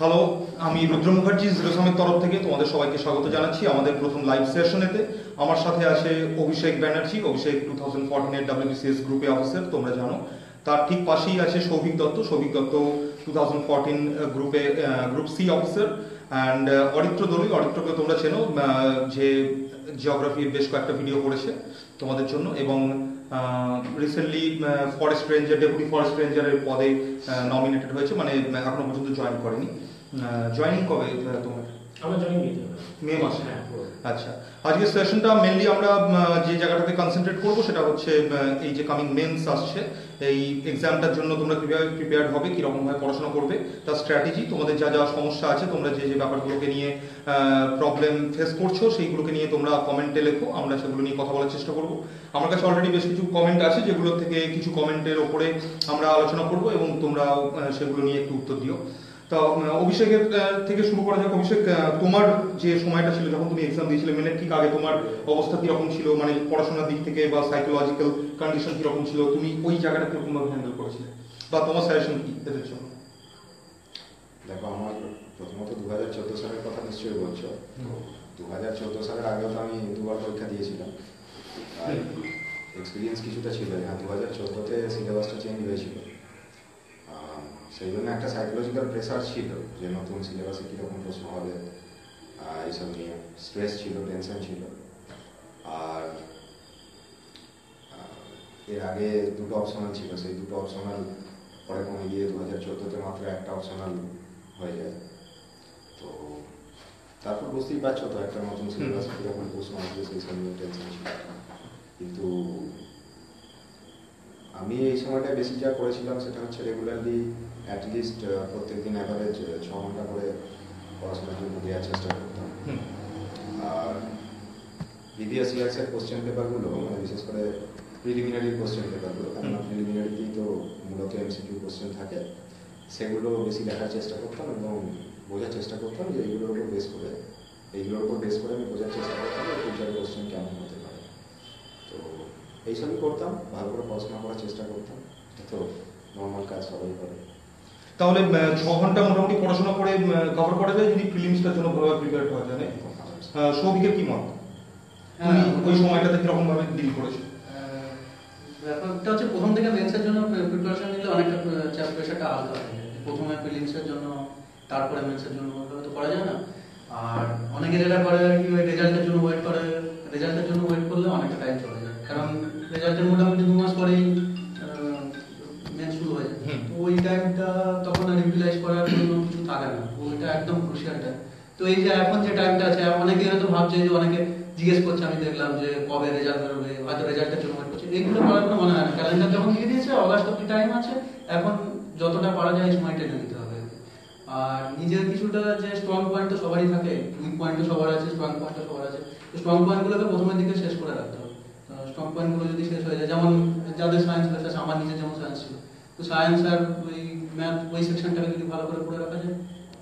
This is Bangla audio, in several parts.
হ্যালো, আমি রুদ্র মুখার্জি জিরো সামের তরফ থেকে তোমাদের সবাইকে স্বাগত জানাচ্ছি আমাদের প্রথম লাইভ সেশনেতে। আমার সাথে আছে অভিষেক ব্যানার্জি। অভিষেক 2014 এর WBCS গ্রুপে অফিসার, তোমরা জানো। তার ঠিক পাশেই আছে সৌভিক দত্ত। সৌভিক দত্ত 2014 গ্রুপে group C officer. And Aritra Dolui, অরিত্রকে তোমরা চেনো, যে জিওগ্রাফির বেশ কয়েকটা ভিডিও করেছে তোমাদের জন্য, এবং recently forest ranger, deputy forest রেঞ্জারের পদে নমিনেটেড হয়েছে, মানে এখনো পর্যন্ত জয়েন করেনি। জয়েনিং কবে তোমার? আমার জয়েনিং মে মাসে। আচ্ছা, আজকের সেশনটা মেনলি আমরা যে জায়গাটাতে কনসেন্ট্রেট করবো সেটা হচ্ছে এই যে কামিং মেন্স আসছে, এই এক্সামটার জন্য তোমরা কিভাবে প্রিপেয়ার্ড হবে, কীরকমভাবে পড়াশোনা করবে, তার স্ট্র্যাটেজি, তোমাদের যা যা সমস্যা আছে, তোমরা যে যে ব্যাপারগুলোকে নিয়ে প্রবলেম ফেস করছো সেইগুলোকে নিয়ে তোমরা কমেন্টে লেখো, আমরা সেগুলো নিয়ে কথা বলার চেষ্টা করবো। আমার কাছে অলরেডি বেশ কিছু কমেন্ট আছে, যেগুলো থেকে কিছু কমেন্টের ওপরে আমরা আলোচনা করবো এবং তোমরাও সেগুলো নিয়ে একটু উত্তর দিও। তো অভিষেকের থেকে শুরু করা যাক। অভিষেক, তোমার যে সময়টা ছিল যখন তুমি এক্সাম দিয়েছিলে, মেনের ঠিক আগে তোমার অবস্থা কিরকম ছিল, মানে পড়াশোনার দিক থেকে বা সাইকোলজিক্যাল কন্ডিশন কিরকম ছিল, তুমি ওই জায়গাটা কিরকম ভাবে হ্যান্ডেল করেছিলে, বা তোমার সাজেশন কি এদের জন্য? দেখো, আমার প্রথমত 2014 সালের কথা নিশ্চয়ই বলছো। 2014 সালের আগেও তো আমি দুবার পরীক্ষা দিয়েছিলাম, আর এক্সপিরিয়েন্স কিছুটা ছিল। হ্যাঁ, 2014-তে সিলেবাসটা চেঞ্জ হয়েছিল, সেই জন্য একটা সাইকোলজিক্যাল প্রেসার ছিল যে নতুন সিলেবাসে কীরকম প্রশ্ন হবে, এইসব নিয়ে স্ট্রেস ছিল, টেনশন ছিল। আর এর আগে দুটো অপশনাল ছিল, সেই দুটো অপশনাল পরে কমে গিয়ে 2014-তে মাত্র একটা অপশনাল হয়ে যায়। তো তারপর বুঝতেই পারছো তো, একটা নতুন সিলেবাসে কীরকম প্রশ্ন আসবে সেই সব নিয়ে টেনশন ছিল। কিন্তু আমি এই সময়টা বেশি যা করেছিলাম সেটা হচ্ছে রেগুলারলি অ্যাটলিস্ট প্রত্যেকদিন অ্যাভারেজ 6 ঘন্টা করে পড়াশোনার জন্য দেওয়ার চেষ্টা করতাম। আর প্রিভিয়াস ইয়ার্সের কোশ্চেন পেপারগুলো, মানে বিশেষ করে প্রিলিমিনারি কোশ্চেন পেপারগুলো, কেননা প্রিলিমিনারিতেই তো মূলত এমসিকিউ কোশ্চেন থাকে, সেগুলো বেশি দেখার চেষ্টা করতাম এবং বোঝার চেষ্টা করতাম যে এইগুলোর উপর বেস করে আমি বোঝার চেষ্টা করতাম যে ফিউচার কোশ্চেন কেমন হতে পারে। তো এইসবই করতাম, ভালো করে পড়াশোনা করার চেষ্টা করতাম। তো নর্মাল কাজ সবাই করে। তাহলে 6 ঘন্টা মোটামুটি পড়াশোনা করে কভার করা যায় যদি প্রিলিমসটার জন্য ভালোভাবে প্রিপেয়ার করা যায়। সৌভিকের কি মত? ওই সময়টাতে কিরকম ভাবে ডিল করেছো? ব্যাপারটা হচ্ছে প্রথম থেকে মেন্সের জন্য প্রিপারেশন নিলে অনেকটা চাপ প্রেশারটা হালকা হয়ে যায়। প্রথমে প্রিলিমসের জন্য, তারপরে মেন্সের জন্য তো করা যায় না। আর অনেকে যেটা করে আর কি, ওই রেজাল্টের জন্য ওয়েট করে। রেজাল্টের জন্য ওয়েট করলে অনেকটা টাইম চলে যায়, কারণ রেজাল্টের মোটামুটি 2 মাস পরেই মেন্স শুরু হয়ে যায়। তো ওই টাইমটা তখন আর ইউটিলাইজ করার জন্য কিছু থাকে না, ওইটা একদম ক্রুশিয়াল টাইম। তো এই যে এখন যে টাইমটা আছে, অনেকে হয়তো ভাবছে যে, অনেকে জিজ্ঞেস করছে, আমি দেখলাম যে কবে রেজাল্ট বেরোবে, হয়তো রেজাল্টের জন্য ওয়েট করছে। এইগুলো করার কোনো মনে হয় না। ক্যালেন্ডার যখন দিয়ে দিয়েছে, অগাস্ট অব্দি টাইম আছে, এখন যতটা পারা যায় সময় টেনে নিতে হবে। আর নিজের কিছুটা যে স্ট্রং পয়েন্ট তো সবারই থাকে, উইক পয়েন্ট তো সবার আছে, স্ট্রং পয়েন্ট তো সবার আছে। স্ট্রং পয়েন্টগুলোকে প্রথমের দিকে শেষ করে রাখতে হবে। স্ট্রং পয়েন্টগুলো যদি শেষ হয়ে যায়, যেমন যাদের সায়েন্স বেস আছে, আমার নিজের যেমন সায়েন্স ছিল, তো সায়েন্স আর ওই ম্যাথ, ওই সেকশনটাকে যদি ভালো করে পড়ে রাখা যায়,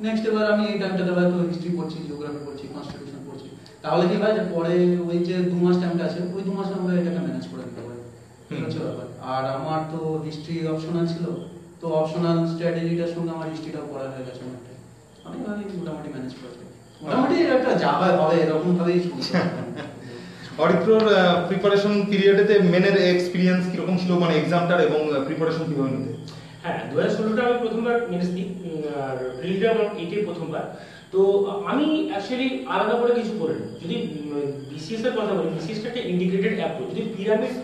নেক্সট এবার আমি এই টাইমটাতে হয়তো হিস্ট্রি পড়ছি, জিওগ্রাফি পড়ছি, কনস্টিটিউশন পড়ছি, তাহলে কি হয় যে পরে ওই যে 2 মাস টাইমটা আছে, ওই 2 মাসে আমরা এটাকে ম্যানেজ করে নিতে পারি। হচ্ছে ব্যাপার। আর আমার তো হিস্ট্রি অপশনাল ছিল, তো অপশনাল স্ট্র্যাটেজিটার সঙ্গে আমার হিস্ট্রিটাও পড়া হয়ে গেছে অনেকটাই। অনেকভাবে মোটামুটি ম্যানেজ করেছি। মোটামুটি একটা যাওয়া হবে এরকম ভাবেই শুনছি। অরিত্রর প্রিপারেশন পিরিয়ডেতে মেনের এক্সপিরিয়েন্স কিরকম ছিল, মানে এক্সামটার, এবং প্রিপারেশন কিভাবে নিতে? হ্যাঁ, 2016টা আমি প্রথমবার মেন্স দিই, আর প্রিলিটা আমার এটাই প্রথমবার। তো আমি অ্যাকচুয়ালি আলাদা করে কিছু করিনি। যদি বিসিএস এর কথা বলি, বিসিএসটা একটা ইন্টিগ্রেটেড অ্যাপ্রোচ। যদি পিরামিড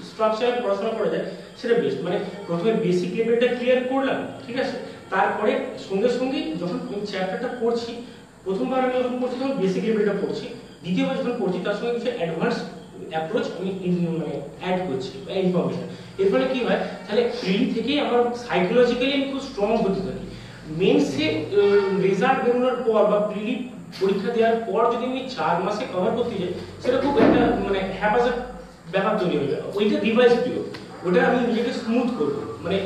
স্ট্রাকচারে পড়াশোনা করা যায় সেটা বেস্ট। মানে প্রথমে বেসিক লেভেলটা ক্লিয়ার করলাম, ঠিক আছে, তারপরে সঙ্গে সঙ্গে যখন চ্যাপ্টারটা পড়ছি, প্রথমবার আমি যখন পড়ছি তখন বেসিক লেভেলটা পড়ছি, দ্বিতীয়বার যখন পড়ছি তার সঙ্গে কিছু অ্যাডভান্স অ্যাপ্রোচ আমি মানে অ্যাড করছি ইনফরমেশন। এর ফলে কি হয়, তাহলে প্রিলি থেকেই আমার সাইকোলজিক্যালি আমি খুব স্ট্রং হতে থাকি। মেন্সে রেজাল্ট বেরোনোর পর বা প্রিলি পরীক্ষা দেওয়ার পর যদি আমি 4 মাসে কভার করতে যাই, সেটা খুব একটা মানে হ্যাপাজার্ড ব্যাপার তৈরি হয়ে যায়। ওইটা রিভাইজ পিরিয়ড, ওটা আমি নিজেকে স্মুথ করবো, মানে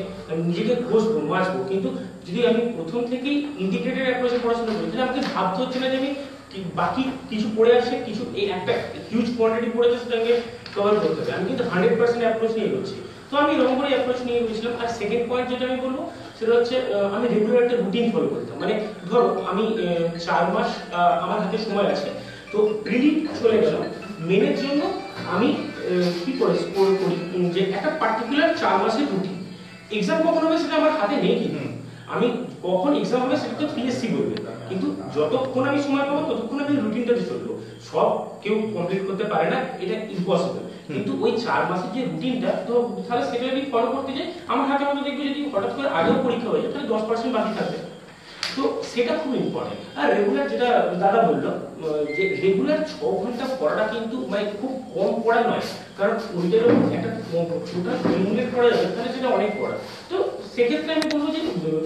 নিজেকে ঘষবো, মাজবো। কিন্তু যদি আমি প্রথম থেকেই ইন্টিগ্রেটেড অ্যাপ্রোচে পড়াশোনা করি, তাহলে আমাকে ভাবতে হচ্ছে না যে আমি বাকি কিছু পড়ে আসছে, কিছু এই একটা হিউজ কোয়ান্টিটি পড়েছে, সেটা আমাকে কভার করতে হবে। আমি কিন্তু 100% অ্যাপ্রোচ নিয়ে এগোচ্ছি। তো আমি এরকম করে অ্যাপ্রোচ নিয়ে গেছিলাম। আর সেকেন্ড পয়েন্ট যেটা আমি বলবো, সেটা হচ্ছে আমি রেগুলার একটা রুটিন ফলো করতাম। মানে ধরো আমি 4 মাস আমার হাতে সময় আছে, তো প্রিলি চলে গেল, মেনের জন্য আমি কি করে স্কোর করি যে একটা পার্টিকুলার 4 মাসের রুটিন। এক্সাম কখন হবে সেটা আমার হাতে নেই, কিন্তু আমি কখন এক্সাম হবে সেটা তো পিএসসি বলবে, কিন্তু যতক্ষণ আমি সময় পাবো ততক্ষণ আমি রুটিনটাতে চলবো। সব কেউ কমপ্লিট করতে পারে না, এটা ইম্পসিবল, কিন্তু ওই 4 মাসের যে রুটিনটা, তো তাহলে সেটা যদি ফলো করতে যাই আমার হাতে মতো দেখবে যদি হঠাৎ করে আগেও পরীক্ষা হয়ে যায় তাহলে 10% বাকি থাকবে। তো সেটা খুব ইম্পর্টেন্ট। আর রেগুলার যেটা দাদা বললো যে রেগুলার 6 ঘন্টা পড়াটা কিন্তু মানে খুব কম পড়া নয়, কারণ ওইটার একটা টোটাল ইউনিট পড়া যাবে তাহলে সেটা অনেক পড়া। তো সেক্ষেত্রে আমি বলবো যে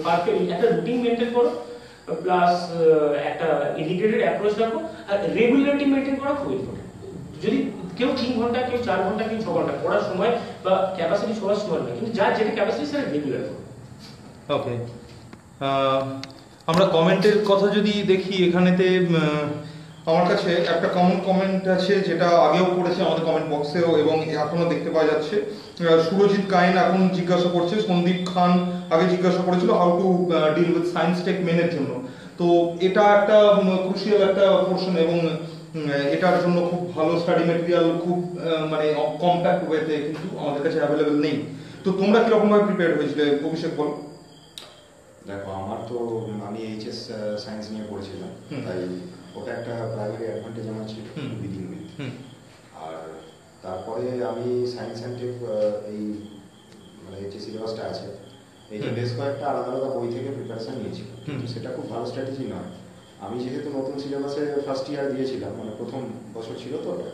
পারফেক্ট একটা রুটিন মেনটেন করো, প্লাস একটা ইন্টিগ্রেটেড অ্যাপ্রোচ রাখো, আর রেগুলারিটি মেনটেন করা খুব ইম্পর্টেন্ট। যদি কেউ 3 ঘন্টা, কেউ 4 ঘন্টা, কেউ 6 ঘন্টা পড়ার সময় বা ক্যাপাসিটি সবার সময় নয়, কিন্তু যার যেটা ক্যাপাসিটি সেটা রেগুলার করো। ওকে, আমরা কমেন্টের কথা যদি দেখি, এখানেতে আমার কাছে একটা কমন কমেন্ট আছে যেটা আগেও পড়েছে আমাদের কমেন্ট বক্সেও এবং এখনো দেখতে পাওয়া যাচ্ছে। সুরজিৎ কাইন এখন জিজ্ঞাসা করছে, সন্দীপ খান আগে জিজ্ঞাসা করেছিল how to deal with science tech মেনের জন্য। তো এটা একটা ক্রুশিয়াল একটা পোর্শন এবং এটার জন্য খুব ভালো স্টাডি মেটেরিয়াল খুব মানে কম্প্যাক্ট ওয়েতে কিন্তু আমাদের কাছে অ্যাভেলেবেল নেই। তো তোমরা কিরকম ভাবে প্রিপেয়ার হয়েছিলে, অভিষেক বল। দেখো, আমার তো আমি এইচএস সায়েন্স নিয়ে পড়েছিলাম, তাই ওটা একটা প্রাইমারি অ্যাডভান্টেজ আমার ছিল বিগিং উইথ। আর তারপরে আমি সায়েন্স অ্যান্ড টেক এই মানে যে সিলেবাসটা আছে এইটা বেশ কয়েকটা আলাদা আলাদা বই থেকে প্রিপারেশন নিয়েছি, কিন্তু সেটা খুব ভালো স্ট্র্যাটেজি নয়। আমি যেহেতু নতুন সিলেবাসে ফার্স্ট ইয়ার দিয়েছিলাম, মানে প্রথম বছর ছিল তো ওটা,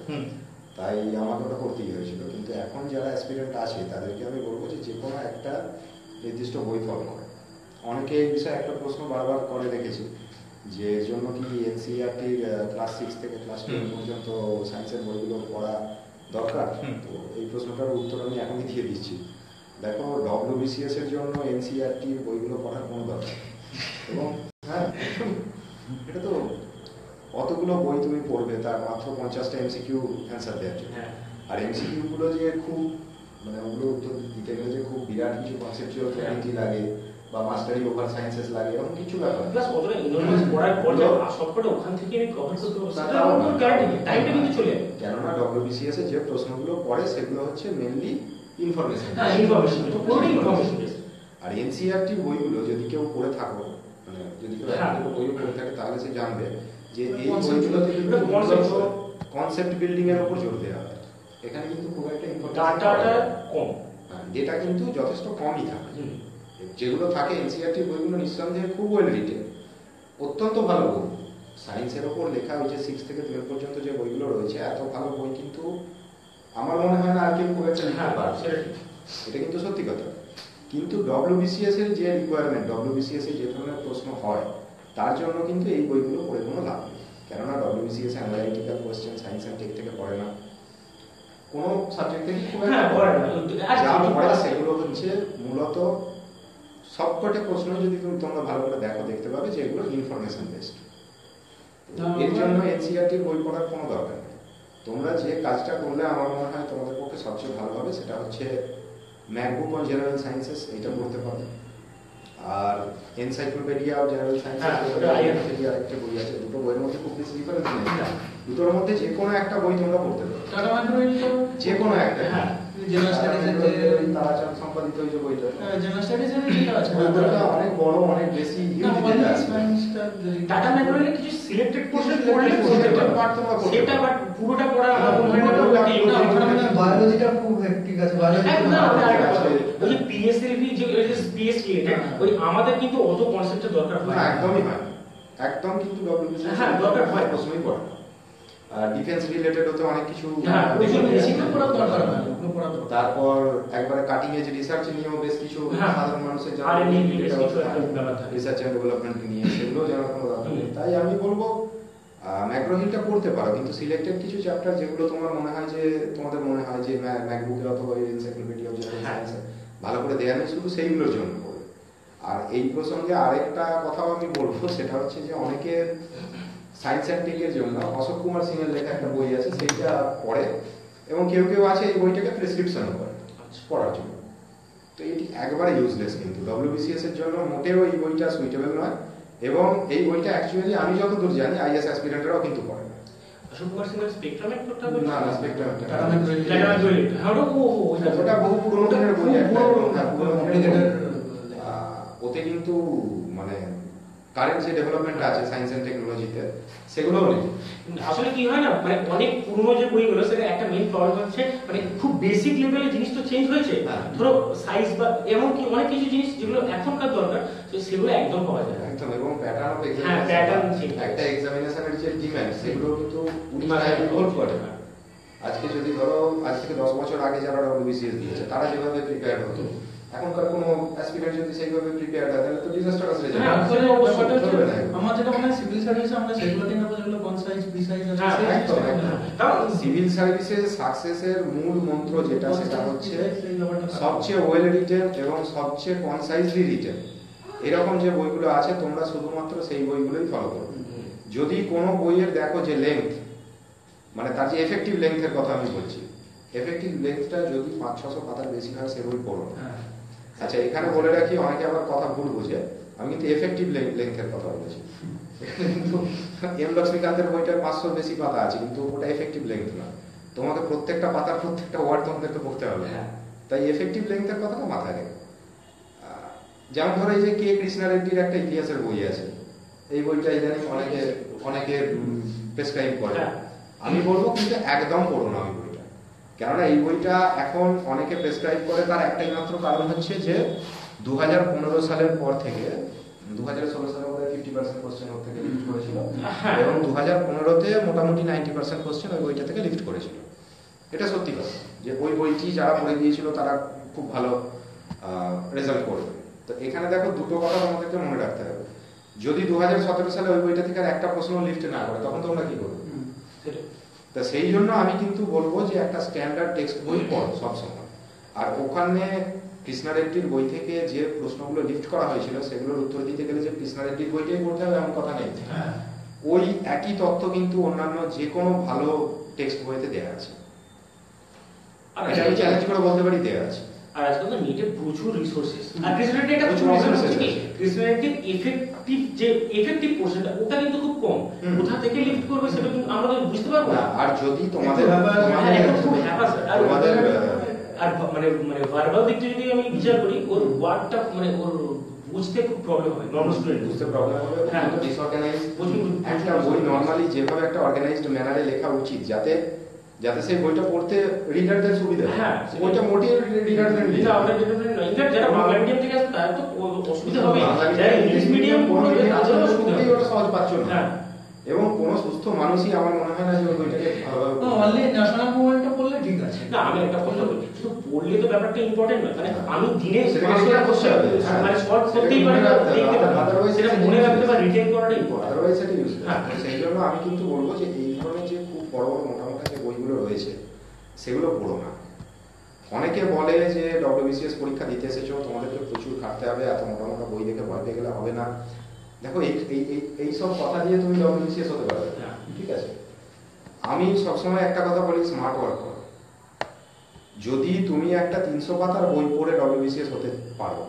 তাই আমাকে ওটা করতেই হয়েছিল। কিন্তু এখন যারা অ্যাসপিরেন্ট আছে তাদেরকে আমি বলবো যে কোনো একটা নির্দিষ্ট বই ফলো করে। অনেকে এই বিষয়ে একটা প্রশ্ন বারবার করে দেখেছি যে এর জন্য কি এনসিইআরটির ক্লাস 6 থেকে ক্লাস 10 পর্যন্ত সায়েন্সের বইগুলো পড়া দরকার। তো এই প্রশ্নটার উত্তর আমি এখনই দিয়ে দিচ্ছি। দেখো, ডব্লিউবিসিএস এর জন্য এনসিইআরটির বইগুলো পড়ার কোনো দরকার, এবং হ্যাঁ এটা তো অতগুলো বই তুমি পড়বে তার মাত্র 50টা এমসিকিউ অ্যান্সার দেওয়ার জন্য। আর এমসিকিউ গুলো যে খুব মানে ওগুলো উত্তর দিতে গেলে যে খুব বিরাট কিছু কনসেপচুয়াল ক্ল্যারিটি লাগে বা মাস্টারি ওভার সায়েন্সেস লাগে এরকম কিছু ব্যাপার। প্লাস কতটা ইনোভেন্স পড়ার পর সবকটা ওখান থেকে আমি কভার করতে পারবো, সেটা আমার গ্যারান্টি নেই, টাইমটা কিন্তু চলে যাবে। কেননা ডব্লিউবিসিএস এ যে প্রশ্নগুলো পড়ে সেগুলো হচ্ছে মেইনলি ইনফরমেশন। হ্যাঁ, ইনফরমেশন তো পুরোটাই ইনফরমেশন বেস। আর এনসিইআরটি বইগুলো যদি কেউ পড়ে থাকো, মানে যদি কেউ একটা বই পড়ে থাকে তাহলে সে জানবে যে এই বইগুলোতে কিন্তু কনসেপ্ট বিল্ডিং এর উপর জোর দেওয়া হয়। এখানে কিন্তু খুব একটা ডাটাটা কম, ডেটা কিন্তু যথেষ্ট কমই থাকে। যেগুলো থাকে এনসিইআরটি বইগুলো নিঃসন্দেহে খুব ওয়েল রিটেন, অত্যন্ত ভালো বই। সায়েন্সের ওপর লেখা ওই যে 6 থেকে 12 পর্যন্ত যে বইগুলো রয়েছে, এত ভালো বই কিন্তু আমার মনে হয় না আর কেউ খুব একটা লিখতে পারবে, এটা কিন্তু সত্যি কথা। কিন্তু ডব্লিউবিসিএস এর যে রিকোয়ারমেন্ট, ডব্লিউবিসিএস এ যে ধরনের প্রশ্ন হয় তার জন্য কিন্তু এই বইগুলো পড়ে কোনো লাভ নেই। কেননা WBCS analytical question science and tech থেকে পড়ে না, কোনো সাবজেক্ট থেকে খুব একটা পড়ে না। যা পড়ে সেগুলো হচ্ছে মূলত সবকটা প্রশ্ন যদি তোমরা ভালো করে দেখতে পাবে যে এগুলো ইনফরমেশন বেসড। এর জন্য এনসিইআরটি বই পড়ার কোনো দরকার নেই। তোমরা যে কাজটা করলে আমার মনে হয় তোমাদের পক্ষে সবচেয়ে ভালো হবে সেটা হচ্ছে ম্যাকবুক অন জেনারেল সায়েন্সেস, এটা পড়তে পারবে। আর এনসাইক্লোপিডিয়া অফ জেনারেল সায়েন্সেস আরেকটা বই আছে, দুটো বইয়ের মধ্যে খুব বেশি ডিফারেন্স নেই, দুটোর মধ্যে যে কোনো একটা বই তোমরা পড়তে পারো, যে কোনো একটা। হ্যাঁ, জেনারেল স্টাডিজ এর তারাচাঁদ সম্পাদিত ওই যে বইটা, জেনারেল স্টাডিজ এর যেটা আছে বইটা অনেক বড়, অনেক বেশি হিউজ ডেটা আছে। টাটা ম্যাকগ্রাথি কিছু সিলেক্টেড পোরশন পড়লে পার্ট তোমরা পড়তে সেটা বাট পুরোটা পড়া আমার মনে হয় না। বায়োলজিটা খুব হেক্টিক আছে, বায়োলজি ওই যে পিএসএলভি যে স্পেস রিলেটেড ওই আমাদের কিন্তু অত কনসেপ্টের দরকার হয় না, একদমই হয় একদম, কিন্তু ডব্লিউবিসিএস হ্যাঁ দরকার হয়, প্রশ্নই পড়ে। আর ডিফেন্স রিলেটেড হতে অনেক কিছু, তারপর একবারে কাটিং এজ রিসার্চ নিয়েও বেশ কিছু সাধারণ মানুষের রিসার্চ এন্ড ডেভেলপমেন্ট নিয়ে সেগুলো জানার কোনো দরকার নেই। তাই আমি বলবো ম্যাক্রোহিলটা পড়তে পারো, কিন্তু সিলেক্টেড কিছু চ্যাপ্টার যেগুলো তোমাদের মনে হয় যে ম্যাকবুকে অথবা এনসাইক্লোপিডিয়া অফ জেনারেল সায়েন্স ভালো করে দেয়া নেই, শুধু সেইগুলোর জন্য পড়বে। আর এই প্রসঙ্গে আরেকটা কথাও আমি বলবো, সেটা হচ্ছে যে অনেকে সায়েন্স অ্যান্ড টেকের জন্য অশোক কুমার সিং এর লেখা একটা বই আছে সেইটা পড়ে, এবং কেউ কেউ আছে এই বইটাকে প্রেসক্রিপশন করে পড়ার জন্য। তো এটি একবারে ইউজলেস, কিন্তু ডব্লিউবিসিএস এর জন্য মোটেও এই বইটা সুইটেবল নয়। এবং এই বইটা অ্যাকচুয়ালি আমি যতদূর জানি আইএস অ্যাসপিরেন্টরাও কিন্তু পড়ে না। অশোক কুমার সিংহের স্পেকট্রামের কথা না না, স্পেকট্রামটা ওটা বহু পুরনো দিনের বই, কমপ্লিকেটেড। ওতে কিন্তু মানে কারেন্ট যে ডেভেলপমেন্ট আছে সায়েন্স এন্ড টেকনোলজিতে সেগুলোও নেই। আসলে কি হয় না, মানে অনেক পুরনো যে বইগুলো সেটা একটা মেইন প্রবলেম হচ্ছে মানে খুব বেসিক লেভেলের জিনিস তো চেঞ্জ হয়েছে, ধরো সাইজ বা এমনকি অনেক কিছু জিনিস যেগুলো এখনকার দরকার তো সেগুলো একদম পাওয়া যায় না। একদম, এবং প্যাটার্ন অফ হ্যাঁ, pattern change। একটা এক্সামিনেশনের যে ডিমান্ড সেগুলো কিন্তু উনি হোল্ড করে না। আজকে যদি ধরো আজ থেকে 10 বছর আগে যারা ডব্লিউবিসিএস দিয়েছে তারা যেভাবে প্রিপেয়ার হতো, এখনকার কোনো অ্যাসপিরেন্ট যদি সেইভাবে প্রিপেয়ার হয় তাহলে তো ডিজাস্টারাস রেজাল্ট। হ্যাঁ, আসলে ব্যাপারটা হচ্ছে আমার যেটা মনে হয় সিভিল সার্ভিসে আমরা সেগুলোতে নেবো যেগুলো কনসাইজ প্রিসাইজ আছে। হ্যাঁ, একদম একদম। সিভিল সার্ভিসের সাকসেসের মূল মন্ত্র যেটা সেটা হচ্ছে সবচেয়ে ওয়েল রিটেন এবং সবচেয়ে কনসাইজলি রিটেন। এরকম যে বইগুলো আছে তোমরা শুধুমাত্র সেই বইগুলোই ফলো করো। যদি কোনো বইয়ের দেখো যে লেংথ, মানে তার যে এফেক্টিভ লেংথের কথা আমি বলছি, এফেক্টিভ লেংথটা যদি 500-600 পাতার বেশি হয় সে বই পড়ো না। আচ্ছা, এখানে বলে রাখি, অনেকে আবার কথা ভুল বোঝে, আমি কিন্তু এফেক্টিভ লেংথের কথা বলেছি। কিন্তু এম লক্ষ্মীকান্তের বইটার 500 বেশি পাতা আছে, কিন্তু ওটা এফেক্টিভ লেংথ না। তোমাকে প্রত্যেকটা পাতার প্রত্যেকটা ওয়ার্ড তোমাদেরকে পড়তে হবে। তাই এফেক্টিভ লেংথের কথাটা মাথায় রেখো। যেমন ধরো এই যে কে কৃষ্ণা রেড্ডির একটা ইতিহাসের বই আছে, এই বইটা ইদানিং অনেকে প্রেসক্রাইব করে। আমি বলবো কিন্তু একদম পড়ো না ওই বইটা, কেননা এই বইটা এখন অনেকে প্রেসক্রাইব করে তার একটাই মাত্র কারণ হচ্ছে যে 2015 সালের পর থেকে 2016 সালে বোধহয় 50% কোশ্চেন ওর থেকে লিফট করেছিল, এবং 2015-তে মোটামুটি 90% কোশ্চেন ওই বইটা থেকে লিফট করেছিল। এটা সত্যি কথা যে ওই বইটি যারা পড়ে গিয়েছিল তারা খুব ভালো রেজাল্ট করবে। তো এখানে দেখো দুটো কথা তোমাদেরকে মনে রাখতে হবে। যদি 2017 সালে ওই বইটা থেকে আর একটা প্রশ্ন লিফট না করে তখন তোমরা কি করবে? তা সেই জন্য আমি কিন্তু বলবো যে একটা স্ট্যান্ডার্ড টেক্সট বই পড়ো সবসময়। আর ওখানে কৃষ্ণা রেড্ডির বই থেকে যে প্রশ্নগুলো লিফট করা হয়েছিল সেগুলোর উত্তর দিতে গেলে যে কৃষ্ণা রেড্ডির বইটাই পড়তে হবে এমন কথা নেই। ওই একই তথ্য কিন্তু অন্যান্য যে কোনো ভালো টেক্সট বইতে দেওয়া আছে, আর এটা আমি চ্যালেঞ্জ করে বলতে পারি দেওয়া আছে। আর আজকাল তো নেটে প্রচুর রিসোর্সেস, আর কৃষ্ণারেড্ডি একটা প্রচুর রিসোর্সেস কি কৃষ্ণারেড্ডির এফেক্টিভ পোরশনটা ওটা কিন্তু খুব কম, কোথা থেকে লিফট করবে সেটা কিন্তু আমরা তো বুঝতে পারবো না। আর যদি তোমাদের খুব হ্যাপাস আর মানে ভার্বাল দিকটা যদি আমি বিচার করি ওর ওয়ার্ডটা মানে ওর বুঝতে খুব প্রবলেম হয়, নরমাল স্টুডেন্ট বুঝতে প্রবলেম হবে। হ্যাঁ, তো ডিসঅর্গানাইজ প্রচুর একটা বই নরমালি যেভাবে একটা অর্গানাইজড ম্যানারে লেখা উচিত যাতে সেই বইটা পড়তে রিডারদের সুবিধা হয়। হ্যাঁ, বইটা মোটেই রিডার ফ্রেন্ডলি না। আমরা ইনফ্যাক্ট যারা বাংলা মিডিয়াম থেকে আসে তার তো অসুবিধা হবে, যারা ইংলিশ মিডিয়াম পড়বে তাদের অসুবিধা হবে, ওটা সহজ পাচ্ছ না। হ্যাঁ, এবং কোন সুস্থ মানুষই আমার মনে হয় না যে ওই বইটাকে ভালোভাবে অনলি ন্যাশনাল মুভমেন্টটা পড়লে ঠিক আছে। না আমি একটা কথা বলি, শুধু পড়লে তো ব্যাপারটা ইম্পর্টেন্ট নয়, মানে আমি দিনে সেটাকে 500 টা করতে হবে, হ্যাঁ। মানে শর্ট করতেই পারি না, দেখতে পারি, Otherwise সেটা মনে রাখতে বা রিটেন করাটা ইম্পর্টেন্ট। আদারওয়াইজ সেটা ইউজ হ্যাঁ। সেই জন্য আমি কিন্তু বলবো যে এই ধরনের যে খুব বড় বড় মোটা মোটা যে বইগুলো রয়েছে সেগুলো পড়ো না। অনেকে বলে যে ডব্লিউবিসিএস পরীক্ষা দিতে এসেছো তোমাদেরকে প্রচুর খাটতে হবে, এত মোটা মোটা বই দেখে ভয় পেয়ে গেলে হবে না। দেখো এই সব কথা দিয়ে তুমি ডব্লিউবিসিএস হতে পারবে না, ঠিক আছে? আমি সবসময় একটা কথা বলি, স্মার্ট ওয়ার্ক করো। যদি তুমি একটা 300 পাতার বই পড়ে ডব্লিউবিসিএস হতে পারো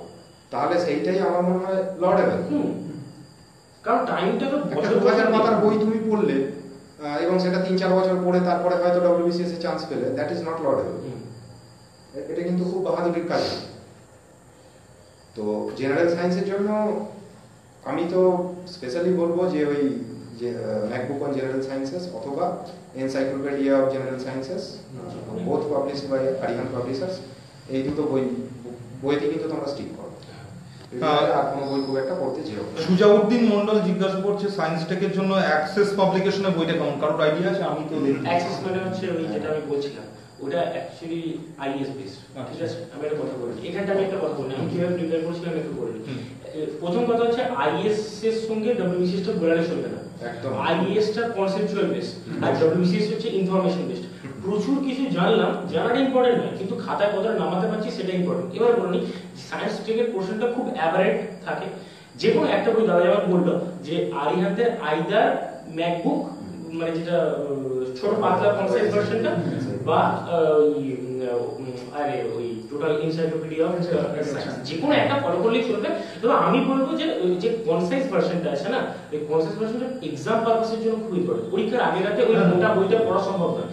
তাহলে সেইটাই আমার মনে হয় লর্ডেবল। কারণ টাইমটা তো একটা 2000 পাতার বই তুমি পড়লে এবং সেটা 3-4 বছর পড়ে তারপরে হয়তো ডব্লিউবিসিএস এ চান্স পেলে, দ্যাট ইজ নট লর্ডেবল। এটা কিন্তু খুব বাহাদুরির কাজ। তো জেনারেল সায়েন্সের জন্য আমি তো স্পেশালি বলবো যে ওই যে ম্যাকবুক অন জেনারেল সায়েন্সেস অথবা encyclopedia of general sciences, both published by Arihant publishers, এই দুটো বইতে কিন্তু তোমরা স্টিক করো। আর কোনো বই খুব একটা পড়তে যেও। সুজাউদ্দিন মন্ডল জিজ্ঞাসা করছে সায়েন্স টেকের জন্য অ্যাক্সেস পাবলিকেশনের বইটা কেমন, কারোর আইডিয়া আছে? আমি তো দেখি অ্যাক্সেস মানে হচ্ছে ওই যেটা আমি বলছিলাম ওটা অ্যাকচুয়ালি আইএস বেসড, ঠিক আছে? আমি একটা কথা বলি, এখানটা আমি একটা কথা বলি, আমি কিভাবে প্রিপেয়ার করছিলাম একটু বলি। প্রথম কথা হচ্ছে আইএস এর সঙ্গে ডব্লিউবিসিএস টা গোলালে চলবে না। একদম। আইএস টা কনসেপচুয়াল বেসড আর ডব্লিউবিসিএস হচ্ছে ইনফরমেশন বেসড। প্রচুর কিছু জানলাম, জানাটা ইম্পর্টেন্ট নয়, কিন্তু খাতায় কতটা নামাতে পারছি সেটা ইম্পর্টেন্ট। এবার বলি সায়েন্স টেকের পোর্শনটা খুব অ্যাভারেট থাকে। যে কোনো একটা বই দাদা যেমন বললো যে আরিহান্তের আইদার ম্যাকবুক মানে যেটা ছোট পাতলা কনসেপ্ট ভার্সনটা বা আরে ওই টোটাল এনসাইক্লোপিডিয়া অফ যে কোনো একটা ফলো করলেই চলবে। তবে আমি বলবো যে যে কনসাইজ ভার্সনটা আছে না, ওই কনসাইজ ভার্সনটা এক্সাম পারপাসের জন্য খুবই ইম্পর্টেন্ট। পরীক্ষার আগে রাতে ওই মোটা বইটা পড়া সম্ভব না।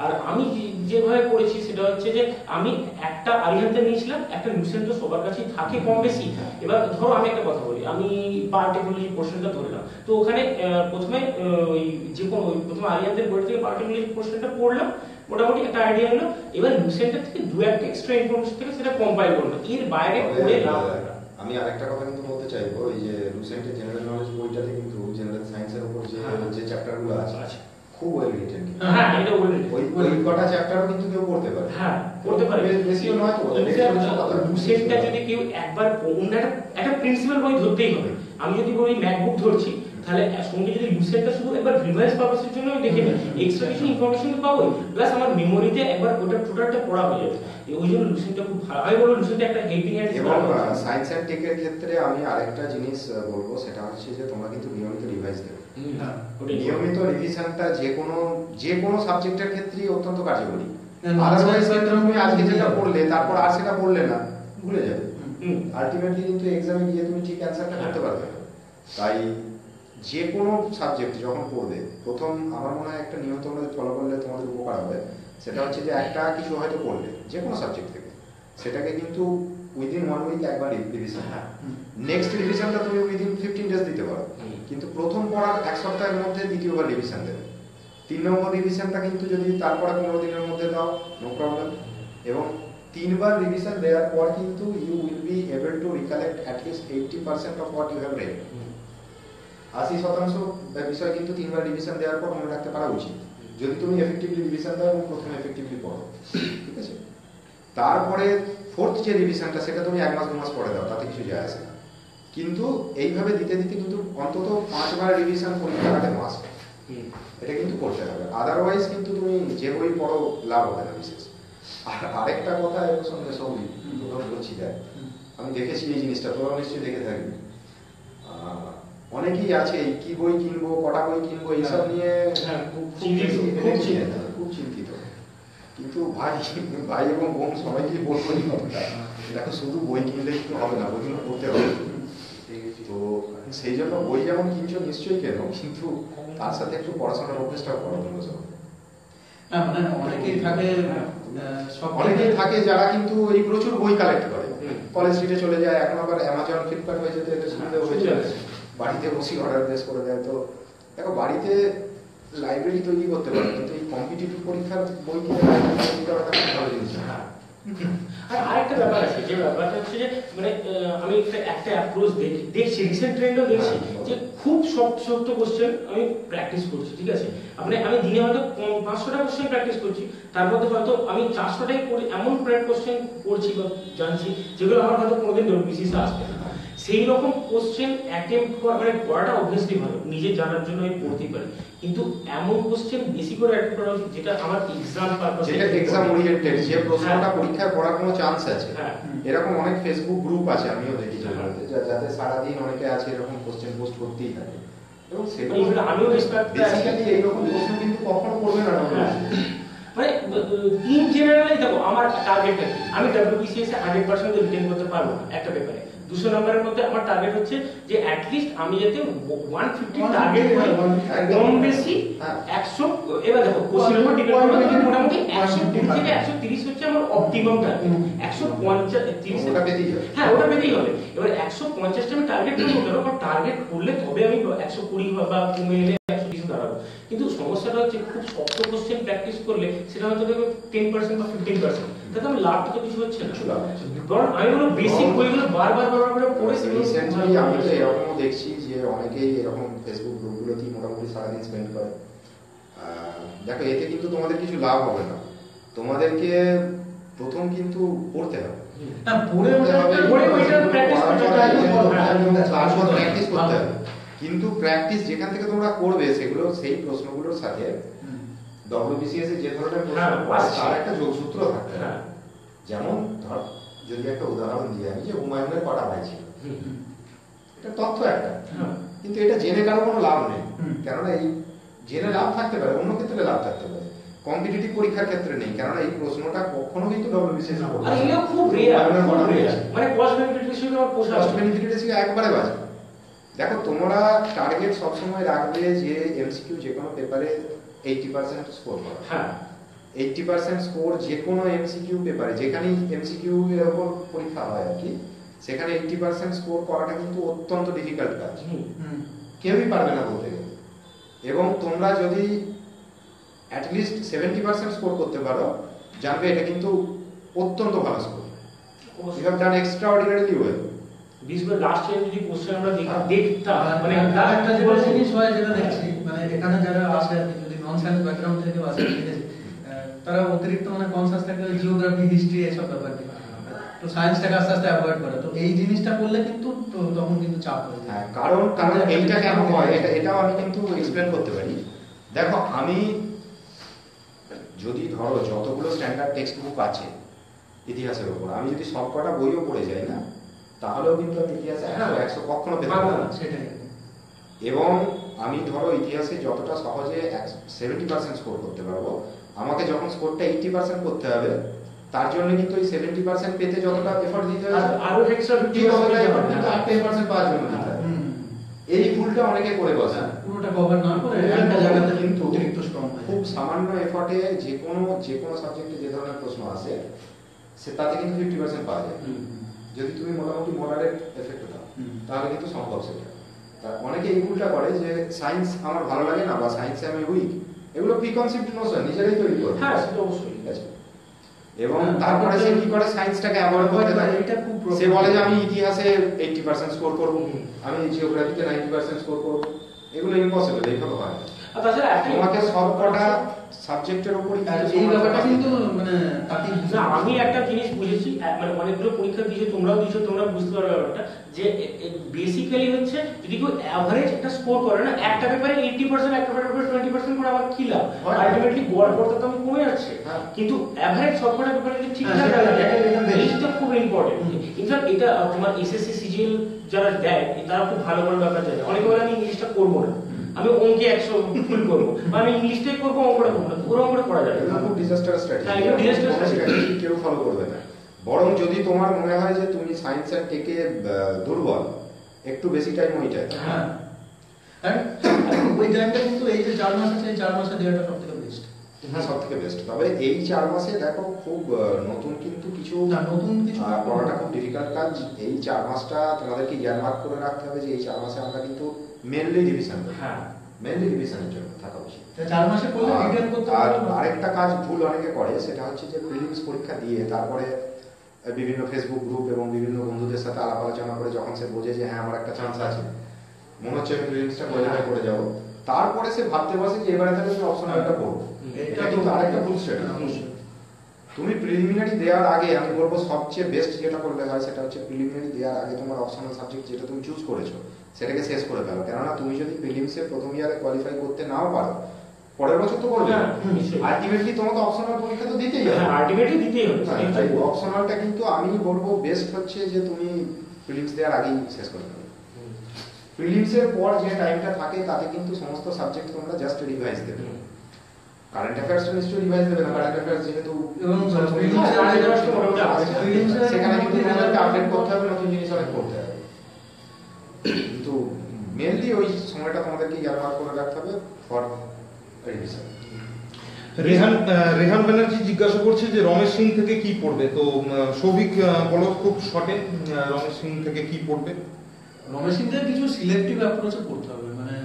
আর আমি যেভাবে পড়েছি সেটা হচ্ছে যে আমি একটা আরিহান্তে নিয়েছিলাম, একটা লুসেন্ট তো সবার কাছেই থাকে কম বেশি। এবার ধরো আমি একটা কথা বলি, আমি পার্টিকুলার পোর্শনটা ধরলাম, তো ওখানে প্রথমে ওই যে কোনো ওই প্রথমে আরিহান্তের বই থেকে পার্টিকুলার পোর্শনটা পড়লাম, মোটামুটি একটা আইডিয়া হলো। এবার লুসেন্টের থেকে দু একটা এক্সট্রা ইনফরমেশন থেকে সেটা কম্পাইল করলো, এর বাইরে পড়ে লাভ। আমি আরেকটা কথা কিন্তু বলতে চাইবো, এই যে লুসেন্টের জেনারেল নলেজ বইটাতে কিন্তু জেনারেল সায়েন্সের উপর যে চ্যাপ্টারগুলো আছে খুব ওয়েল রিটেন। হ্যাঁ, এটা ওয়েল রিটেন। ওই কটা চ্যাপ্টারও কিন্তু কেউ পড়তে পারে। হ্যাঁ, পড়তে পারে। বেশিও নয় তো। লুসেন্টটা যদি কেউ একবার একটা প্রিন্সিপাল বই ধরতেই হবে। আমি যদি বলি ম্যাকবুক ধরছি, তাহলে সঙ্গে যদি লুসেন্টটা শুধু একবার রিভাইজ পারপাসের জন্য আমি দেখে নিই, এক্সট্রা কিছু ইনফরমেশন পাবোই, প্লাস আমার মেমোরিতে একবার ওটা টোটালটা পড়া হয়ে যাবে। ওই জন্য লুসেন্টটা খুব ভালো। আমি বলবো লুসেন্টটা একটা হেল্পিং হ্যান্ড। এবং সায়েন্স এন্ড টেকের ক্ষেত্রে আমি আরেকটা জিনিস বলবো, সেটা হচ্ছে যে তোমরা কিন্তু নিয়মিত রিভাইজ দেবে। নিয়মিত রিভিশনটা যে কোনো সাবজেক্টের ক্ষেত্রেই অত্যন্ত কার্যকরী। আদারওয়াইজ কিন্তু তুমি আজকে যেটা পড়লে তারপর আর সেটা পড়লে না, ভুলে যাবে। আলটিমেটলি কিন্তু এক্সামে গিয়ে তুমি ঠিক অ্যান্সারটা করতে পারবে না। তাই যে কোনো সাবজেক্ট যখন পড়বে, প্রথম আমার মনে হয় একটা নিয়ম তোমরা ফলো করলে তোমাদের উপকার হবে। সেটা হচ্ছে যে একটা কিছু হয়তো পড়লে যে কোনো সাবজেক্ট থেকে, সেটাকে কিন্তু উইদিন 1 উইক একবার রিভিশন, নেক্সট রিভিশনটা তুমি উইদিন 15 ডেজ দিতে পারো। কিন্তু প্রথম পড়ার এক সপ্তাহের মধ্যে দ্বিতীয়বার রিভিশন দেবে। 3 নম্বর রিভিশনটা কিন্তু যদি তারপরে 15 দিনের মধ্যে দাও, নো প্রবলেম। এবং 3 বার রিভিশন দেওয়ার পর কিন্তু you will be able to recollect at least 80% of what you have read. 80% বিষয় কিন্তু 3 বার রিভিশন দেওয়ার পর মনে রাখতে পারা উচিত, যদি তুমি এফেক্টিভলি রিভিশন দাও এবং প্রথমে এফেক্টিভলি পড়ো। ঠিক আছে? তারপরে ফোর্থ যে রিভিশনটা, সেটা তুমি 1 মাস 2 মাস পরে দাও, তাতে কিছু যায় আসে না। কিন্তু এইভাবে দিতে দিতে কিন্তু অন্তত 5 বার রিভিশন পরীক্ষার আগে মাস, এটা কিন্তু করতে হবে। আদারওয়াইজ কিন্তু তুমি যে বই পড়ো লাভ হবে না বিশেষ। আর আরেকটা কথা এর সঙ্গে সবই বলছি, দেখ আমি দেখেছি এই জিনিসটা, তোরা নিশ্চয়ই দেখে থাকবি। অনেকেই আছে কি বই কিনবো, কটা বই কিনবো, এইসব নিয়ে খুব চিন্তিত। কিন্তু ভাই এবং বোন সবাইকে বলবো দেখো, শুধু বই কিনলে কিন্তু হবে না, বইগুলো পড়তে হবে। তো সেই জন্য বই যেমন কিনছো নিশ্চয়ই কেন, কিন্তু তার সাথে একটু পড়াশোনার অভ্যেসটাও করো তোমরা সব। মানে অনেকেই থাকে যারা কিন্তু এই প্রচুর বই কালেক্ট করে, কলেজ স্ট্রিটে চলে যায়, এখন আবার অ্যামাজন ফ্লিপকার্ট হয়ে যেতে এটা সুবিধা হয়েছে, বাড়িতে বসে অর্ডার প্লেস করে দেয়। তো দেখো, বাড়িতে লাইব্রেরি তৈরি করতে পারে, কিন্তু এই কম্পিটিটিভ পরীক্ষার বই কিনে লাইব্রেরি করা একটা ভালো জিনিস। আর আরেকটা ব্যাপার আছে, যে ব্যাপারটা হচ্ছে যে মানে আমি একটা অ্যাপ্রোচ দেখছি, রিসেন্ট ট্রেন্ডও দেখছি যে খুব শক্ত কোশ্চেন আমি প্র্যাকটিস করছি। ঠিক আছে, আমি দিনে হয়তো 500টা কোশ্চেন প্র্যাকটিস করছি, তার মধ্যে হয়তো আমি 400টাই এমন কোশ্চেন পড়ছি বা জানছি যেগুলো আমার হয়তো কোনোদিন ডব্লিউবিসিএসে আসবে না। সেই রকম কোশ্চেন অ্যাটেম্প্ট করা, মানে পড়াটা অবভিয়াসলি ভালো, নিজে জানার জন্য আমি পড়তেই পারি, কিন্তু এমন কোশ্চেন বেশি করে অ্যাটেম্প্ট করা উচিত যেটা আমার এক্সাম পারপাসে, যেটা এক্সাম ওরিয়েন্টেড, যে প্রশ্নটা পরীক্ষায় পড়ার কোনো চান্স আছে। এরকম অনেক ফেসবুক গ্রুপ আছে, আমিও দেখি যাতে সারাদিন অনেকে আছে এরকম কোশ্চেন পোস্ট করতেই থাকে, এবং সেটা আমিও বেসিক্যালি এইরকম প্রশ্ন কিন্তু কখনো করবে না। মানে ইন জেনারেলি দেখো, আমার টার্গেটটা কি, আমি ডব্লিউবিসিএস এ 100% রিটেন করতে পারবো না একটা পেপারে। 200 নম্বরের মধ্যে আমার টার্গেট হচ্ছে যে অ্যাট লিস্ট আমি যাতে 150 টার্গেট করি, কম বেশি 100। এবার দেখো কোশ্চেনের উপর ডিপেন্ড করে, মোটামুটি 120 থেকে 130 হচ্ছে আমার অপটিমাম টার্গেট। 150 ওটা পেতেই হবে। হ্যাঁ, ওটা পেতেই হবে। এবার 150টা আমি টার্গেট করবো, কারণ টার্গেট করলে তবে আমি 120 বা কমে এলে 130 দাঁড়াবো। কিন্তু সমস্যাটা হচ্ছে খুব শক্ত কোশ্চেন প্র্যাকটিস করলে সেটা হয়তো দেখবে 10% বা 15%, তাতে আমি লাভটা তো কিছু হচ্ছে না। কারণ আমি বলবো বেসিক বইগুলো বারবার করে পড়ে রিসেন্টলি আমি তো এরকমও দেখছি যে অনেকেই এরকম ফেসবুক গ্রুপগুলোতেই মোটামুটি সারাদিন স্পেন্ড করে। দেখো, এতে কিন্তু তোমাদের কিছু লাভ হবে না, তোমাদেরকে প্রথম কিন্তু পড়তে হবে, প্র্যাকটিস করতে হবে। কিন্তু প্র্যাকটিস যেখান থেকে তোমরা করবে সেগুলো সেই প্রশ্নগুলোর সাথে ডব্লিউবিসিএস এর যে ধরনের প্রশ্ন তার একটা যোগসূত্র থাকবে। যেমন ধর, যদি একটা উদাহরণ দিই আমি, যে হুমায়ুনের কটা ভাই ছিল, এটা তথ্য একটা, কিন্তু এটা জেনে কারো কোনো লাভ নেই। কেননা এই জেনে লাভ থাকতে পারে, অন্য ক্ষেত্রে লাভ থাকতে পারে, কম্পিটিটিভ পরীক্ষার ক্ষেত্রে নেই, কারণ এই প্রশ্নটা কখনো কিন্তু ডব্লিউবিসিএস এ আর এগুলো খুব রেয়ার, মানে কস্ট বেনিফিট হিসেবে আমার পোষায়। কস্ট বেনিফিট রেশিও একবারে বাজে। দেখো তোমরা টার্গেট সবসময় রাখবে যে এমসিকিউ যে কোনো পেপারে 80% স্কোর করা। হ্যাঁ 80% স্কোর যে কোনো এমসিকিউ পেপারে, যেখানেই এমসিকিউ এর উপর পরীক্ষা হয় আর কি, সেখানে 80% স্কোর করাটা কিন্তু অত্যন্ত ডিফিকাল্ট কাজ, কেউই পারবে না বলতে গেলে। এবং তোমরা যদি অ্যাটলিস্ট 70% স্কোর করতে পারো, জানবে এটা কিন্তু অত্যন্ত ভালো score. You have done extraordinarily well. বিশেষ করে লাস্ট ইয়ার যদি কোশ্চেন আমরা দেখতাম, মানে একটা যেটা জিনিস হয় যেটা দেখছি, মানে এখানে যারা আসে আর কি, যদি নন সায়েন্স ব্যাকগ্রাউন্ড থেকে আসে তারা অতিরিক্ত মানে কনসাস থাকে জিওগ্রাফি, হিস্ট্রি এসব ব্যাপার নিয়ে, তো সায়েন্সটাকে আস্তে আস্তে অ্যাভয়েড করে। তো এই জিনিসটা করলে কিন্তু তখন কিন্তু চাপ হয়ে যায়। হ্যাঁ, কারণ এইটা কেন হয় এটাও আমি কিন্তু এক্সপ্লেন করতে পারি। দেখো আমি যদি ধরো যতগুলো স্ট্যান্ডার্ড টেক্সট বুক আছে ইতিহাসের উপর, আমি যদি সবকটা বইও পড়ে যাই না, তাহলেও কিন্তু আমি ইতিহাসে 100 কখনো পেতে পারবো না। সেটাই। এবং আমি ধরো ইতিহাসে যতটা সহজে 70% স্কোর করতে পারবো, আমাকে যখন স্কোরটা 80% করতে হবে, তার জন্য কিন্তু ওই 70% পেতে যতটা এফর্ট দিতে হবে, আরো এক্সট্রা 50% এফর্ট কিন্তু 10% পাওয়ার জন্য দিতে হবে। এই ভুলটা অনেকে করে বসে, পুরোটা কভার না করে একটা জায়গাতে কিন্তু অতিরিক্ত স্ট্রং হয়। খুব সামান্য এফর্টে যে কোনো সাবজেক্টে যে ধরনের প্রশ্ন আসে, সে তাতে কিন্তু 50% পাওয়া যায়। যদি তুমি মোটামুটি মডারেট এফেক্ট দাও, তাহলে কিন্তু সম্ভব সেটা। অনেকে এই ভুলটা করে যে সায়েন্স আমার ভালো লাগে না বা সায়েন্সে আমি উইক, এগুলো প্রিকনসিপ্ট নোশন নিজেরাই তৈরি করে। হ্যাঁ সেটা অবশ্যই। ঠিক আছে। এবং তারপরে সে কি করে, সায়েন্সটাকে অ্যাভয়েড করতে থাকে। এটা খুব সে বলে যে আমি ইতিহাসে 80% স্কোর করব, আমি জিওগ্রাফিতে 90% স্কোর করব। এগুলো ইম্পসিবল, এইভাবে হয়। আর তাছাড়া তোমাকে সবকটা সাবজেক্টের উপরই এই ব্যাপারটা কিন্তু মানে তাকে না, আমি একটা জিনিস বুঝেছি, মানে অনেকগুলো পরীক্ষা দিয়েছো, তোমরাও দিয়েছো, তোমরা বুঝতে পারবে ব্যাপারটা, যে বেসিক্যালি হচ্ছে যদি কেউ অ্যাভারেজ একটা স্কোর করে না, একটা পেপারে 80%, একটা পেপারে 20% করে আমার কি লাভ? আলটিমেটলি গড়পড়তা তো আমি কমে যাচ্ছে। কিন্তু অ্যাভারেজ সবকটা পেপারে যদি ঠিকঠাক থাকে, এইটা খুব ইম্পর্টেন্ট। ইনফ্যাক্ট এটা তোমার এসএসসি সিজিএল যারা দেয়, তারা খুব ভালো ভালো ব্যাপার জানে। অনেকে বলে আমি ইংলিশটা করবো না, আমি অঙ্কে 100 ফুল করবো, বা আমি ইংলিশটাই করবো, অঙ্কটা করবো না, ওরকম করে করা যায়। এটা খুব ডিজাস্টার স্ট্র্যাটেজি। হ্যাঁ, এটা disaster strategy। কেউ ফলো করবে না। বরং যদি তোমার মনে হয় যে তুমি সায়েন্স এন্ড টেকে দুর্বল, একটু বেশি টাইম ওইটাই। হ্যাঁ, আর ওই টাইমটা কিন্তু এই যে 4 মাস আছে, এই 4 মাসে দেওয়াটা সবথেকে বেস্ট। হ্যাঁ, সবথেকে বেস্ট। তবে এই 4 মাসে দেখো খুব নতুন কিন্তু কিছু পড়াটা খুব ডিফিকাল্ট কাজ। এই 4 মাসটা তোমাদেরকে জ্ঞান ভাগ করে রাখতে হবে যে এই 4 মাসে আমরা কিন্তু মেনলি রিভিশন করি। হ্যাঁ, মেনলি রিভিশনের জন্য থাকা উচিত। 4 মাসে করলে রিটেন করতে আর পারবে। আরেকটা কাজ ভুল অনেকে করে, সেটা হচ্ছে যে প্রিলিমস পরীক্ষা দিয়ে তারপরে বিভিন্ন ফেসবুক গ্রুপ এবং বিভিন্ন বন্ধুদের সাথে আলাপ আলোচনা করে যখন সে বোঝে যে হ্যাঁ আমার একটা চান্স আছে, মনে হচ্ছে আমি প্রিলিমসটা কোয়ালিফাই করে যাব, তারপরে সে ভাবতে বসে যে এবারে তাহলে আমি অপশনালটা করবো। এটা কিন্তু আরেকটা ভুল স্ট্র্যাটেজি। তুমি প্রিলিমিনারি দেওয়ার আগে, আমি বলবো সবচেয়ে বেস্ট যেটা করলে হয় সেটা হচ্ছে প্রিলিমিনারি দেওয়ার আগে তোমার অপশনাল সাবজেক্ট যেটা তুমি চুজ করেছো সেটাকে শেষ করে ফেলো। কেননা তুমি যদি প্রিলিমসে প্রথম ইয়ারে কোয়ালিফাই করতে নাও পারো, পরের বছর তো করবে। আলটিমেটলি তোমাকে অপশনাল পরীক্ষা তো দিতেই হবে। আলটিমেটলি দিতেই হবে। তাই অপশনালটা কিন্তু আমি বলবো বেস্ট হচ্ছে যে তুমি প্রিলিমস দেওয়ার আগেই শেষ করে ফেলো। প্রিলিমসের পর যে টাইমটা থাকে তাতে কিন্তু সমস্ত সাবজেক্ট তোমরা জাস্ট রিভাইজ দেবে। কারেন্ট অ্যাফেয়ার্সটা নিশ্চয়ই রিভাইজ দেবে না, কারেন্ট অ্যাফেয়ার্স যেহেতু এবং সেখানে কিন্তু তোমাদেরকে আপডেট করতে হবে, নতুন জিনিস অনেক করতে হবে। কিন্তু মেনলি ওই সময়টা তোমাদেরকে ইয়ারমার্ক করে রাখতে হবে ফর রিভিশন। রেহান ব্যানার্জি জিজ্ঞাসা করছে যে রমেশ সিং থেকে কি পড়বে। তো সৌভিক বলো খুব শর্টে, রমেশ সিং থেকে কি পড়বে? রমেশ সিংদের কিছু সিলেক্টিভ অ্যাপ্রোচে পড়তে হবে, মানে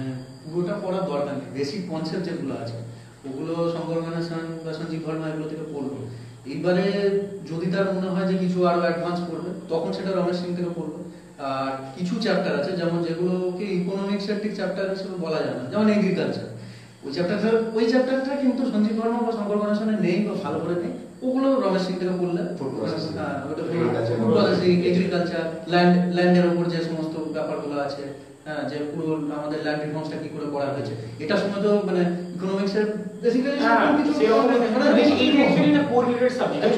পুরোটা পড়ার দরকার নেই। বেসিক কনসেপ্ট যেগুলো আছে ওগুলো শঙ্কর গণেশন বা সঞ্জীব ভার্মা এগুলো থেকে পড়বে। এইবারে যদি তার মনে হয় যে কিছু আরো অ্যাডভান্স পড়বে, তখন সেটা রমেশ সিং থেকে পড়বে। আর কিছু চ্যাপ্টার আছে যেমন যেগুলোকে ইকোনমিক্স এর ঠিক চ্যাপ্টার হিসেবে বলা যায় না, যেমন এগ্রিকালচার, ওই চ্যাপ্টারটা কিন্তু সঞ্জীব ভার্মা বা শঙ্কর গণেশনে নেই বা ভালো করে নেই, ওগুলো রমেশ সিং থেকে পড়লে ফুড প্রসেসিং, এগ্রিকালচার, ল্যান্ডের উপর যে সমস্ত ব্যাপারগুলো আছে, হ্যাঁ, যে পুরো আমাদের ল্যান্ড রিফর্মসটা কি করে করা হয়েছে, এটা সময় তো মানে ইকোনমিক্স এর বেসিক্যালি কিছু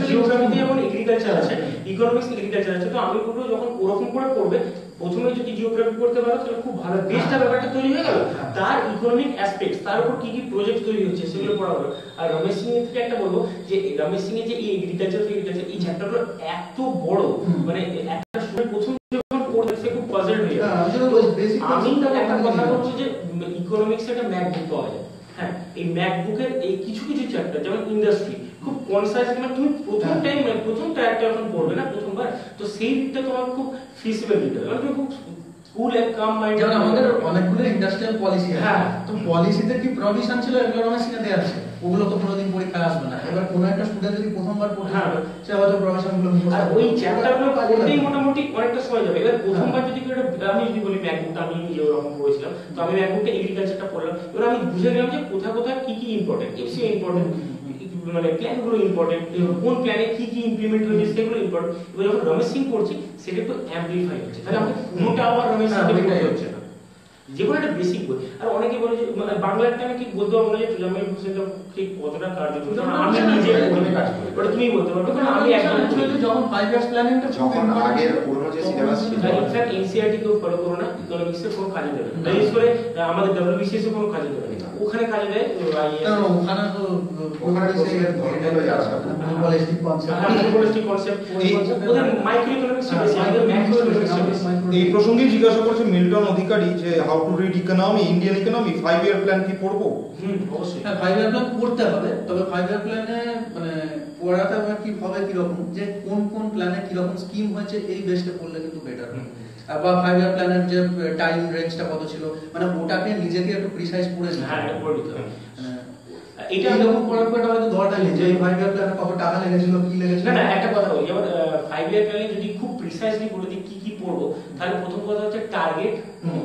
জিওগ্রাফিতে যেমন এগ্রিকালচার আছে, ইকোনমিক্স এগ্রিকালচার আছে, তো আমি বলবো যখন ওরকম করে পড়বে প্রথমে যদি জিওগ্রাফি করতে পারো তাহলে খুব ভালো বেসটা ব্যাপারটা তৈরি হয়ে গেল। তার ইকোনমিক অ্যাসপেক্টস, তার উপর কি কি প্রজেক্ট তৈরি হচ্ছে সেগুলো পড়া হলো। আর রমেশ সিং এর থেকে একটা বলবো যে রমেশ সিং এর যে এই এগ্রিকালচার এই চ্যাপ্টারগুলো এত বড়, মানে একটা সময় প্রথম যখন পড়তে সে খুব পাজলড হয়ে যায়। আমি একটা কথা বলছি যে ইকোনমিক্স একটা ম্যাকবুক পাওয়া যায়। হ্যাঁ, এই ম্যাকবুকের এই কিছু কিছু চ্যাপ্টার যেমন ইন্ডাস্ট্রি খুব কনসাইজ, মানে তুমি প্রথম টায়ারটা যখন পড়বে না প্রথমবার, তো সেই দিকটা তোমার খুব ফিজিবল দিতে হবে, তুমি খুব কুল এন্ড কাম মাইন্ড। যেমন আমাদের অনেকগুলো ইন্ডাস্ট্রিয়াল পলিসি আছে, হ্যাঁ, তো পলিসিতে কি প্রভিশন ছিল এগুলো রমেশ সিং দেয়া আছে, ওগুলো তো কোনোদিন পরীক্ষায় আসবে না। এবার কোনো একটা স্টুডেন্ট যদি প্রথমবার পড়তে হবে সে হয়তো প্রভিশন গুলো মুখস্থ আর ওই চ্যাপ্টারগুলো পড়তেই মোটামুটি অনেকটা সময় যাবে। এবার প্রথমবার যদি আমি যদি বলি ম্যাকবুকটা আমি নিজে ওরকম পড়েছিলাম, তো আমি ম্যাকবুকটা এগ্রিকালচারটা পড়লাম, এবার আমি বুঝে গেলাম যে কোথায় কোথায় কি কি ইম্পর্টেন্ট, এফসিও ইম্পর্টেন্ট, মানে প্ল্যানগুলো ইম্পর্টেন্ট, কোন প্ল্যানে কি কি ইমপ্লিমেন্ট হয়েছে সেগুলো ইম্পর্টেন্ট। এবার যখন রমেশ সিং পড়ছি সেটা একটু অ্যাম্পলিফাই হচ্ছে, তাহলে আমাকে কোনোটা আবার রমেশ সিং পড়তে হচ্ছে না, যেগুলো একটা বেসিক বই। আর অনেকে বলে যে বাংলাটা আমি ঠিক বলতে পারবো না যে তুজামের হোসেনটা ঠিক কতটা কার্যকর, আমি নিজে ওটা তুমি বলতে পারবে, কারণ আমি একদম যখন 5 ইয়ার্স প্ল্যানিংটা যখন আগের পুরনো যে সিলেবাস ছিল, ইনফ্যাক্ট এনসিইআরটি কেউ ফলো করো না, ইকোনমিক্সের কোনো কাজে দেবে না, বিশেষ করে আমাদের ডব্লিউবিসিএস এর কোনো কাজে দেবে না, ওখানে কাজে দেয় আইএএস। ওখানে তো ওখানে কোশ্চেনের ধরনগুলো যারা মোনোপলিস্টিক কনসেপ্ট, মোনোপলিস্টিক কনসেপ্ট, ওদের মাইক্রো ইকোনমিক্স বেশি, আমাদের ম্যাক্রো ইকোনমিক্স বেশি। এই প্রসঙ্গে জিজ্ঞাসা করছে মিল্টন অধিকারী যে how to read economy, Indian economy, 5 year plan কি পড়বো? অবশ্যই। হ্যাঁ, 5 ইয়ার প্ল্যান পড়তে হবে, তবে 5 ইয়ার প্ল্যানে মানে পড়াটা কি হবে কি রকম, যে কোন কোন প্ল্যানে কি রকম স্কিম হয়েছে এই বেসটা পড়লে কিন্তু বেটার হবে। বা 5 ইয়ার প্ল্যানের যে টাইম রেঞ্জটা কত ছিল, মানে ওটাকে নিজেকে একটু প্রিসাইজ করে নিতে হবে। হ্যাঁ, এটা পড়ে দিতে হবে। এটা এরকম পড়ার পর হয়তো দরকার নেই যে এই 5 ইয়ার প্ল্যানে কত টাকা লেগেছিল কি লেগেছিল। না না, একটা কথা বলি, যেমন 5 ইয়ার প্ল্যানে যদি খুব প্রিসাইজলি বলে দিই কি কি পড়বো, তাহলে প্রথম কথা হচ্ছে টার্গেট,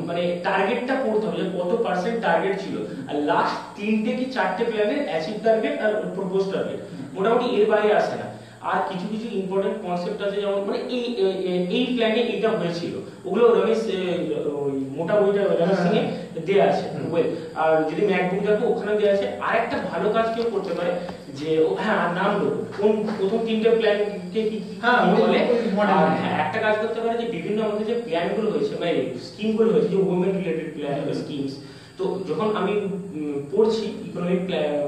মানে টার্গেটটা পড়তে হবে যে কত পার্সেন্ট টার্গেট ছিল, আর লাস্ট 3টে কি 4টে প্ল্যানের অ্যাচিভ টার্গেট আর প্রপোজ টার্গেট, মোটামুটি এর বাইরে আসে না। আর কিছু কিছু ইম্পর্টেন্ট কনসেপ্ট আছে, যেমন মানে এই প্ল্যানে এটা হয়েছিল, ওগুলো রমেশ ওই মোটা বইটা রমেশ সিং এ দেয়া আছে ওয়েল। আর যদি ম্যাকবুক দেখো ওখানে দেয়া আছে। আর একটা ভালো কাজ কেউ করতে পারে যে হ্যাঁ নাম দেবো কোন প্রথম 3টে প্ল্যান কে কি বলে। হ্যাঁ, একটা কাজ করতে পারে যে বিভিন্ন আমাদের যে প্ল্যানগুলো হয়েছে, মানে স্কিমগুলো হয়েছে, যে ওমেন রিলেটেড প্ল্যান স্কিমস, তো যখন আমি পড়ছি ইকোনমিক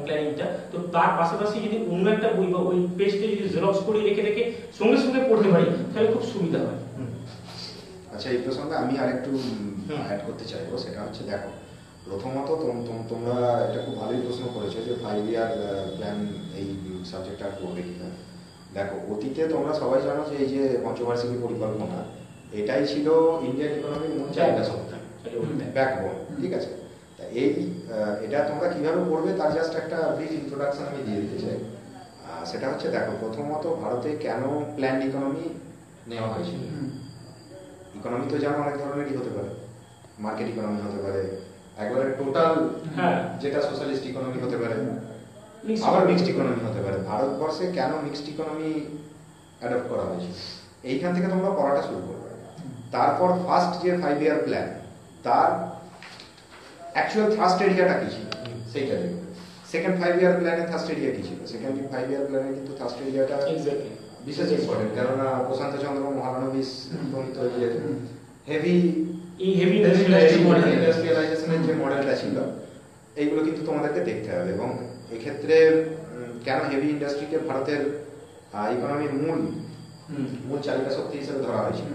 প্ল্যানিংটা, তো তার পাশাপাশি যদি অন্য একটা বই বা ওই পেজটা যদি জেরক্স করে রেখে রেখে সঙ্গে সঙ্গে পড়তে পারি তাহলে খুব সুবিধা হয়। আচ্ছা, এই প্রসঙ্গে আমি আরেকটু অ্যাড করতে চাইবো, সেটা হচ্ছে দেখো প্রথমত তোমরা এটা খুব ভালোই প্রশ্ন করেছো যে 5 ইয়ার প্ল্যান এই সাবজেক্টটা পড়বে কিনা। দেখো অতীতে তোমরা সবাই জানো যে এই যে পঞ্চবার্ষিকী পরিকল্পনা, এটাই ছিল ইন্ডিয়ান ইকোনমির মূল চাহিদা শক্তি, ব্যাকবোন, ঠিক আছে। এটা তোমরা কিভাবে পড়বে তার জাস্ট একটা ব্রিফ ইন্ট্রোডাকশন আমি দিয়ে দিতে চাই। সেটা হচ্ছে দেখো প্রথমত ভারতে কেন প্ল্যান ইকোনমি নেওয়া হয়েছিল। ইকোনমি তো যেমন অনেক ধরনেরই হতে পারে, মার্কেট ইকোনমি হতে পারে, একবারে টোটাল যেটা সোশ্যালিস্ট ইকোনমি হতে পারে, আবার মিক্সড ইকোনমি হতে পারে। ভারতবর্ষে কেন মিক্সড ইকোনমি অ্যাডপ্ট করা হয়েছে এইখান থেকে তোমরা পড়াটা শুরু করবে। তারপর ফার্স্ট যে 5 ইয়ার প্ল্যান, তার অ্যাকচুয়াল থ্রাস্ট এরিয়াটা কি ছিল সেইটা দেখবে। সেকেন্ড 5 ইয়ার প্ল্যানে থ্রাস্ট এরিয়া কি ছিল, সেকেন্ড 5 ইয়ার প্ল্যানে কিন্তু থ্রাস্ট এরিয়াটা বিশেষ ইম্পর্টেন্ট, কেননা প্রশান্ত চন্দ্র মহালানবিশ প্রণীত যে হেভি ইন্ডাস্ট্রিয়ালাইজেশনের যে মডেলটা ছিল, এইগুলো কিন্তু তোমাদেরকে দেখতে হবে। এবং এক্ষেত্রে কেন হেভি ইন্ডাস্ট্রিকে ভারতের ইকোনমির মূল চালিকা শক্তি হিসেবে ধরা হয়েছিল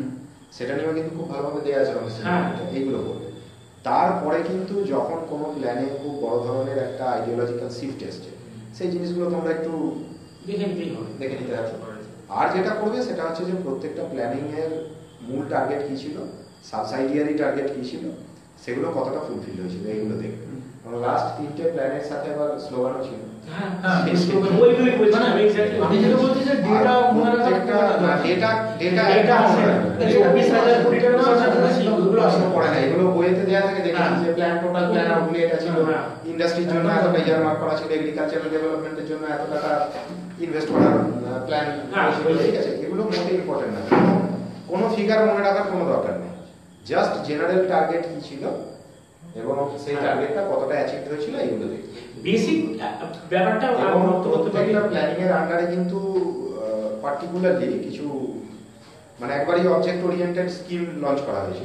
সেটা নিয়েও কিন্তু খুব ভালোভাবে দেওয়া আছে এইগুলো করবে। তারপরে কিন্তু যখন কোনো প্ল্যানে খুব বড় ধরনের একটা আইডিওলজিক্যাল শিফট এসছে, সেই জিনিসগুলো তোমরা একটু দেখে নিতে হবে। আর যেটা করবে সেটা হচ্ছে যে প্রত্যেকটা প্ল্যানিং এর মূল টার্গেট কি ছিল, সাবসাইডিয়ারি টার্গেট কি ছিল, সেগুলো কতটা ফুলফিল হয়েছিল এইগুলো দেখবে। লাস্ট 3টে প্ল্যানের সাথে আবার স্লোগানও ছিল। এগুলো বইয়েতে দেওয়া থাকে, দেখেছি যে প্ল্যান টোটাল প্ল্যান আউটলে এটা ছিল, ইন্ডাস্ট্রির জন্য এতটা ইয়ারমার্ক করা ছিল, এগ্রিকালচারাল ডেভেলপমেন্টের জন্য এত টাকা ইনভেস্ট করার প্ল্যান ছিল, ঠিক আছে। এগুলো মোটেই ইম্পর্টেন্ট না, কোনো ফিগার মনে রাখার কোনো দরকার নেই, জাস্ট জেনারেল টার্গেট কি ছিল এবং সেই টার্গেটটা কতটা অ্যাচিভ হয়েছিল এইগুলো দেখতে। বেসিক ব্যাপারটা প্রত্যেকটা প্ল্যানিং এর আন্ডারে কিন্তু পার্টিকুলারলি কিছু মানে একবারই অবজেক্ট ওরিয়েন্টেড স্কিম লঞ্চ করা হয়েছে,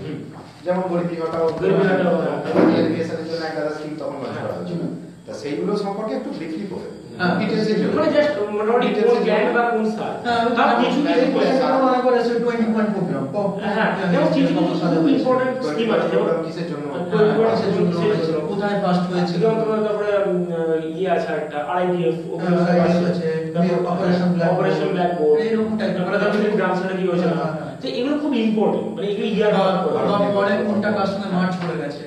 যেমন গরিবি হটাও এলিমিনেশনের জন্য একটা স্কিম তখন লঞ্চ করা হয়েছে। তা সেইগুলো সম্পর্কে একটু ব্রিফলি বলে ডিটেইলসে মানে জাস্ট মোটামুটি কোন গ্যান্ড বা কোন সাল তার কিছু কিছু যেমন কিছু কিছু ইম্পর্টেন্ট স্কিম আছে, যেমন কিসের জন্য কোথায় ফার্স্ট হয়েছিল, যেমন তোমার তারপরে ইয়ে আছে একটা আরআইডিএফ অপারেশন ব্ল্যাকবোর্ড, এরকম টাইপের গ্রাম সেটা কি হয়েছে না, তো এগুলো খুব ইম্পর্টেন্ট, মানে এগুলো ইয়ার পরে কোনটা কার সঙ্গে মার্চ করে গেছে,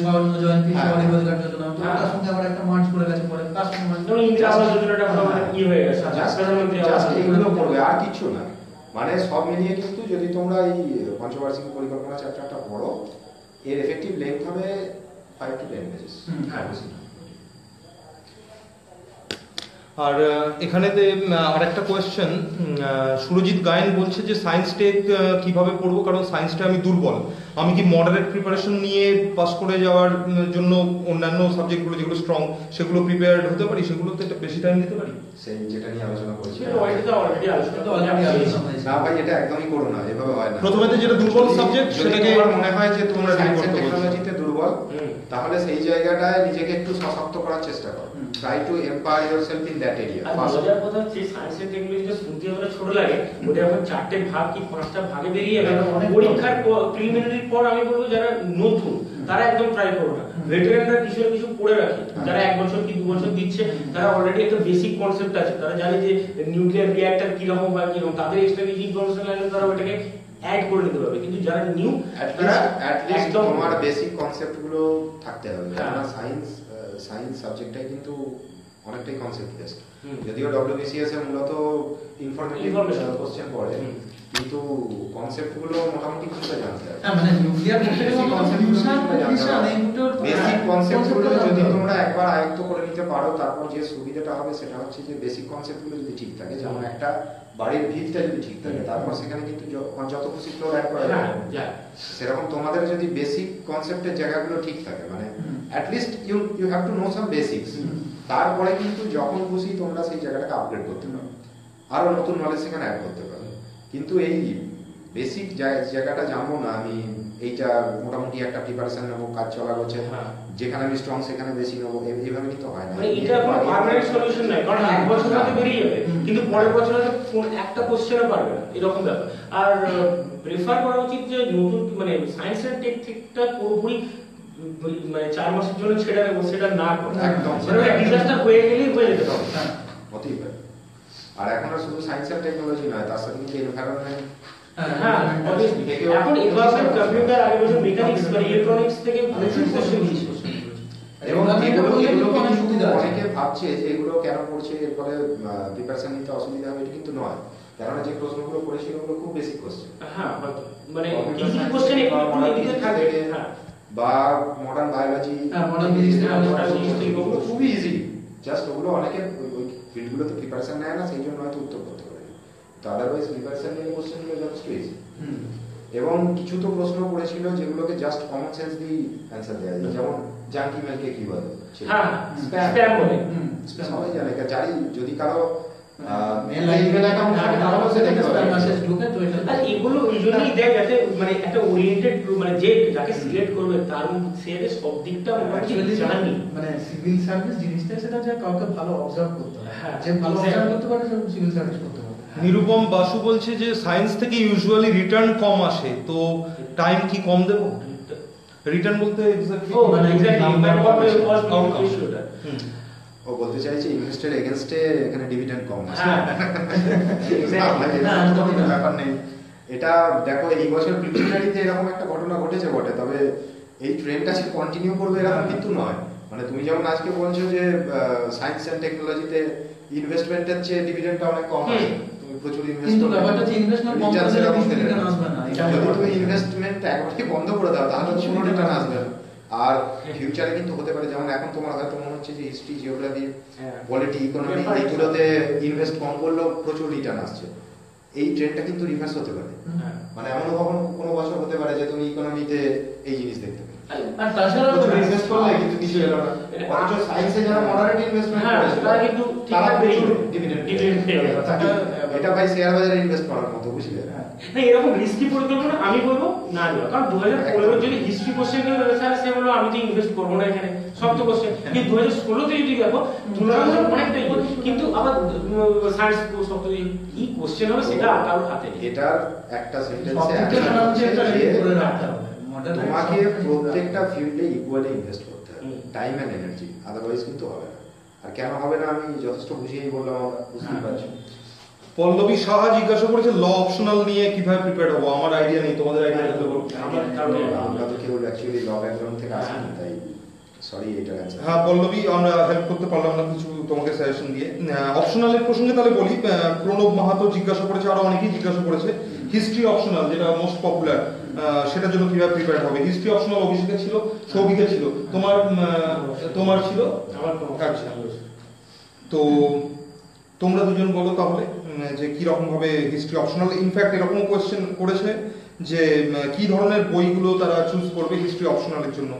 স্বর্ণ জয়ন্তী শহরে রোজগার যোজনা তার সঙ্গে আবার একটা মার্চ করে গেছে, পরে কার সঙ্গে মার্চ যেমন ইন্দিরা আবাস যোজনাটা কি হয়ে গেছে, প্রধানমন্ত্রী আবাস জাস্ট এগুলো পড়বে আর কিছু না। মানে সব মিলিয়ে কিন্তু যদি তোমরা এই পঞ্চবার্ষিক পরিকল্পনা চ্যাপ্টারটা পড়ো, এর এফেক্টিভ লেন্থ হবে 5 to 10 পেজেস। হ্যাঁ। আর এখানেতে আর একটা কোয়েশ্চেন, সুরজিৎ গায়েন বলছে যে সায়েন্স টেক কিভাবে পড়বো, কারণ সায়েন্সটা আমি দুর্বল, আমি কি মডারেট প্রিপারেশন নিয়ে পাস করে যাওয়ার জন্য অন্যান্য সাবজেক্টগুলো যেগুলো স্ট্রং সেগুলো প্রিপেয়ার্ড হতে পারি, সেগুলোতে একটা বেশি টাইম দিতে পারি? সেই যেটা নিয়ে আলোচনা করেছি সেটা অলরেডি আলোচনা তো না ভাই, এটা একদমই করো না, এভাবে হয় না। প্রথমেতে যেটা দুর্বল সাবজেক্ট সেটাকে মনে হয় যে তোমরা সায়েন্স এন্ড করতে বলছো। টেকনোলজিতে দুর্বল, তাহলে সেই জায়গাটায় নিজেকে একটু সশক্ত করার চেষ্টা করো। Try to empower yourself in that area. আর মজার কথা হচ্ছে সায়েন্স এন্ড টেকনোলজিটা শুনতে যতটা ছোট লাগে, ওটা এখন 4টে ভাগ কি 5টা ভাগে বেরিয়ে যাবে। পরীক্ষার প্রিলিমিনারির পর আমি বলবো যারা নতুন তারা একদম ট্রাই করো না, ভেটেরানরা কিছু না কিছু পড়ে রাখে, যারা 1 বছর কি 2 বছর দিচ্ছে তারা অলরেডি একটা বেসিক কনসেপ্ট আছে, তারা জানে যে নিউক্লিয়ার রিঅ্যাক্টর কি রকম হয় কি রকম, তাদের এক্সট্রা কিছু ইনফরমেশন লাগলে তারা ওটাকে অ্যাড করে নিতে পারবে। কিন্তু যারা নিউ তারা একদম তোমার বেসিক কনসেপ্ট গুলো থাকতে হবে। কারণ সায়েন্স সাবজেক্টটাই কিন্তু অনেকটাই কনসেপ্ট বেসড, যদিও ডব্লিউবিসিএস এর মূলত ইনফরমেটিভ কোশ্চেন পড়ে, কিন্তু কনসেপ্ট গুলো মোটামুটি কিছুটা জানতে হবে। মানে নিউক্লিয়ার বেসিক কনসেপ্ট গুলো যদি তোমরা একবার আয়ত্ত করে নিতে পারো, তারপর যে সুবিধাটা হবে সেটা হচ্ছে যে বেসিক কনসেপ্ট গুলো যদি ঠিক থাকে, যেমন একটা বাড়ির ভিতটা যদি ঠিক থাকে, তারপর সেখানে কিন্তু যত খুশি ফ্লোর অ্যাড করা যায়, সেরকম তোমাদের যদি বেসিক কনসেপ্টের জায়গাগুলো ঠিক থাকে, মানে at least you have to know some basics, তারপরে কিন্তু যখন খুশি তোমরা সেই জায়গাটাকে আপগ্রেড করতে পারো, আরো নতুন নলেজ সেখানে অ্যাড করতে পারো। কিন্তু এই বেসিক জায়গাটা জানবো না আমি, এইটা মোটামুটি একটা প্রিপারেশন নেবো, কাজ চলা হচ্ছে, যেখানে আমি স্ট্রং সেখানে বেশি নেবো, এইভাবে কিন্তু হয় না। মানে এটা কোনো পার্মানেন্ট সলিউশন নয়, কারণ 1 বছর হতে বেরিয়ে যাবে, কিন্তু পরের বছর হয়তো একটা কোশ্চেনও পারবে না, এরকম ব্যাপার। আর প্রেফার করা উচিত যে নতুন মানে সায়েন্স এন্ড টেকটা পুরোপুরি মানে 4 মাসের জন্য ছেড়ে দেবো, সেটা না করে একদম ডিজাস্টার হয়ে গেলেই হয়ে যেতে হবে। হতেই পারে। আর এখন আর শুধু সায়েন্স এন্ড টেকনোলজি নয়, তার সাথে কিন্তু এনভায়রনমেন্ট, হ্যাঁ এখন এনভায়রনমেন্ট, কম্পিউটার, আগে বছর মেকানিক্স বা ইলেকট্রনিক্স থেকে প্রচুর কোশ্চেন দিয়েছে। এবং অনেকে ভাবছে যে এগুলো কেন পড়ছে, এর ফলে প্রিপারেশন নিতে অসুবিধা হবে, এটা কিন্তু নয়। কেননা যে প্রশ্নগুলো পড়েছিল ওগুলো খুব বেসিক কোশ্চেন, হ্যাঁ মানে কিছু কোশ্চেন একটু এদিকে থাকে, হ্যাঁ, বা মডার্ন বায়োলজি, মডার্ন ফিজিক্স ওগুলো খুবই ইজি, জাস্ট ওগুলো অনেকে ওই ফিল্ডগুলোতে প্রিপারেশন নেয় না, সেই জন্য হয়তো উত্তর করতে পারে। তো আদারওয়াইজ প্রিপারেশন নিয়ে কোশ্চেনগুলো যথেষ্ট ইজি। এবং কিছু তো প্রশ্ন পড়েছিল যেগুলোকে জাস্ট কমন সেন্স দিয়ে অ্যান্সার দেওয়া যায়, যেমন জাঙ্কি মেলকে কি বলে, হ্যাঁ স্প্যাম বলে, সবাই জানে। জানি যদি কারো মেল অ্যাকাউন্ট থাকে তাহলে সে দেখতে পারে মেসেজ ঢুকে, তো এটা আর এগুলো ওই জন্যই দেয় যাতে মানে একটা ওরিয়েন্টেড মানে যে যাকে সিলেক্ট করবে তার সে সব দিকটা মোটামুটি জানি। মানে সিভিল সার্ভিস জিনিসটা সেটা যে কাউকে ভালো অবজার্ভ করতে হবে, হ্যাঁ, যে ভালো অবজার্ভ করতে পারে সে সিভিল সার্ভিস করতে পারে। নিরুপম বাসু বলছে যে সায়েন্স থেকে ইউজুয়ালি রিটার্ন কম আসে, তো টাইম কি কম দেবো? রিটার্ন বলতে এক্স্যাক্টলি মানে এক্স্যাক্টলি ও বলতে চাইছে ইনভেস্টের এগেইনস্টে এখানে ডিভিডেন্ড কম আছে। হ্যাঁ ব্যাপার নেই। এটা দেখো এই বছর প্রিলিমিনারিতে এরকম একটা ঘটনা ঘটেছে বটে, তবে এই ট্রেন্ডটা সে কন্টিনিউ করবে এরকম কিন্তু নয়। মানে তুমি যেমন আজকে বলছো যে সায়েন্স এন্ড টেকনোলজিতে ইনভেস্টমেন্টের চেয়ে ডিভিডেন্ডটা অনেক কম আছে, তুমি প্রচুর ইনভেস্ট কিন্তু ব্যাপারটা হচ্ছে ইনভেস্টমেন্ট কম করলে রিটার্ন আসবে না। যদি তুমি ইনভেস্টমেন্ট একবারে বন্ধ করে দাও তাহলে তো কোনো রিটার্ন আসবে না। আর ফিউচারে কিন্তু হতে পারে, যেমন এখন তোমার হয়তো মনে হচ্ছে যে হিস্ট্রি, জিওগ্রাফি, পলিটি, ইকোনমি এইগুলোতে ইনভেস্ট কম করলেও প্রচুর রিটার্ন আসছে, এই ট্রেন্ডটা কিন্তু রিভার্স হতে পারে। মানে এমনও কখনো কোনো বছর হতে পারে যে তুমি ইকোনমিতে এই জিনিস দেখতে পাবে। আর তাছাড়া ইনভেস্ট করলে কিন্তু কিছু এলো না, অথচ সায়েন্সে যারা মডারেট ইনভেস্টমেন্ট হ্যাঁ, করেছিল তারা কিন্তু তারা ঠিকঠাক প্রচুর পেয়ে ডিভিডেন্ড dividend পেয়ে গেল। এটা ভাই শেয়ার বাজারে ইনভেস্ট করার মতো, বুঝলে? না এরকম রিস্কি পরিকল্পনা আমি বলবো না দেওয়া, কারণ 2015 যদি হিস্ট্রি কোশ্চেন কেউ দেখে তাহলে সে বললো আমি তো ইনভেস্ট করবো না এখানে, সব তো কোশ্চেন। কিন্তু 2016 তে যদি দেখো তুলনামূলক অনেকটাই, কিন্তু আবার সায়েন্স সব তো কি কোশ্চেন হবে সেটা আর কারোর হাতে নেই। এটার একটা সেন্টেন্সে সবথেকে মনে হচ্ছে এটা ready করে রাখতে হবে। Modern তোমাকে science প্রত্যেকটা ফিল্ডে ইকুয়ালি ইনভেস্ট করতে হবে, হুম। টাইম এন্ড এনার্জি, আদারওয়াইজ কিন্তু হবে না। আর কেন হবে না আমি যথেষ্ট বুঝিয়েই বললাম, আমরা বুঝতে পারছি। পল্লবী সাহা জিজ্ঞাসা করেছে ল অপশনাল নিয়ে কিভাবে প্রিপেয়ার হবো, আমার আইডিয়া নেই, তোমাদের আইডিয়া থাকলে বলো। আমরা তো কেউ অ্যাকচুয়ালি ল ব্যাকগ্রাউন্ড থেকে আসিনি, তাই সরি এটার অ্যান্সার। হ্যাঁ পল্লবী, আমরা হেল্প করতে পারলাম না কিছু তোমাকে সাজেশন দিয়ে। অপশনালের প্রসঙ্গে তাহলে বলি, প্রণব মাহাতো জিজ্ঞাসা করেছে, আরো অনেকেই জিজ্ঞাসা করেছে হিস্ট্রি অপশনাল যেটা মোস্ট পপুলার, সেটার জন্য কিভাবে প্রিপেয়ার হবে। হিস্ট্রি অপশনাল অভিষেকের ছিল, সৌভিকের ছিল, তোমার ছিল। আচ্ছা, তো তোমরা দুজন বলো তাহলে যে কি রকম ভাবে হিস্ট্রি অপশনাল। ইনফ্যাক্ট এরকম কোয়েশ্চেন করেছে যে কি ধরনের বইগুলো তারা চুজ করবে হিস্ট্রি অপশনালের জন্য।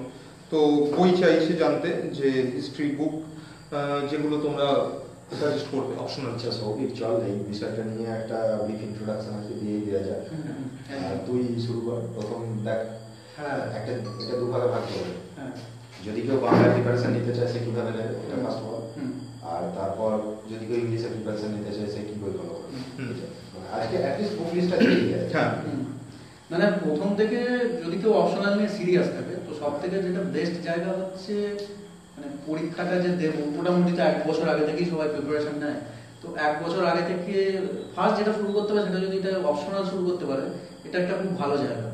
তো বই চাইছে জানতে যে হিস্ট্রি বুক যেগুলো তোমরা সাজেস্ট করবে অপশনাল। আচ্ছা সৌভিক, চল এই বিষয়টা নিয়ে একটা ব্রিফ ইন্ট্রোডাকশন আজকে দিয়ে দেওয়া যাক। আর তুই শুরু কর, প্রথম দেখ। হ্যাঁ। এটা দুভাগে ভাগ করবে। হ্যাঁ। যদি কেউ বাংলা প্রিপারেশন নিতে চায় সে কিভাবে নেবে, এটা ফার্স্ট অফ অল। আর তারপর যদি কেউ ইংলিশে প্রিপারেশন নিতে চায় সে কি বই ফলো করবে। আজকে অ্যাটলিস্ট বুক লিস্টটা দিয়ে দেয়। হ্যাঁ, মানে প্রথম থেকে যদি কেউ অপশনাল নিয়ে সিরিয়াস থাকে, তো সব থেকে যেটা বেস্ট জায়গা হচ্ছে মানে পরীক্ষাটা যে দেবো মোটামুটি তো 1 বছর আগে থেকেই সবাই প্রিপারেশন নেয়। তো 1 বছর আগে থেকে ফার্স্ট যেটা শুরু করতে পারে সেটা যদি এটা অপশনাল শুরু করতে পারে, এটা একটা খুব ভালো জায়গা।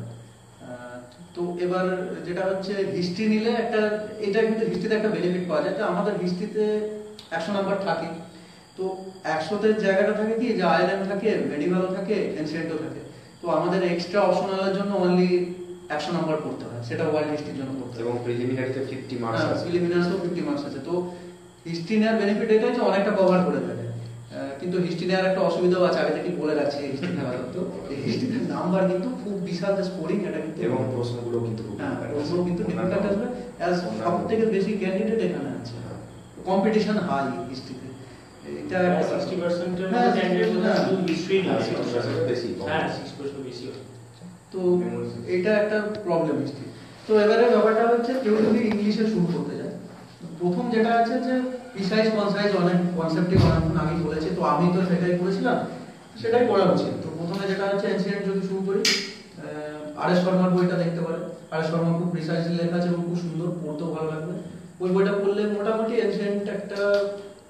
তো এবার যেটা হচ্ছে হিস্ট্রি নিলে একটা, এটা কিন্তু হিস্ট্রিতে একটা বেনিফিট পাওয়া যায়। তো আমাদের হিস্ট্রিতে 100 নাম্বার থাকে, তো 100তে জায়গাটা থাকে কি যে আইল্যান্ড থাকে, মেডিভালও থাকে, এনসিয়েন্টও থাকে। তো আমাদের এক্সট্রা অপশনালের জন্য অনলি 100 নাম্বার পড়তে হয়, সেটা ওয়ার্ল্ড হিস্ট্রির জন্য পড়তে হয়। এবং প্রিলিমিনারিতে 50 মার্কস আছে। প্রিলিমিনারিতেও 50 মার্কস আছে। তো হিস্ট্রি নেওয়ার বেনিফিট এটাই যে অনেকটা কভার করে দেয়। কিন্তু হিস্ট্রি নেওয়ার একটা অসুবিধাও আছে, আগে থেকে বলে রাখছি হিস্ট্রি নেওয়া তো হিস্ট্রিতে নাম্বার কিন্তু খুব বিশাল যে স্কোরিং, এটা কিন্তু এবং প্রশ্নগুলো কিন্তু খুব হ্যাঁ প্রশ্নও কিন্তু ডিফিকাল্ট আসবে। অ্যাজ সবথেকে বেশি ক্যান্ডিডেট এখানে আছে, কম্পিটিশন হাই হিস্ট্রিতে। এটা একটা 60% এর হ্যাঁ, মধ্যে ক্যান্ডিডেট হ্যাঁ। শুধু হিস্ট্রি না, 60% বেশি। হ্যাঁ 60% বেশি হয়। তো এটা একটা প্রবলেম হিস্ট্রি। তো এবারে ব্যাপারটা হচ্ছে কেউ যদি ইংলিশে শুরু করতে যায়, প্রথম যেটা আছে যে প্রিসাইজ কনসাইজ অনেক কনসেপ্টই অনেকক্ষণ আমি বলেছি, তো আমি তো সেটাই করেছিলাম, সেটাই পড়া উচিত। তো প্রথমে যেটা হচ্ছে এনসিএন্ট যদি শুরু করি, আর.এস. শর্মার বইটা দেখতে পারে। আর.এস. শর্মা খুব প্রিসাইজলি লেখা আছে এবং খুব সুন্দর, পড়তেও ভালো লাগবে। ওই বইটা পড়লে মোটামুটি এনসিএন্ট একটা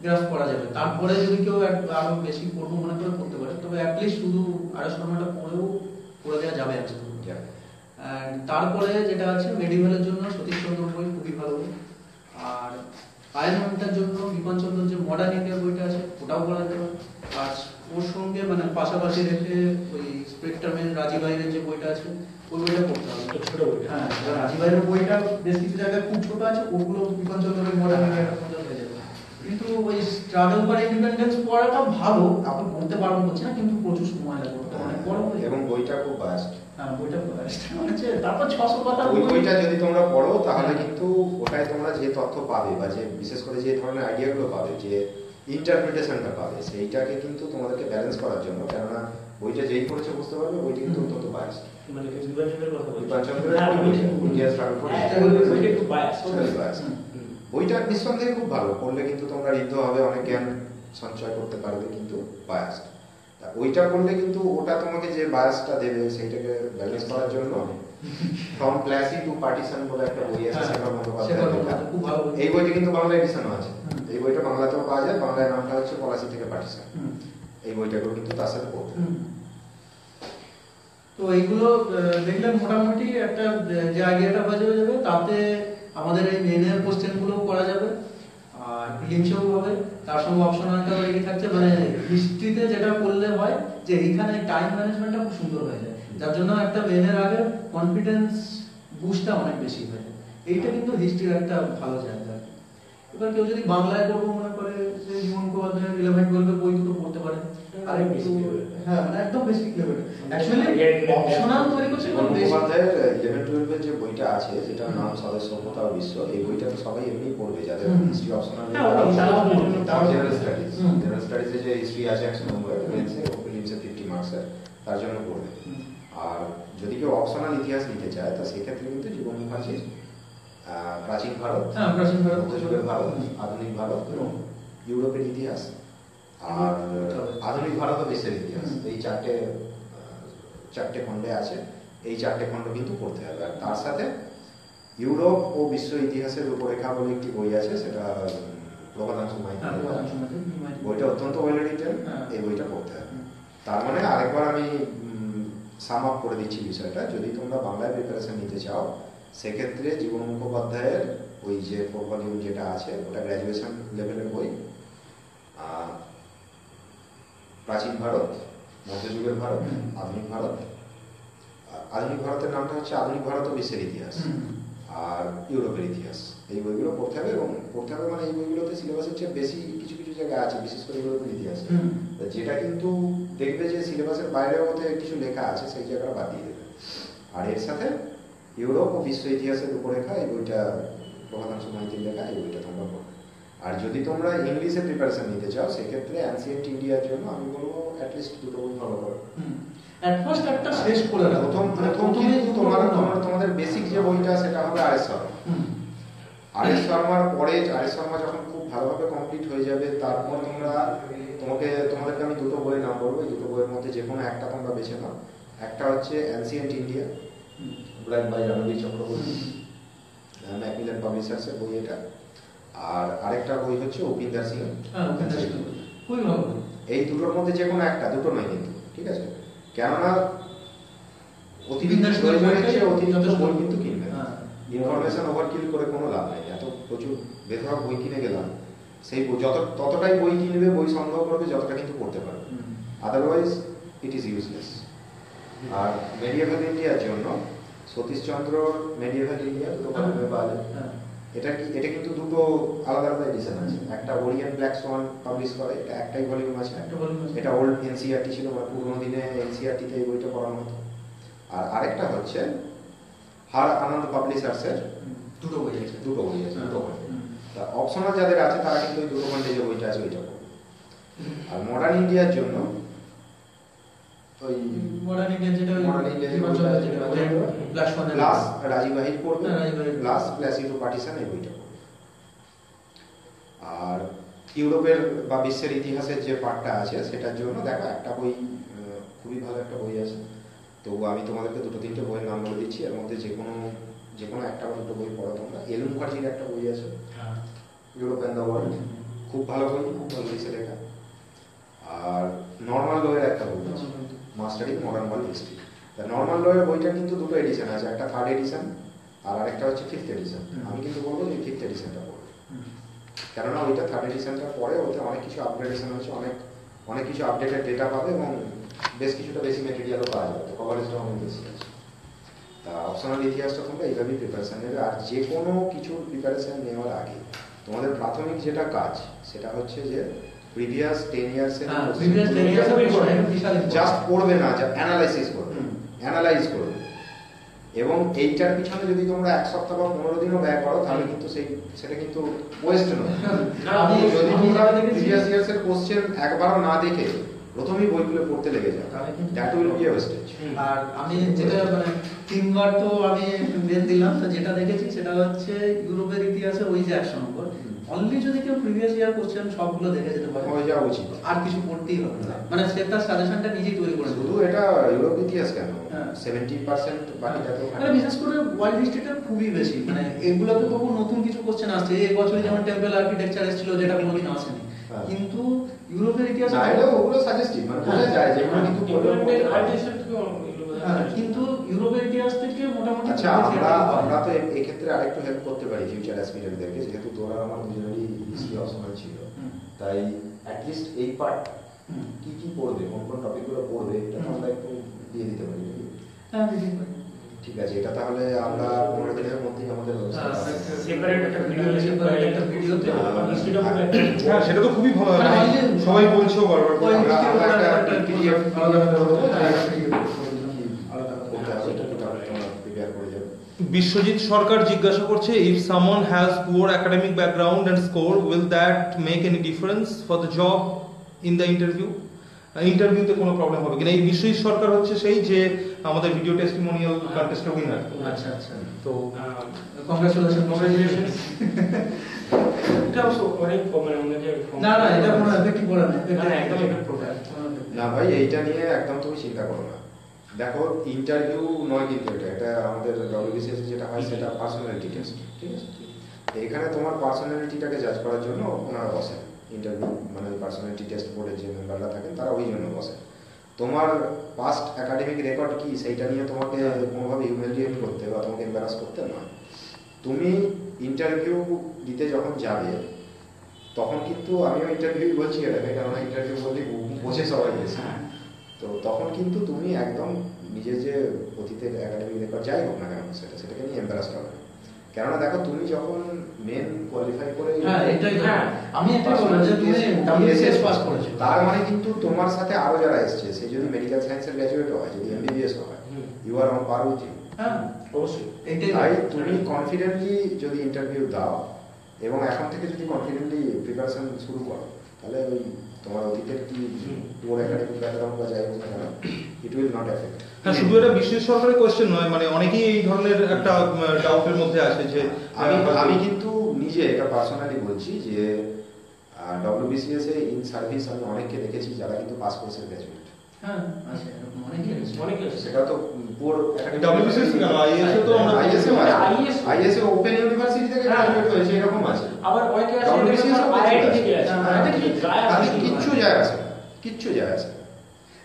গ্রাফ করা যাবে। তারপরে যদি কেউ আরো বেশি পড়বো মনে করে পড়তে পারে, তবে অ্যাটলিস্ট শুধু আর.এস. শর্মাটা পড়েও পড়ে দেওয়া যাবে আছে। তারপরে যেটা আছে মেডিভেলের জন্য সতীশচন্দ্র বই খুবই ভালো। আর আয়রনটার জন্য বিপিনচন্দ্র যে মডার্ন ইন্ডিয়া বইটা আছে ওটাও পড়া যেতে পারে। আর ওর সঙ্গে মানে পাশাপাশি রেখে ওই স্পেকট্রামের রাজীব আইরের যে বইটা আছে ওই বইটা পড়তে হবে। ছোট বই। হ্যাঁ, রাজীব আইরের বইটা বেশ কিছু জায়গায় খুব ছোট আছে, ওগুলো বিপিনচন্দ্রের মডার্ন ইন্ডিয়াটা পড়তে হয়ে যাবে। কিন্তু ওই স্ট্রাগল ফর ইন্ডিপেন্ডেন্স পড়াটা ভালো, আপনি পড়তে পারবেন বলছি না, কিন্তু প্রচুর সময় লাগবে, অনেক বড় বই। এবং বইটা খুব বাস্ট। হ্যাঁ, বইটা হচ্ছে তারপর 600 পাতা ওই বইটা যদি তোমরা পড়ো তাহলে কিন্তু ওটায় তোমরা যে তথ্য পাবে বা যে বিশেষ করে যে ধরনের আইডিয়াগুলো পাবে, যে ইন্টারপ্রিটেশনটা পাবে, সেইটাকে কিন্তু তোমাদেরকে ব্যালেন্স করার জন্য, কেননা বইটা যেই পড়েছে বুঝতে পারবে বইটা কিন্তু অত্যন্ত বায়াসড। মানে বিভাজনের কথা বলছি। বিপিনচন্দ্রের হ্যাঁ, বই, ইন্ডিয়া স্ট্রাগল ফর হ্যাঁ, ইন্ডিপেন্ডেন্স, বইটা একটু biased। Totally biased. বইটা নিঃসন্দেহে খুব ভালো, পড়লে কিন্তু তোমরা ঋদ্ধভাবে অনেক জ্ঞান সঞ্চয় করতে পারবে, কিন্তু বায়াসড। ওইটা করলে কিন্তু ওটা তোমাকে যে বায়াসটা দেবে সেইটাকে ব্যালেন্স করার জন্য ফ্রম প্লাসি টু পার্টিশন বলে একটা বই আছে, শেখর মুখোপাধ্যায়ের লেখা। খুব ভালো বই। এই বইটা কিন্তু বাংলা এডিশনও আছে। এই বইটা বাংলাতেও পাওয়া যায়, বাংলায় নামটা হচ্ছে পলাশি থেকে পার্টিশন। এই বইটাকেও কিন্তু তার সাথে পড়তে হবে। তো এইগুলো দেখলে মোটামুটি একটা যে আইডিয়াটা হয়ে যাবে, তাতে আমাদের এই মেনের কোশ্চেনগুলো করা যাবে আর প্রিলিমসেও হবে, তার সঙ্গে অপশনালটাও রেডি থাকছে। মানে হিস্ট্রিতে যেটা করলে হয় যে এইখানে টাইম ম্যানেজমেন্টটা খুব সুন্দর হয়ে যায়, যার জন্য একটা মেনের আগে কনফিডেন্স বুস্টটা অনেক বেশি হয়ে যায়। এইটা কিন্তু হিস্ট্রির একটা ভালো জায়গা। এবার কেউ যদি বাংলায় করবো মনে করে, যে জীবন মুখোপাধ্যায়ের 11-12 বই দুটো পড়তে পারে, আর একটু হ্যাঁ মানে একদম basic level Actually, actually optional তৈরি করছে জীবন মুখোপাধ্যায়ের 11-12 যে বইটা আছে যেটা নাম স্বদেশ সভ্যতা ও বিশ্ব, এই বইটা তো সবাই এমনি পড়বে যাদের হিস্ট্রি অপশনাল হ্যাঁ, ওটা তারা জেনারেল স্টাডিজ জেনারেল স্টাডিজে যে হিস্ট্রি আছে 100 নম্বর মেন্সে প্রিলিমসে 50 মার্কসের, তার জন্য পড়বে। আর যদি কেউ অপশনাল ইতিহাস নিতে চায় তা সেক্ষেত্রে কিন্তু জীবন মুখার্জির প্রাচীন ভারত, মধ্যযুগের ভারত, আধুনিক ভারত এবং ইউরোপের ইতিহাস আর আধুনিক ভারত ও বিশ্বের ইতিহাস, এই চারটে খণ্ডে আছে। এই চারটে খণ্ড কিন্তু পড়তে হবে। আর তার সাথে ইউরোপ ও বিশ্ব ইতিহাসের রূপরেখা বলে একটি বই আছে, সেটা প্রভাতাংশু মাইতি, বইটা অত্যন্ত ওয়েল রিটেন, এই বইটা পড়তে হবে। তার মানে আরেকবার আমি সাম আপ করে দিচ্ছি বিষয়টা, যদি তোমরা বাংলায় প্রিপারেশন নিতে চাও সেক্ষেত্রে জীবন মুখোপাধ্যায়ের ওই যে 4 ভলিউম যেটা আছে ওটা গ্র্যাজুয়েশন লেভেলের বই, প্রাচীন ভারত, মধ্যযুগের ভারত, আধুনিক ভারত, আধুনিক ভারতের নামটা হচ্ছে আধুনিক ভারত ও বিশ্বের ইতিহাস, আর ইউরোপের ইতিহাস, এই বইগুলো পড়তে হবে। এবং পড়তে হবে মানে এই বইগুলোতে সিলেবাসের চেয়ে বেশি কিছু কিছু জায়গায় আছে, বিশেষ করে ইউরোপের ইতিহাস, যেটা কিন্তু দেখবে যে সিলেবাসের বাইরেও ওতে কিছু লেখা আছে, সেই জায়গাটা বাদ দিয়ে দেবে। আর এর সাথে ইউরোপ ও বিশ্ব ইতিহাসের রূপরেখা, এই বইটা প্রভাতাংশু মাইতির লেখা, এই বইটা তোমরা পড়বে। আর যদি তোমরা ইংলিশে প্রিপারেশন নিতে চাও সেক্ষেত্রে অ্যানসিয়েন্ট ইন্ডিয়ার জন্য আমি বলবো অ্যাটলিস্ট দুটো বই ফলো করো। এট ফার্স্ট একটা শেষ করে দাও। প্রথম কিন্তু তোমাদের বেসিক যে বইটা সেটা হবে আর.এস. শর্মা। আর.এস. শর্মার পরে আর.এস. শর্মা যখন খুব ভালোভাবে কমপ্লিট হয়ে যাবে তারপর তোমাদেরকে আমি দুটো বইয়ের নাম বলবো, এই দুটো বইয়ের মধ্যে যে কোনো একটা তোমরা বেছে নাও। একটা হচ্ছে ancient India, black by Ranabir Chakraborty, Macmillan পাবলিশার্সের বই এটা। আর আরেকটা বই হচ্ছে উপিন্দর সিং। এই দুটোর মধ্যে যে কোনো একটা, দুটো নয় কিন্তু, ঠিক আছে? কেননা অতিরিক্ত বই কিন্তু কিনবে, ইনফরমেশন ওভারকিল করে কোনো লাভ নেই। এত প্রচুর বেধরক বই কিনে গেলাম, সেই ততটাই বই কিনবে, বই সংগ্রহ করবে যতটা কিন্তু পড়তে পারবে, আদারওয়াইজ ইট ইজ ইউজলেস। আর মেডিয়েভাল ইন্ডিয়ার জন্য সতীশচন্দ্র মেডিয়েভাল ইন্ডিয়া দুটো কলমে পাওয়া যায়। এটা কিন্তু দুটো আলাদা আলাদা এডিশন আছে। একটা ওরিয়েন্ট ব্ল্যাক সোয়ান পাবলিশ করে, এটা একটাই ভলিউম আছে। এটা ওল্ড এনসিইআরটি ছিল, মানে পুরোনো দিনে এনসিইআরটিতে এই বইটা পড়ানো হতো। আর আরেকটা হচ্ছে হার আনন্দ পাবলিশার্সের দুটো বই আছে। তা অপশনাল যাদের আছে তারা কিন্তু ওই দুটো খণ্ডে যে বইটা আছে ওইটা পড়বে। আর মডার্ন ইন্ডিয়ার জন্য ওই মডার্ন ইন্ডিয়া প্লাস রাজীব বাহির পড়বে, প্লাস প্লাসিডো পার্টিশন, এই বইটা পড়বে। আর ইউরোপের বা বিশ্বের ইতিহাসের যে পার্টটা আছে সেটার জন্য দেখো একটা বই, খুবই ভালো একটা বই আছে। তো আমি তোমাদেরকে দুটো তিনটে বইয়ের নাম বলে দিচ্ছি, এর মধ্যে যে কোনো একটা বা দুটো বই পড়ো তোমরা। এল মুখার্জির একটা বই আছে, ইউরোপ অ্যান্ড দ্য ওয়ার্ল্ড, খুব ভালো বই, খুব ভালো লিখে লেখা। আর নর্মাল লয়ের একটা বই আছে, mastering modern world history. Normal লয়ের বইটা কিন্তু দুটো এডিশন আছে, একটা 3rd এডিশন আর আরেকটা হচ্ছে 5th এডিশন। আমি কিন্তু বলবো যে 5th এডিশনটা পড়ো, কেননা ওইটা 3rd এডিশনটা পরে ওতে অনেক কিছু আপগ্রেডেশন হচ্ছে, অনেক কিছু আপডেটেড ডেটা পাবে এবং বেশ কিছুটা বেশি মেটেরিয়ালও পাওয়া যাবে, তো কভারেজটা অনেক বেশি আছে। তা অপশনাল ইতিহাসটা তোমরা এইভাবেই প্রিপারেশন নেবে। আর যে কোনো কিছু প্রিপারেশন নেওয়ার আগে তোমাদের প্রাথমিক যেটা কাজ সেটা হচ্ছে যে প্রিভিয়াস 10 ইয়ার্সের জাস্ট পড়বে না, যা অ্যানালাইজ করবে। এবং এইটার পিছনে যদি তোমরা 1 সপ্তাহ বা 15 দিনও ব্যয় করো তাহলে কিন্তু সেটা কিন্তু ওয়েস্ট নয়। যদি তোমরা প্রিভিয়াস ইয়ার্সের কোশ্চেন একবারও না দেখে প্রথমেই বইগুলো পড়তে লেগে যাও, that will be a wastage. আর আমি যেটা মানে 3 বার তো আমি মেন দিলাম, তো যেটা দেখেছি সেটা হচ্ছে ইউরোপের ইতিহাসে ওই যে 100 নম্বর অনলি যদি কেউ প্রিভিয়াস ইয়ার কোশ্চেন সবগুলো দেখে যেতে পারে, হয়ে যাওয়া উচিত, আর কিছু পড়তেই হবে না। মানে সে তার সাজেশনটা নিজেই তৈরি করে শুধু এটা ইউরোপ ইতিহাস কেন 70% বাকিটা তো মানে বিশেষ করে ওয়ার্ল্ড হিস্ট্রিটা খুবই বেশি, মানে এগুলোতে তবু নতুন কিছু কোশ্চেন আসছে। এই বছরে যেমন টেম্পল আর্কিটেকচার এসেছিল যেটা কোনোদিন আসেনি, কিন্তু ইউরোপের ইতিহাসে ওগুলো সাজেস্টিভ, মানে বোঝা যায় যে কিন্তু কিন্তু ইউরোপের ইতিহাস থেকে মোটামুটি। আচ্ছা, আমরা তো এই ক্ষেত্রে আরেকটু হেল্প করতে পারি ফিউচার অ্যাসপিরেন্টদেরকে, যেহেতু তোরা আমার দুজনেরই হিস্ট্রি অপশনাল ছিল, তাই অ্যাটলিস্ট এই পার্ট কি পড়বে, কোন টপিকগুলো পড়বে এটা আমরা একটু দিয়ে দিতে পারি। হ্যাঁ, দিতে পারি। ঠিক আছে, এটা তাহলে আমরা 15 দিনের মধ্যেই আমাদের সেপারেট একটা ভিডিও Separate একটা video তে। হিস্ট্রিটা পুরো একটা হ্যাঁ সেটা তো খুবই ভালো হয়, মানে আমি অনেকে- সবাই বলছেও বারবার করে। আমরা একটা PDF আলাদা আলাদা করবো, আলাদা আলাদা করতে হবে, ওটা তোমরা প্রিপেয়ার করে যাবে। বিশ্বজিৎ সরকার জিজ্ঞাসা করছে, if someone has poor academic background and score, will that make any difference for the job in the interview? ইন্টারভিউতে কোনো প্রবলেম হবে কিনা? এই বিশ্বজিৎ সরকার হচ্ছে সেই যে আমাদের ভিডিও টেস্টিমোনিয়াল কন্টেস্টের উইনার। আচ্ছা আচ্ছা, তো কংগ্রাচুলেশন। এটা অবশ্য অনেক মানে অনেকে না না, এটা কোনো এফেক্টই পড়ে না। না, না, একদম effect পড়বে না। না ভাই, এইটা নিয়ে একদম তুমি চিন্তা করো না। দেখো, ইন্টারভিউ নয় কিন্তু এটা আমাদের WBCS যেটা হয় সেটা পার্সোনালিটি টেস্ট, ঠিক আছে? এখানে তোমার পার্সোনালিটিটাকে জাজ করার জন্য ওনারা বসেন। ইন্টারভিউ মানে পার্সোনালিটি টেস্ট বোর্ডের যে মেম্বাররা থাকেন তারা ওই জন্য বসেন। তোমার পাস্ট একাডেমিক রেকর্ড কি সেইটা নিয়ে তোমাকে কোনোভাবে হিউমিলিয়েট করতে বা তোমাকে এম্বারাস করতে নয়। তুমি ইন্টারভিউ দিতে যখন যাবে তখন কিন্তু আমিও ইন্টারভিউ বলছি এটাকে, কারণ ইন্টারভিউ বললে বোঝে সবাই বেশি। তো তখন কিন্তু তুমি একদম নিজের যে অতীতের একাডেমিক রেকর্ড যাই হোক না কেন সেটাকে নিয়ে এম্বারাসড হবে। কেননা দেখো, তুমি যখন মেন কোয়ালিফাই করে হ্যাঁ এটাই, হ্যাঁ। আমি এটাই বললাম যে তুমি WBCS পাস করেছো, তার মানে কিন্তু তোমার সাথে আরো যারা এসছে, সে যদি মেডিকেল সায়েন্সের গ্র্যাজুয়েট হয়, যদি MBBS হয়, you are on par with you. হ্যাঁ অবশ্যই এটাই। তাই তুমি কনফিডেন্টলি যদি ইন্টারভিউ দাও এবং এখন থেকে যদি কনফিডেন্টলি প্রিপারেশন শুরু করো, তাহলে ওই তোমার অতীতের কি পুরো একাডেমিক ব্যাকগ্রাউন্ড বা যাই হোক না কেন, ইট উইল নট এফেক্ট। হ্যাঁ, শুধু এটা বিশ্বজিৎ সরকারের কোয়েশ্চেন নয়, মানে অনেকেই এই ধরনের একটা ডাউটের মধ্যে আছে যে আমি কিন্তু নিজে এটা পার্সোনালি বলছি যে WBCS এ ইন সার্ভিস আমি অনেককে দেখেছি যারা কিন্তু পাস কোর্সের গ্র্যাজুয়েট। হ্যাঁ আচ্ছা, এরকম অনেকেই আছে। অনেকে আছে। সেটা তো পুরো WBCS কেন, IAS এ তো আমরা IAS IAS ওপেন ইউনিভার্সিটি থেকে গ্র্যাজুয়েট হয়েছে, এরকম আছে। আবার অনেকে আছে WBCS যারা IIT থেকে আছে। হ্যাঁ, এটা কি যায় তাহলে আসে কিচ্ছু যায় আসে না, কিচ্ছু যায় আসে না।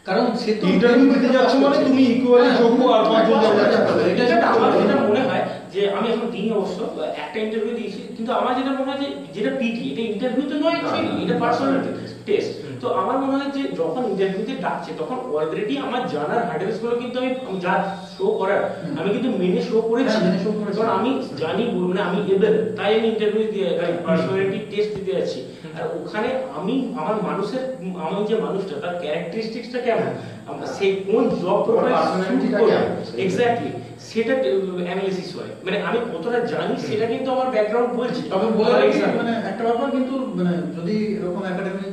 কারণ সে তো ইন্টারভিউ দিতে যাচ্ছ মানে তুমি ইকুয়ালি যোগ্য আর পাঁচজন যাবে। এটা আমার যেটা মনে হয় যে আমি এখন দিই অবশ্য একটা ইন্টারভিউ দিয়েছি, কিন্তু আমার যেটা মনে হয় যে যেটা পিটি, এটা ইন্টারভিউ তো নয় অ্যাকচুয়ালি, এটা পার্সোনালিটি টেস্ট। তো আমার মনে হয় যে যখন ইন্টারভিউতে ডাকছে তখন অলরেডি আমার জানার হার্ডেলস গুলো কিন্তু আমি যা শো করার আমি কিন্তু মেনে শো করেছি। হ্যাঁ, মেনে show করেছি। কারণ আমি জানি মানে আমি এবেল, তাই আমি ইন্টারভিউ দিয়ে পার্সোনালিটি টেস্ট দিতে যাচ্ছি। আর ওখানে আমি আমার মানুষের, আমি যে মানুষটা তার ক্যারেক্টারিস্টিক্সটা কেমন, সে কোন জব প্রোফাইল personality-টা কেমন? এক্স্যাক্টলি সেটা অ্যানালিসিস হয়। মানে আমি কতটা জানি সেটা কিন্তু আমার ব্যাকগ্রাউন্ড বলছে। তবে বলে রাখি, মানে একটা ব্যাপার কিন্তু, মানে যদি এরকম একাডেমিক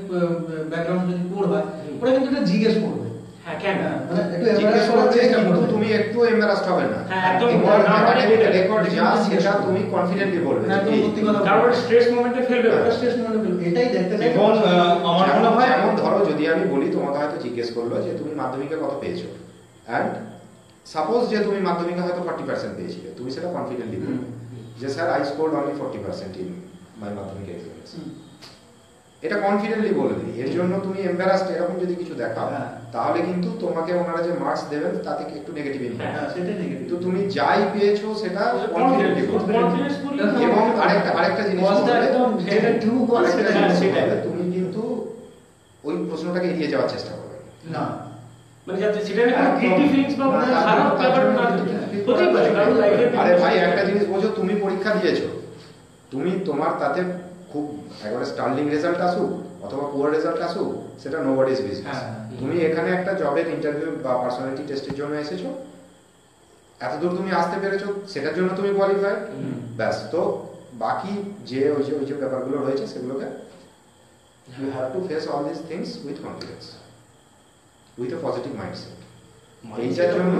ব্যাকগ্রাউন্ড যদি পুর হয়, ওরা কিন্তু এটা জিজ্ঞেস করবে। হ্যাঁ কেন, মানে একটু জিজ্ঞেস embarrass করার করবে, চেষ্টা কিন্তু করবে। তুমি একটু এমবারাসড হবে না। হ্যাঁ, একদম। তোমার না, মানে একাডেমিক এটা- রেকর্ড যা এটা সেটা তুমি কনফিডেন্টলি বলবে। হ্যাঁ, একদম সত্যি কথা। কারণ স্ট্রেস মোমেন্টে ফেলবে ওটা। ওটা স্টেজ মনে করবে, এটাই দেখতে চাই। এবং আমার মনে হয় যেমন ধরো যদি আমি বলি, তোমাকে হয়তো জিজ্ঞেস করলো যে তুমি মাধ্যমিকে কত পেয়েছো, অ্যান্ড সাপোজ যে তুমি মাধ্যমিকে হয়তো 40% পেয়েছিলে, তুমি সেটা কনফিডেন্টলি বলবে যে sir I scored only 40% in my মাধ্যমিক এক্সামিনেশন। এটা কনফিডেন্টলি বলে দিই। এর জন্য তুমি এমবারাসড এরকম যদি কিছু দেখাও, হ্যাঁ। তাহলে কিন্তু তোমাকে ওনারা যে মার্কস দেবেন তাতে একটু নেগেটিভ ইম্প্যাক্ট। হ্যাঁ, সেটাই নেগেটিভ। কিন্তু তুমি যাই পেয়েছো সেটা কনফিডেন্টলি বলবে। কনফিডেন্স বলি। এবং আরেকটা জিনিস Cause টা বলবে, একদম যেটা true cause আরেকটা সেটা জিনিস সেটাই। বলবে, তুমি কিন্তু ওই প্রশ্নটাকে এড়িয়ে যাওয়ার চেষ্টা করবে। না, মানে যাতে সেটা নিয়ে কোনো গিল্টি ফিলিংস বা না, খারাপ তার ব্যাপার জন্য না কিন্তু হতেই পারে। কারণ লাইফে আরে ভাই, একটা জিনিস বোঝো, তুমি পরীক্ষা দিয়েছো, তুমি তোমার তাতে খুব একবারে স্টার্লিং রেজাল্ট আসুক অথবা পুয়ার রেজাল্ট আসুক, সেটা নোবডি ইজ বিজনেস। হ্যাঁ। তুমি এখানে একটা জবের ইন্টারভিউ বা পার্সোনালিটি টেস্টের জন্য এসেছো, এতদূর তুমি আসতে পেরেছো, সেটার জন্য তুমি কোয়ালিফাই। ব্যাস, তো বাকি ওই যে ব্যাপারগুলো রয়েছে সেগুলোকে you have to face all these things with confidence, with a positive mindset. এইটার জন্য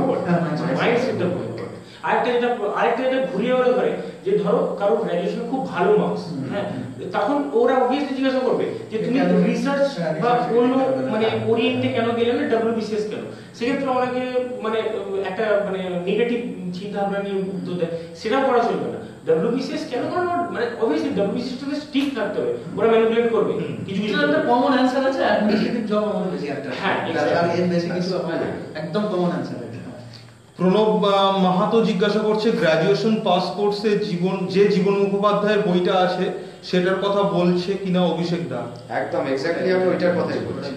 মাইন্ডসেটটা বলবো। আরেকটা যেটা ঘুরিয়ে ওরা করে যে ধরো কারো গ্র্যাজুয়েশন খুব ভালো মার্কস, হ্যাঁ, তখন ওরা অবভিয়াসলি জিজ্ঞাসা করবে যে তুমি রিসার্চ বা অন্য মানে ওরিয়েন্টে কেন গেলে না, WBCS কেন। সেক্ষেত্রে অনেকে মানে একটা মানে নেগেটিভ চিন্তা ভাবনা নিয়ে উত্তর দেয়, সেটাও করা চলবে না। WBCS কেন করা, মানে অবভিয়াসলি WBCS টাকে স্টিক থাকতে হবে, ওরা ম্যানিপুলেট করবে কিছু কিছু। একটা কমন অ্যানসার আছে, অ্যাডমিনিস্ট্রেটিভ জব আমাদের বেশি একটা। হ্যাঁ, আর এর বেশি কিছু হয় না, একদম কমন অ্যানসার এটা। প্রণব মাহাতো জিজ্ঞাসা করছে, গ্র্যাজুয়েশন পাস কোর্সে জীবন মুখোপাধ্যায়ের বইটা আছে সেটার কথা বলছে কিনা অভিষেক দা। একদম এক্স্যাক্টলি আমি ওইটার কথাই বলছি।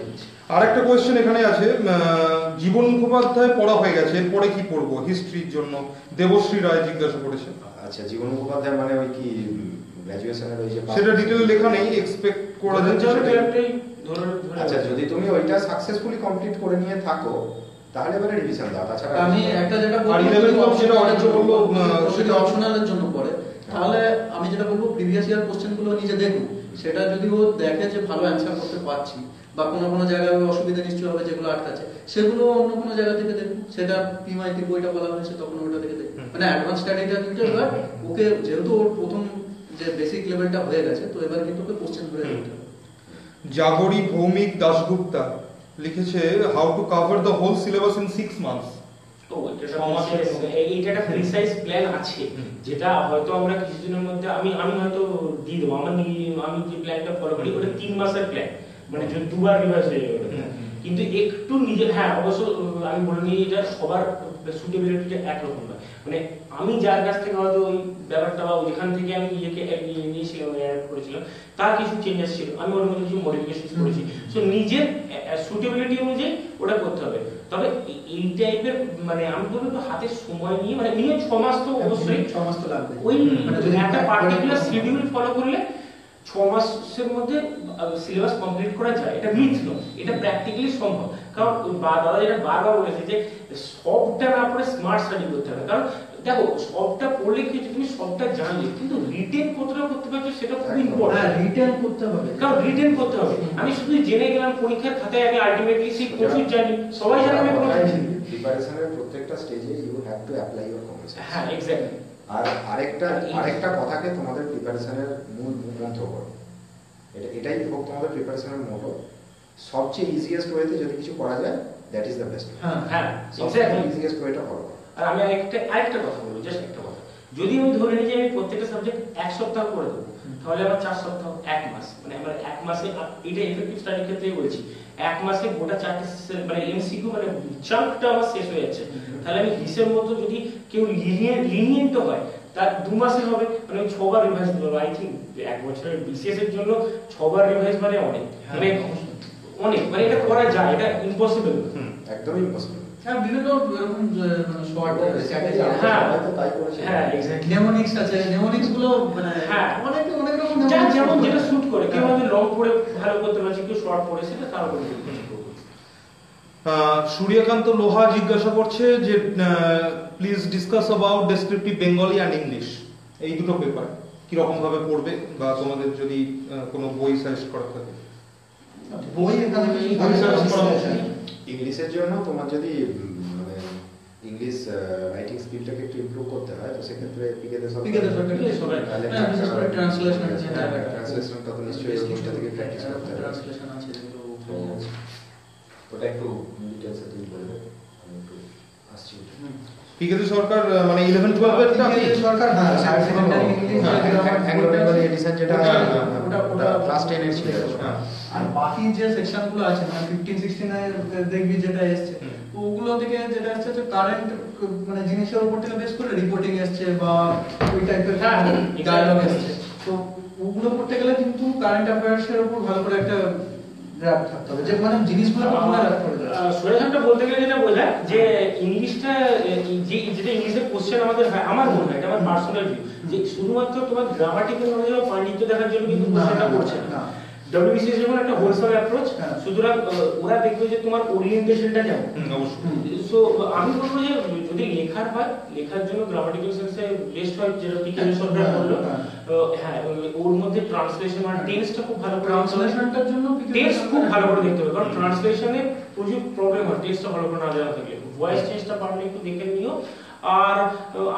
আরেকটা কোয়েশ্চেন এখানে আছে, জীবন মুখোপাধ্যায় পড়া হয়ে গেছে, এরপরে কি পড়বো হিস্ট্রির জন্য, দেবশ্রী রায় জিজ্ঞাসা করেছে। আচ্ছা, জীবন মুখোপাধ্যায় মানে ওই কি গ্র্যাজুয়েশনের ওই যে সেটা ডিটেল লেখা নেই, এক্সপেক্ট করা যাচ্ছে সেটাই। আচ্ছা, যদি তুমি ওইটা সাকসেসফুলি কমপ্লিট করে নিয়ে থাকো তাহলে এবারে রিভিশন দাও, তাছাড়া আমি একটা যেটা আর 11 যেটা অনেক বললো সেটা অপশনালের জন্য পড়ে, তাহলে আমি যেটা বলবো প্রিভিয়াস ইয়ার কোশ্চেন গুলো নিজে দেখুন, সেটা যদি ও দেখে যে ভালো অ্যান্সার করতে পারছি বা কোনো জায়গায় অসুবিধা নিশ্চয় হবে যেগুলো আটকাচ্ছে, সেগুলো অন্য কোনো জায়গা থেকে দেখুন, সেটা পিমাইতি বইটা বলা হয়েছে তখন ওটা থেকে দেখুন, মানে অ্যাডভান্স স্টাডিটা কিন্তু এবার ওকে যেহেতু ওর প্রথম যে বেসিক লেভেলটা হয়ে গেছে, তো এবার কিন্তু ওকে কোশ্চেন ধরে দেখতে হবে। জাগরি ভৌমিক দাশগুপ্তা লিখেছে how to cover the whole syllabus in 6 months. এইটা একটা প্রিসাইজ প্ল্যান আছে, যেটা হয়তো আমরা কিছুদিনের মধ্যে আমি হয়তো দিয়ে দেবো। আমি যে প্ল্যানটা ফলো করি ওটা 3 মাসের প্ল্যান, মানে যদি দুবার রিভাইজ হয়ে যাবে ওটা। কিন্তু একটু নিজে, হ্যাঁ অবশ্য আমি বলে নিই এটা সবার সুটেবিলিটিটা একরকম নয়, মানে আমি যার কাছ থেকে হয়তো ওই ব্যাপারটা বা যেখান থেকে আমি নিজেকে নিয়েছিলাম অ্যাড করেছিলাম তার কিছু চেঞ্জেস ছিল, আমি ওর মধ্যে কিছু মডিফিকেশন করেছি। সো নিজের সুটেবিলিটি অনুযায়ী ওটা করতে হবে। তবে এই টাইপের মানে আমি বলবো তো হাতে সময় নিয়ে, মানে মিনিমাম 6 মাস তো অবশ্যই 6 মাস তো লাগবে। ওই মানে যদি একটা পার্টিকুলার শিডিউল ফলো করলে 6 মাসের মধ্যে সিলেবাস কমপ্লিট করা যায়, এটা মিথ নয়, এটা প্র্যাকটিক্যালি সম্ভব। কারণ দাদা যেটা বারবার বলেছে যে সবটা না পড়ে স্মার্ট স্টাডি করতে হবে। কারণ দেখো সবটা পড়লে কি তুমি সবটা জানলে, কিন্তু রিটেন কতটা করতে পারছো সেটা খুব ইম্পর্টেন্ট। হ্যাঁ, রিটেন করতে হবে, কারণ রিটেন করতে হবে। আমি শুধু জেনে গেলাম পরীক্ষার খাতায়, আমি আলটিমেটলি সেই প্রচুর জানি, সবাই জানে আমি কোনো কিছু জানি। প্রিপারেশনের প্রত্যেকটা স্টেজে you have to apply your concept. হ্যাঁ এক্স্যাক্টলি। আর আরেকটা কথাকে তোমাদের প্রিপারেশনের মূল মন্ত্র করো, এটাই হোক তোমাদের প্রিপারেশনের মোটো। সবচেয়ে ইজিয়েস্ট ওয়েতে যদি কিছু করা যায়, দ্যাট ইজ দ্য বেস্ট। হ্যাঁ হ্যাঁ সবচেয়ে এক্স্যাক্টলি। ইজিয়েস্ট ওয়েটা ফলো করো। আর আমি আরেকটা কথা বলবো, জাস্ট একটা কথা। যদি আমি ধরে নিই যে আমি প্রত্যেকটা সাবজেক্ট 1 সপ্তাহ করে দেবো, তাহলে আমার 4 সপ্তাহ 1 মাস, মানে আমার 1 মাসে, এটা এফেক্টিভ স্টাডির ক্ষেত্রেই বলছি, 1 মাসে গোটা 4টে মানে এমসিকিউ মানে চাঙ্কটা আমার শেষ হয়ে যাচ্ছে। তাহলে আমি হিসের মতো যদি কেউ লিনিয়েন্ট হয় তার 2 মাসে হবে, মানে 6 বার রিভাইজ দিতে পারবো। আই থিঙ্ক 1 বছরের বিসিএস এর জন্য 6 বার রিভাইজ মানে অনেক, মানে অনেক, মানে এটা করা যায়, এটা ইম্পসিবল। একদম ইম্পসিবল। হ্যাঁ, বিভিন্ন এরকম শর্ট স্ট্র্যাটেজি। হ্যাঁ হয়তো তাই করেছে। হ্যাঁ এক্স্যাক্টলি। নেমোনিক্স আছে, নেমোনিক্স গুলো মানে হ্যাঁ অনেক রকম যেমন যেটা শুট করে, কেউ হয়তো লং পড়ে ভালো করতে পারছে, কেউ শর্ট পড়ে, সেটা তার উপর সূর্যকান্ত লোহা জিজ্ঞাসা করছে যে please discuss about descriptive Bengali and English, এই দুটো পেপার কি রকম ভাবে পড়বে, বা তোমাদের যদি কোনো বই সাজেস্ট করা থাকে। বই এখানে বই সাজেস্ট করা ইংলিশের জন্য তোমার যদি মানে ইংলিশ রাইটিং স্কিলটাকে একটু ইমপ্রুভ করতে হয়, তো সেক্ষেত্রে পিকেদের সবাই বিশেষ করে ট্রান্সলেশন আছে, ট্রান্সলেশনটা তো নিশ্চয়ই ওইটা থেকে প্র্যাকটিস করতে হবে। ট্রান্সলেশন আছে যেগুলো ওটা একটু ডিটেইলসে তুমি বলবে, আমি একটু আসছি। পিকেতে সরকার মানে 11-12 এরটা সরকার, হ্যাঁ secondary English Anglo Bengali edition যেটা ওটা ক্লাস 10 এর ছিল। আর বাকি যে সেকশনগুলো আছে মানে 15-16 এর দেখবি যেটা এসেছে, ওগুলো থেকে যেটা আসছে যে কারেন্ট মানে জিনিসের উপর থেকে বেস করে রিপোর্টিং এসছে বা ওই টাইপের ডায়ালগ এসছে, তো ওগুলো করতে গেলে কিন্তু কারেন্ট অ্যাফেয়ার্স এর উপর ভালো করে একটা গ্রাফ থাকতে হবে, যে মানে জিনিসগুলো মনে রাখতে হবে। সোজাসাপটা বলতে গেলে যেটা বোঝায় যে ইংলিশটা, যেটা ইংলিশের কোশ্চেন আমাদের হয়, আমার মনে হয়, এটা আমার পার্সোনাল ভিউ, যে শুধুমাত্র তোমার গ্রামাটিক্যাল নলেজ বা পাণ্ডিত্য দেখার জন্য কিন্তু কোশ্চেনটা করছে না। ডব্লিউবিসিএস যেমন একটা হোলসেম অ্যাপ্রোচ, সুতরাং ওরা দেখবে যে তোমার ওরিয়েন্টেশনটা কেমন। অবশ্যই। সো আমি বলবো যে যদি লেখার হয়, লেখার জন্য গ্রামাটিক্যাল সেন্সে বেস্ট হয়, যেটা পিকেন সরকার বললো। হ্যাঁ, ওর মধ্যে ট্রান্সলেশন আর টেন্সটা খুব ভালো করে, ট্রান্সলেশনটার জন্য টেন্স খুব ভালো করে দেখতে হবে, কারণ ট্রান্সলেশনে প্রচুর প্রবলেম হয় টেন্সটা ভালো করে না জানা থাকলে। ভয়েস চেঞ্জটা পারলে একটু দেখে নিও। আর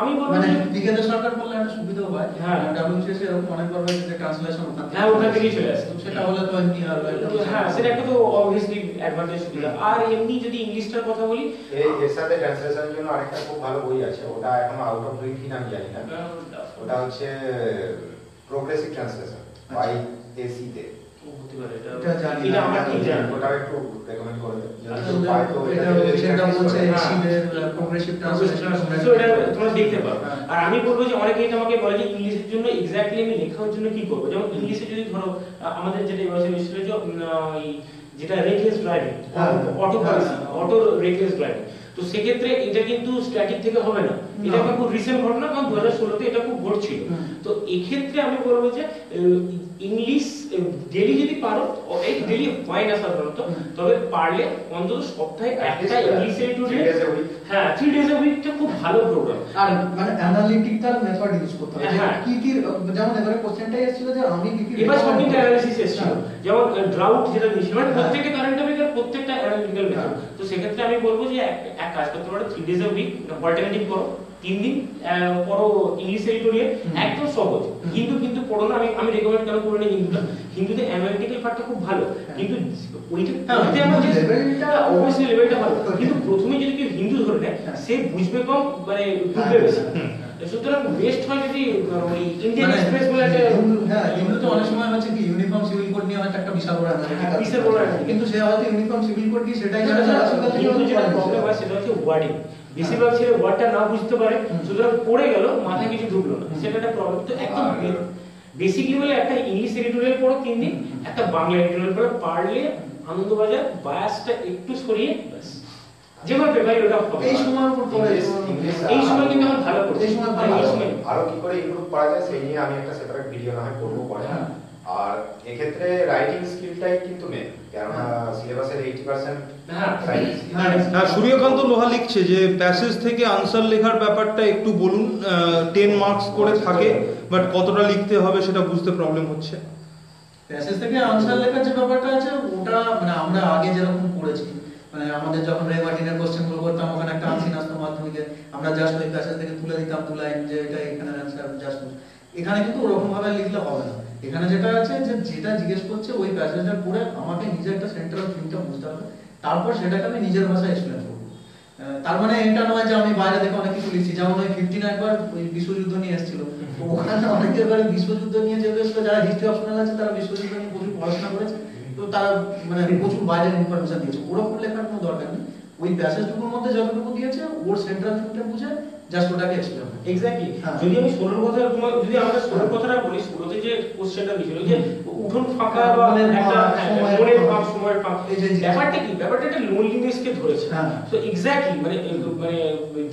আমি বলবো মানে যে বিকেন্দ্র সরকার বললে একটা সুবিধা হয়। হ্যাঁ, ডব্লিউসিএস এরকম অনেকবার হয় যে ট্রান্সলেশন হ্যাঁ ওখান থেকেই চলে আসে, সেটা হলে তো এমনি আর হ্যাঁ সেটা একটা তো অবভিয়াসলি অ্যাডভান্টেজ সুবিধা। আর এমনি যদি ইংলিশটার কথা বলি, এর সাথে ট্রান্সলেশনের জন্য আরেকটা খুব ভালো বই আছে, ওটা এখনো আউট অফ প্রিন্ট কিনা আমি জানি না, ওটা হচ্ছে প্রোগ্রেসিভ ট্রান্সলেশন বাই এসি তে। হতে পারে এটা জানি এটা না, আমরা ঠিক জানি। ওটাও একটু রেকমেন্ড করবে যদি কেউ এটা পায় তো সেটা বলছে হ্যাঁ। এসিদের প্রোগ্রেসিভ ট্রান্সলেশন, সো এটা তোমরা দেখতে পারো। আর আমি বলবো যে অনেকেই এটা আমাকে বলে যে ইংলিশের জন্য এক্স্যাক্টলি আমি লেখার জন্য কি করব। যেমন ইংলিশে যদি ধরো আমাদের যেটা ইউএসএ এসেছিল যেটা reckless driving, auto policy, auto reckless driving, তো সেক্ষেত্রে এটা কিন্তু স্ট্যাটিক থেকে হবে না, এটা একটা খুব রিসেন্ট ঘটনা, কারণ 2016-তে এটা খুব ঘটছিল। তো এক্ষেত্রে আমি বলবো যে ইংলিশ ডেলি যদি পারো, এই ডেলি হয় না সাধারণত, তবে পারলে অন্তত সপ্তাহে একটা ইংলিশ এডিটোরিয়াল, হ্যাঁ 3 ডেজ এ উইকটা খুব ভালো প্রোগ্রাম। আর মানে অ্যানালিটিক্যাল মেথড ইউজ করতে হবে, হ্যাঁ। কি কি যেমন এবারে কোশ্চেনটাই এসেছিল যে আমি কি কি এবার সব কিন্তু অ্যানালিসিস এসেছিল, হ্যাঁ। যেমন ড্রাউট যেটা দিয়েছিল, মানে হ্যাঁ। প্রত্যেকটা কারেন্ট অ্যাফেয়ার প্রত্যেকটা অ্যানালিটিক্যাল মেথড। হ্যাঁ। তো সেক্ষেত্রে আমি বলবো যে এক কাজ করতে পারো, 3 ডেজ এ উইক অল্টারনেটিভ করো, 3 দিন পড়ো ইংলিশ এডিটোরিয়াল, একদম সহজ। কিন্তু পড়ো না, আমি রেকমেন্ড কেন করে নিই হিন্দুতে অ্যানালিটিক্যাল পার্টটা খুব ভালো, কিন্তু ওইটা পড়তে আমার যে লেভেলটা অবশ্যই লেভেলটা ভালো, কিন্তু প্রথমে যদি কেউ হিন্দু ধরে নেয় সে বুঝবে কম, মানে বুঝবে বেশি। সুতরাং বেস্ট হয় যদি ওই ইন্ডিয়ান এক্সপ্রেস বলে একটা, হ্যাঁ হিন্দুতে অনেক সময় হচ্ছে কি ইউনিফর্ম সিভিল কোড নিয়ে হয়তো একটা বিশাল বড় হ্যাঁ, বিশাল বড় analytical। কিন্তু সে হয়তো ইউনিফর্ম সিভিল কোড কি সেটাই জানে না, কিন্তু যেটা প্রবলেম হয় সেটা হচ্ছে ওয়ার্ডিং। বেশিরভাগ ছেলে ওয়ার্ডটা না বুঝতে পারে, সুতরাং পড়ে গেল, মাথায় কিছু ঢুকলো না, সেটা একটা প্রবলেম। তো একদম বেসিক লেভেলে একটা ইংলিশ এডিটোরিয়াল পড়ো 3 দিন, একটা বাংলা এডিটোরিয়াল পড়ো, পারলে আনন্দবাজার বায়াসটা একটু সরিয়ে ব্যাস যেভাবে ভাই ওটা হবে। এই সময়ের উপর পড়ে এই সময় কিন্তু আমার ভালো পড়ছে, এই সময় ভালো। এই সময় আরো কি করে ইমপ্রুভ করা যায় সেই নিয়ে আমি একটা সেপারেট ভিডিও না হয় করবো পরে। আর এক্ষেত্রে রাইটিং স্কিলটাই কিন্তু মেন, কেননা সিলেবাসের 80% হ্যাঁ। রাইটিং হ্যাঁ, সূর্যকান্ত লোহা লিখছে যে প্যাসেজ থেকে আনসার লেখার ব্যাপারটা একটু বলুন। 10 মার্কস করে থাকে, বাট কতটা লিখতে হবে সেটা বুঝতে প্রবলেম হচ্ছে। প্যাসেজ থেকে আনসার লেখার যে ব্যাপারটা আছে ওটা মানে আমরা আগে যেরকম পড়েছি, মানে আমাদের যখন রে মার্টিনের কোশ্চেন গুলো করতাম ওখানে একটা আনসিন আসতো মাধ্যমিকে, আমরা জাস্ট ওই প্যাসেজ থেকে তুলে দিতাম 2 লাইন যে এটা এখানে অ্যানসার জাস্ট। এখানে কিন্তু ওরকম ভাবে লিখলে হবে না, এখানে যেটা আছে যে যেটা জিজ্ঞেস করছে ওই প্যাসেজটা পড়ে আমাকে নিজে একটা সেন্ট্রাল থিমটা বুঝতে হবে, তারপর সেটাকে আমি নিজের ভাষায় এক্সপ্লেন করবো। তার মানে এটা নয় যে আমি বাইরে থেকে অনেক কিছু লিখছি, যেমন ওই 15 একবার ওই বিশ্বযুদ্ধ নিয়ে এসেছিল, তো ওখানে অনেকে এবারে বিশ্বযুদ্ধ নিয়ে যে এসেছিল, যারা হিস্ট্রি অপশনাল আছে তারা বিশ্বযুদ্ধ নিয়ে প্রচুর পড়াশোনা করেছে, তো তারা মানে প্রচুর বাইরের ইনফরমেশন দিয়েছে, ওরকম লেখার কোনো দরকার নেই। ওই প্যাসেজটুকুর মধ্যে যতটুকু দিয়েছে ওর সেন্ট্রাল থিমটা বুঝে জাস্ট ওটাকে এক্সপ্লেন করো। এক্স্যাক্টলি। হ্যাঁ। যদি আমি ষোলোর কথা যদি আমরা ষোলোর কথাটা বলি, ষোলোতে যে কোশ্চেনটা দিয়েছিল যে উঠোন ফাঁকা বা মনের একটা ফাঁক, সময়ের মনের ফাঁক, ফাঁক, সময়ের ফাঁক, এই যে ব্যাপারটা কি, ব্যাপারটা একটা লোনলিনেসকে ধরেছে। হ্যাঁ। তো এক্স্যাক্টলি মানে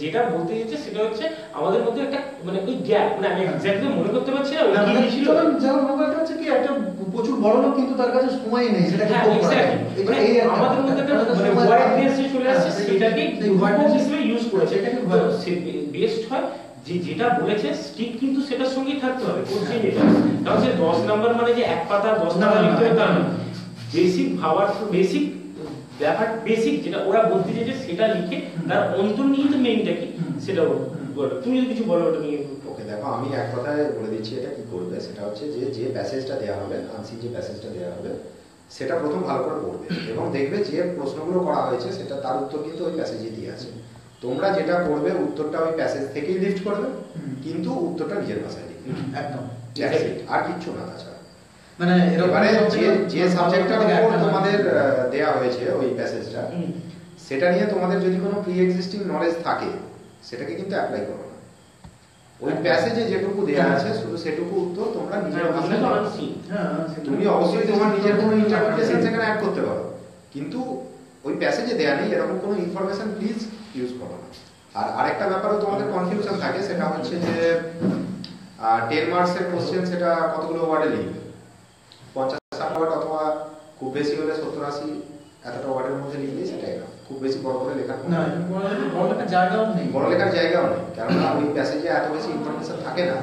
যেটা বলতে চাইছে সেটা হচ্ছে আমাদের মধ্যে একটা মানে ওই গ্যাপ, মানে আমি এক্স্যাক্টলি মনে করতে পারছি না ওই কি ছিল। যেমন ব্যাপারটা হচ্ছে কি একটা প্রচুর বড় লোক কিন্তু তার কাছে সময় নেই সেটাকে হ্যাঁ, cope করার। exactly। এই যে মানে এই একটা আমাদের মধ্যে একটা ব্যাপার, মানে সময় ওয়ার্ড লাগে। বেস যে চলে আসছে হ্যাঁ, সেটাকে সেই word গ্রুপ base হিসেবে ইউজ করেছে। সেটাকে তো বেস্ট হয় যে যেটা বলেছে স্টিক কিন্তু সেটার সঙ্গেই থাকতে হবে, করছে যেটা, কারণ সে 10 নাম্বার মানে যে এক পাতা 10 নাম্বার লিখতে হবে তা না। বেসিক ভাবার, বেসিক ব্যাপার, বেসিক যেটা ওরা বলতে চাইছে সেটা লিখে তার অন্তর্নিহিত মেইনটা কি সেটা বলো। তুমি যদি কিছু বলো ওটা নিয়ে। ওকে, দেখো আমি এক কথায় বলে দিচ্ছি এটা কি করবে, সেটা হচ্ছে যে প্যাসেজটা দেওয়া হবে, আনসিন যে প্যাসেজটা দেওয়া হবে সেটা প্রথম ভালো করে পড়বে এবং দেখবে যে প্রশ্নগুলো করা হয়েছে সেটা তার উত্তর কিন্তু ওই প্যাসেজে দিয়ে আছে। তোমরা যেটা করবে উত্তরটা ওই প্যাসেজ থেকেই লিফট করবে, কিন্তু উত্তরটা নিজের ভাষায় লিখবে, একদম আর কিচ্ছু না তাছাড়া। মানে এবারে যে সাবজেক্টটার উপর তোমাদের দেয়া হয়েছে ওই প্যাসেজটা, সেটা নিয়ে তোমাদের যদি কোনো প্রি এক্সিস্টিং নলেজ থাকে সেটাকে কিন্তু অ্যাপ্লাই করো না। ওই প্যাসেজে যেটুকু দেয়া আছে শুধু সেটুকু উত্তর তোমরা নিজের ভাষায় আমরা তো লিখবে। আনছি। হ্যাঁ তুমি অবশ্যই তোমার নিজের কোনো ইন্টারপ্রিটেশন সেখানে অ্যাড করতে পারো, কিন্তু ওই প্যাসেজে দেয়া নেই এরকম কোনো ইনফরমেশন প্লিজ ইউজ করো না। আর আরেকটা ব্যাপারও তোমাদের কনফিউশন থাকে, সেটা হচ্ছে যে 10 মার্কসের কোশ্চেন সেটা কতগুলো ওয়ার্ডে লিখবে, 50-60 ওয়ার্ড অথবা খুব বেশি হলে 70-80 এতটা ওয়ার্ডের মধ্যে লিখলেই সেটাই না, খুব বেশি বড় করে লেখার না বড় একটা জায়গাও নেই, বড় লেখার জায়গাও নেই, কেননা ওই প্যাসেজে এত বেশি ইনফরমেশন থাকে না,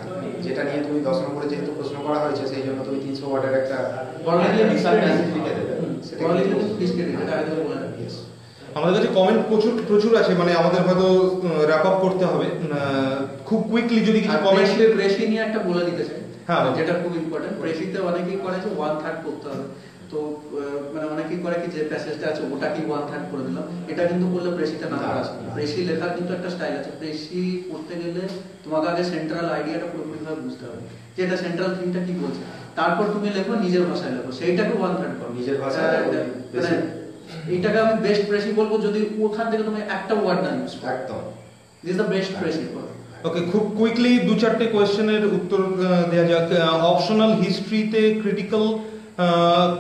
যেটা নিয়ে তুমি 10 নম্বরে যেহেতু প্রশ্ন করা হয়েছে সেই জন্য তুমি 300 ওয়ার্ডের একটা বড় লিখলে বিশাল প্যাসেজ লিখে দেবে। বড় লিখলে কিন্তু ডিসক্রিপ্টিভ, এটা আগে থেকে বলে রাখি। আমাদের কাছে কমেন্ট প্রচুর আছে, মানে আমাদের হয়তো র্যাপ আপ করতে হবে। খুব কুইকলি যদি কিছু কমেন্ট। প্রেসি নিয়ে একটা বলে দিতে চাই, হ্যাঁ। যেটা খুব ইম্পর্টেন্ট। প্রেসিতে অনেকেই করে যে 1/3 করতে হবে, তো মানে অনেকেই করে কি যে প্যাসেজটা আছে ওটাকে 1/3 করে দিলাম, এটা কিন্তু করলে প্রেসিতে না করা আসবে। প্রেসি লেখার কিন্তু একটা স্টাইল আছে, প্রেসি করতে গেলে তোমাকে আগে সেন্ট্রাল আইডিয়াটা পুরোপুরিভাবে বুঝতে হবে যে এটা সেন্ট্রাল থিমটা কি বলছে, তারপর তুমি লেখো নিজের ভাষায় লেখো, সেইটাকে 1/3 করো নিজের ভাষায়। মানে এইটাকে আমি বেস্ট প্রেসি বলবো যদি ওখান থেকে তুমি একটা ওয়ার্ড না ইউজ করো, একদম this the best precis for. Okay, খুব কুইকলি 2-4টে কোয়েশ্চেনের উত্তর দেওয়া যাক। অপশনাল হিস্ট্রিতে ক্রিটিক্যাল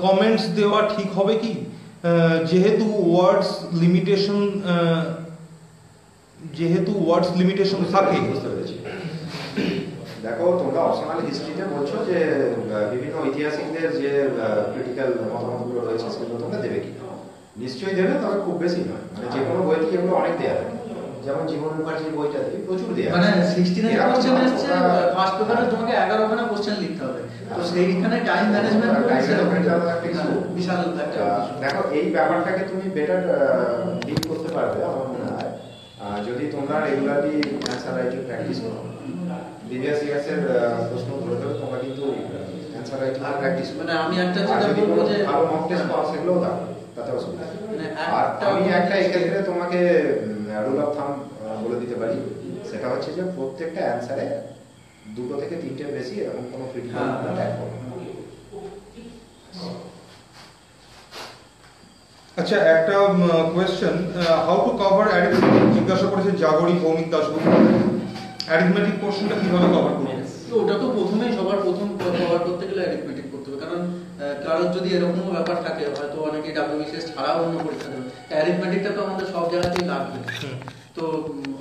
কমেন্টস দেওয়া ঠিক হবে কি? যেহেতু ওয়ার্ডস লিমিটেশন যেহেতু ওয়ার্ডস লিমিটেশন থাকে, বুঝতে পেরেছি। দেখো তোমরা অপশনাল হিস্ট্রিতে বলছো যে বিভিন্ন ঐতিহাসিকদের যে ক্রিটিক্যাল মতামতগুলো রয়েছে সেগুলো তোমরা দেবে কি? নিশ্চয়ই দেবে, তবে খুব বেশি নয়। মানে যে কোনো বই থেকে এগুলো অনেক দেওয়া থাকে, যেমন জীবন মুখার্জির বইটাতে প্রচুর দেওয়া মানে আছে। 69 এরকম কোশ্চেন না, এসেছে, ফার্স্ট পেপারে তোমাকে 11 খানা কোশ্চেন লিখতে হবে। তো সেইখানে টাইম ম্যানেজমেন্ট বিশাল একটা দেখো এই ব্যাপারটাকে তুমি বেটার ডিল করতে পারবে আমার মনে হয় যদি তোমরা রেগুলারলি অ্যান্সার রাইটিং প্র্যাকটিস করো। প্রিভিয়াস ইয়ার্সের প্রশ্ন ধরে ধরে তোমরা কিন্তু অ্যান্সার রাইটিং প্র্যাকটিস করো। মানে আমি একটা যেটা যদি বলবো যে ভালো মক টেস্ট পাও সেগুলোও দাও, তাতে অসুবিধা নেই। মানে আর আমি একটা এক্ষেত্রে তোমাকে রুল অফ থাম্ব বলে দিতে পারি, সেটা হচ্ছে যে প্রত্যেকটা অ্যান্সারে 2 থেকে 3টের বেশি এরকম কোনো ফিডব্যাক অ্যাড করো। আচ্ছা একটা question, how to cover arithmetic জিজ্ঞাসা করেছে জাগরি ভৌমিক দাশগুপ্ত। অ্যারিথমেটিক পোর্শনটা কিভাবে কভার করবে? তো ওটা তো প্রথমেই সবার প্রথম কভার করতে গেলে অ্যারিথমেটিক করতে হবে, কারণ কারোর যদি এরকম ব্যাপার থাকে, হয়তো অনেকে ডাব্লিউবিসিএস ছাড়াও অন্য পরীক্ষা দেবে, অ্যারিথমেটিকটা তো আমাদের সব জায়গাতেই লাগবে। তো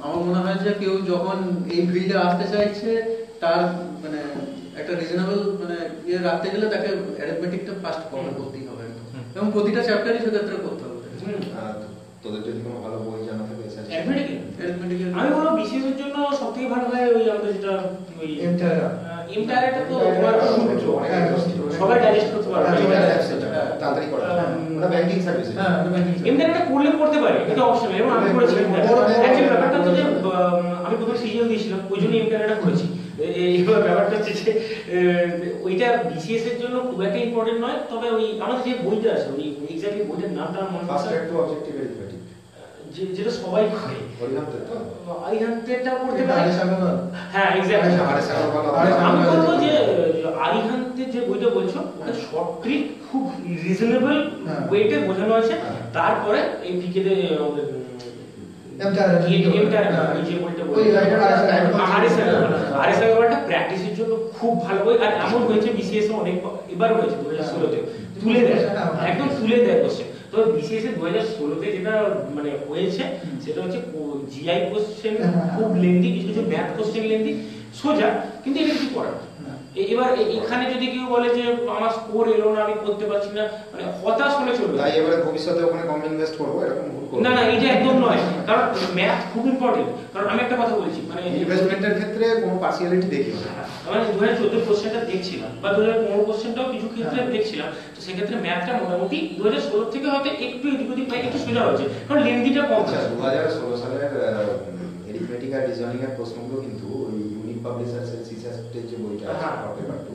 আমার মনে হয় যে কেউ যখন এই ফিল্ডে আসতে চাইছে তার মানে একটা রিজনেবল মানে ইয়ে রাখতে গেলে তাকে অ্যারিথমেটিকটা ফার্স্ট কভার করতেই হবে এবং প্রতিটা চ্যাপ্টারই সেক্ষেত্রে করতে হবে। তোদের যদি কোনো ভালো বই জানা থাকে অ্যারিথমেটিক আমি বলবো বিসিএস এর জন্য সবথেকে ভালো হয় ওই আমাদের যেটা ওই এমটায়ারটা তো তোমার সূত্র সবাই ডাইজেস্ট করতে পারবে, তাড়াতাড়ি করা ওটা ব্যাংকিং সার্ভিস। এমটায়ারটা করলে করতে পারে, এটা অপশনাল। এবং আমি করেছি অ্যাকচুয়ালি ব্যাপারটা তো যে আমি প্রথমে সিজিএল দিয়েছিলাম, ওই জন্য এমটায়ারটা করেছি। এইবার ব্যাপারটা হচ্ছে যে ওইটা বিসিএস এর জন্য খুব একটা ইম্পর্টেন্ট নয়, তবে ওই আমাদের যে বইটা আছে ওই এক্স্যাক্টলি বইটার নামটা মনে ফার্স্ট পড়ছে টু অবজেক্টিভ অ্যারিথমেটিক, যেটা সবাই করে আরিহান্তেটা করতে পারে। হ্যাঁ এক্স্যাক্টলি। আমি বলবো যে আরিহান্তের যে বইটা বলছো ওটা শর্ট ট্রিক, খুব রিজনেবল ওয়েটে বোঝানো আছে। তারপরে এই পিকে তে আমাদের প্র্যাকটিসের জন্য খুব ভালো বই। আর এমন হয়েছে বিসিএস অনেক এবার হয়েছে 2016-তে তুলে দেয়, একদম তুলে দেয় কোশ্চেন। তো বিসিএস 2016-তে যেটা মানে হয়েছে সেটা হচ্ছে জিআই কোশ্চেন খুব লেন্দি, কিছু কিছু ম্যাথ কোশ্চেন লেন্দি, সোজা, কিন্তু এটা কিছু করার। এবার এখানে যদি কেউ বলে যে আমার স্কোর এলো না, আমি করতে পারছি না, মানে হতাশ হলে চলবে। তাই এবারে ভবিষ্যতে ওখানে কম ইনভেস্ট করব এরকম ভুল করব না, এটা একদম নয়, কারণ ম্যাথ খুব ইম্পর্টেন্ট। কারণ আমি একটা কথা বলছি, মানে ইনভেস্টমেন্টের ক্ষেত্রে কোনো পার্সিয়ালিটি দেখি না। মানে 2014 কোশ্চেনটা দেখছিলাম বা 2015 কোশ্চেনটাও কিছু ক্ষেত্রে দেখছিলাম, তো সেক্ষেত্রে ম্যাথটা মোটামুটি 2016 থেকে হয়তো একটু এদিক ওদিক একটু সোজা হয়েছে, কারণ লেন্দিটা কম। 2016 সালের এরিথমেটিক আর রিজনিং এর প্রশ্নগুলো কিন্তু ওই ইউনিক পাবলিশার্সের সিসাসটের যে বইটা আছে পেপার 2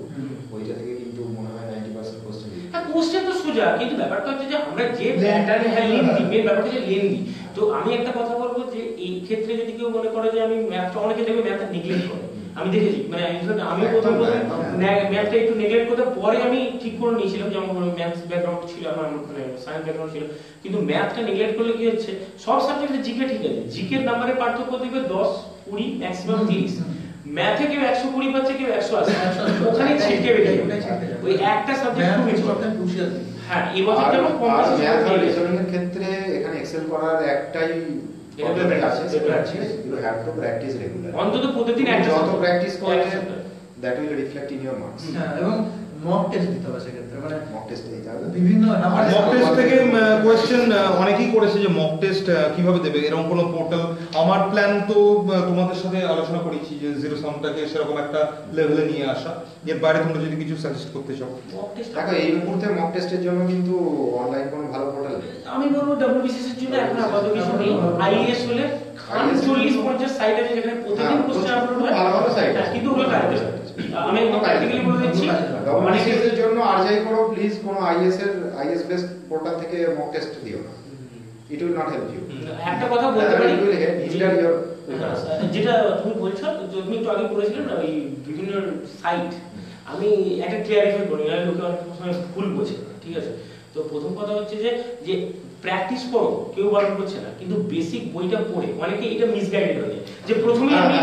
ওইটা থেকে কিন্তু মনে হয় 90% কোশ্চেন। হ্যাঁ কোশ্চেন তো সোজা, কিন্তু ব্যাপারটা হচ্ছে যে আমরা যে প্যাটার্নে লেন্দি, মেন ব্যাপারটা যে লেন্দি। তো আমি একটা কথা বলবো যে এই ক্ষেত্রে যদি কেউ মনে করে যে আমি ম্যাথটা, অনেকে দেখবে ম্যাথটা নেগলেক্ট করে, আমি দেখেছি। মানে আমি প্রথম ম্যাথটা একটু নেগলেক্ট করতে পরে আমি ঠিক করে নিয়েছিলাম, যেমন ম্যাথস ব্যাকগ্রাউন্ড ছিল আমার, মানে সায়েন্স ব্যাকগ্রাউন্ড ছিল, কিন্তু ম্যাথটা নেগলেক্ট করলে কি হচ্ছে সব সাবজেক্টে জিকে ঠিক আছে, জিকের নাম্বারের পার্থক্য দেখবে 10, 20, ম্যাক্সিমাম 30। ম্যাথে কেউ 120 পাচ্ছে, কেউ 180, ওখানে ছিটকে বেরিয়ে ওই একটা সাবজেক্ট খুব ইম্পর্টেন্ট ক্রুশিয়াল। হ্যাঁ এই বছর যেমন ম্যাথ আর রিজনিং এর ক্ষেত্রে এখানে এক্সেল করার একটাই পদ্ধতি আছে, সেটা হচ্ছে you have to practice regular. অন্তত প্রতিদিন একটা যত প্র্যাকটিস করবে that will reflect in your marks. এবং মক টেস্ট দিতে হবে সেক্ষেত্রে, মানে মক টেস্ট দিতে হবে বিভিন্ন মক টেস্ট থেকে কোয়েশ্চেন অনেকেই করেছে যে মক টেস্ট কিভাবে দেবে, এরকম কোনো পোর্টাল। আমার প্ল্যান তো তোমাদের সাথে আলোচনা করেছি যে জিরো সামটাকে সেরকম একটা লেভেলে নিয়ে আসা, এর বাইরে তোমরা যদি কিছু সাজেস্ট করতে চাও। মক টেস্ট দেখো এই মুহূর্তে মক টেস্টের জন্য কিন্তু অনলাইন কোনো ভালো পোর্টাল নেই। আমি বলবো ডব্লিউবিসিএস এর জন্য এখন আপাতত কিছু নেই। আইএস হলে 40-50 সাইট আছে যেখানে প্রতিদিন কোশ্চেন আপলোড হয়, ভালো ভালো সাইট আছে, কিন্তু ওগুলো কারেক্ট। আমি একদম প্র্যাকটিক্যালি বলে দিচ্ছি, ডব্লিউবিসিএস এর জন্য আর যাই করো প্লিজ কোনো আইএস বেসড পোর্টাল থেকে মক টেস্ট দিও না, it will not help you. একটা কথা বলতে পারি, যেটা তুমি বলছো, তুমি একটু আগে বলেছিলে না ওই বিভিন্ন সাইট, আমি একটা ক্লিয়ারিফাই করি, না লোকে অনেক সময় ভুল বোঝে, ঠিক আছে? তো প্রথম কথা হচ্ছে যে প্র্যাকটিস করো, কেউ বারণ করছে না, কিন্তু বেসিক বইটা পড়ে অনেকে এটা মিসগাইডেড হয়ে যায় যে প্রথমে আমি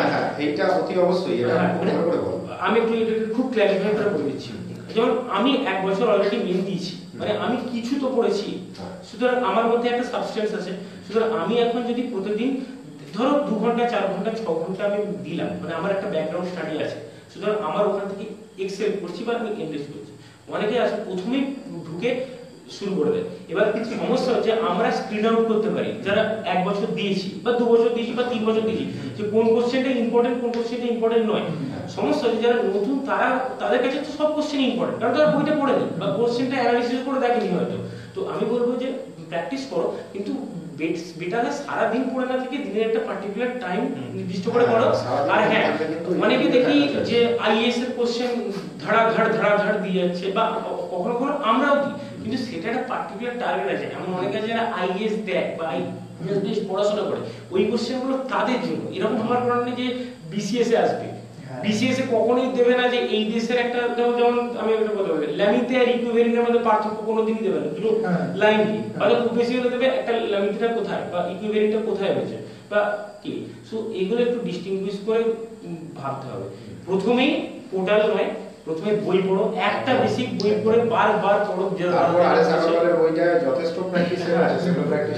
এইটা অতি অবশ্যই এটা খুব ভালো করে বল। আমি একটু এটাকে খুব ক্লিয়ারিফাই করে বলে দিচ্ছি। যেমন আমি 1 বছর অলরেডি মেন দিয়েছি, মানে আমি কিছু তো পড়েছি, সুতরাং আমার মধ্যে একটা সাবস্টেন্স আছে। সুতরাং আমি এখন যদি প্রতিদিন ধরো 2 ঘন্টা 4 ঘন্টা 6 ঘন্টা আমি দিলাম, মানে আমার একটা ব্যাকগ্রাউন্ড স্টাডি আছে, সুতরাং আমার ওখান থেকে এক্সেল করছি বা আমি এমএস করছি। অনেকে আছে প্রথমেই ঢুকে শুরু করে দেয়। এবার কিছু সমস্যা হচ্ছে আমরা স্ক্রিন আউট করতে পারি, যারা 1 বছর দিয়েছি বা 2 বছর দিয়েছি বা 3 বছর দিয়েছি, যে কোন কোশ্চেনটা ইম্পর্টেন্ট কোন কোশ্চেনটা ইম্পর্টেন্ট নয়। সমস্যা হচ্ছে যারা নতুন তাদের কাছে তো সব কোশ্চেন ইম্পর্টেন্ট, কারণ তারা বইটা পড়েনি বা কোশ্চেনটা অ্যানালিসিস করে দেখেনি হয়তো। তো আমি বলবো যে প্র্যাকটিস করো, কিন্তু বেটার সারাদিন পড়ে না থেকে দিনের একটা পার্টিকুলার টাইম নির্দিষ্ট করে করো। আর হ্যাঁ, অনেকে দেখি যে আইএএস এর কোশ্চেন ধড়াধড় দিয়ে যাচ্ছে, বা কখনো কখনো আমরাও দিই, কিন্তু সেটা একটা পার্টিকুলার টার্গেট আছে। এমন অনেকে যারা আইএএস দেয় বা আইএএস বেশ পড়াশোনা করে, ওই কোশ্চেনগুলো তাদের জন্য। এরকম হওয়ার কারণে যে বিসিএস এ আসবে, বিসিএস এ কখনোই দেবে না যে এই দেশের একটা, যেমন আমি একটা কথা বলি, ল্যামিতে আর ইকুইভ্যালেন্টের মধ্যে পার্থক্য কোনোদিনই দেবে না, দুটো লাইন কি হয়তো খুব বেশি হলে দেবে একটা ল্যামিটা কোথায় বা ইকুইভ্যালেন্টটা কোথায় হয়েছে বা কি। সো এগুলো একটু ডিস্টিংগুইশ করে ভাবতে হবে। প্রথমেই পোর্টাল নয়, প্রথমে বই পড়ো, একটা বেসিক বই পড়ে বারবার পড়ো। তারপর আরএস আগরওয়ালের বইটা যথেষ্ট প্র্যাকটিস আছে, সেগুলো প্র্যাকটিস।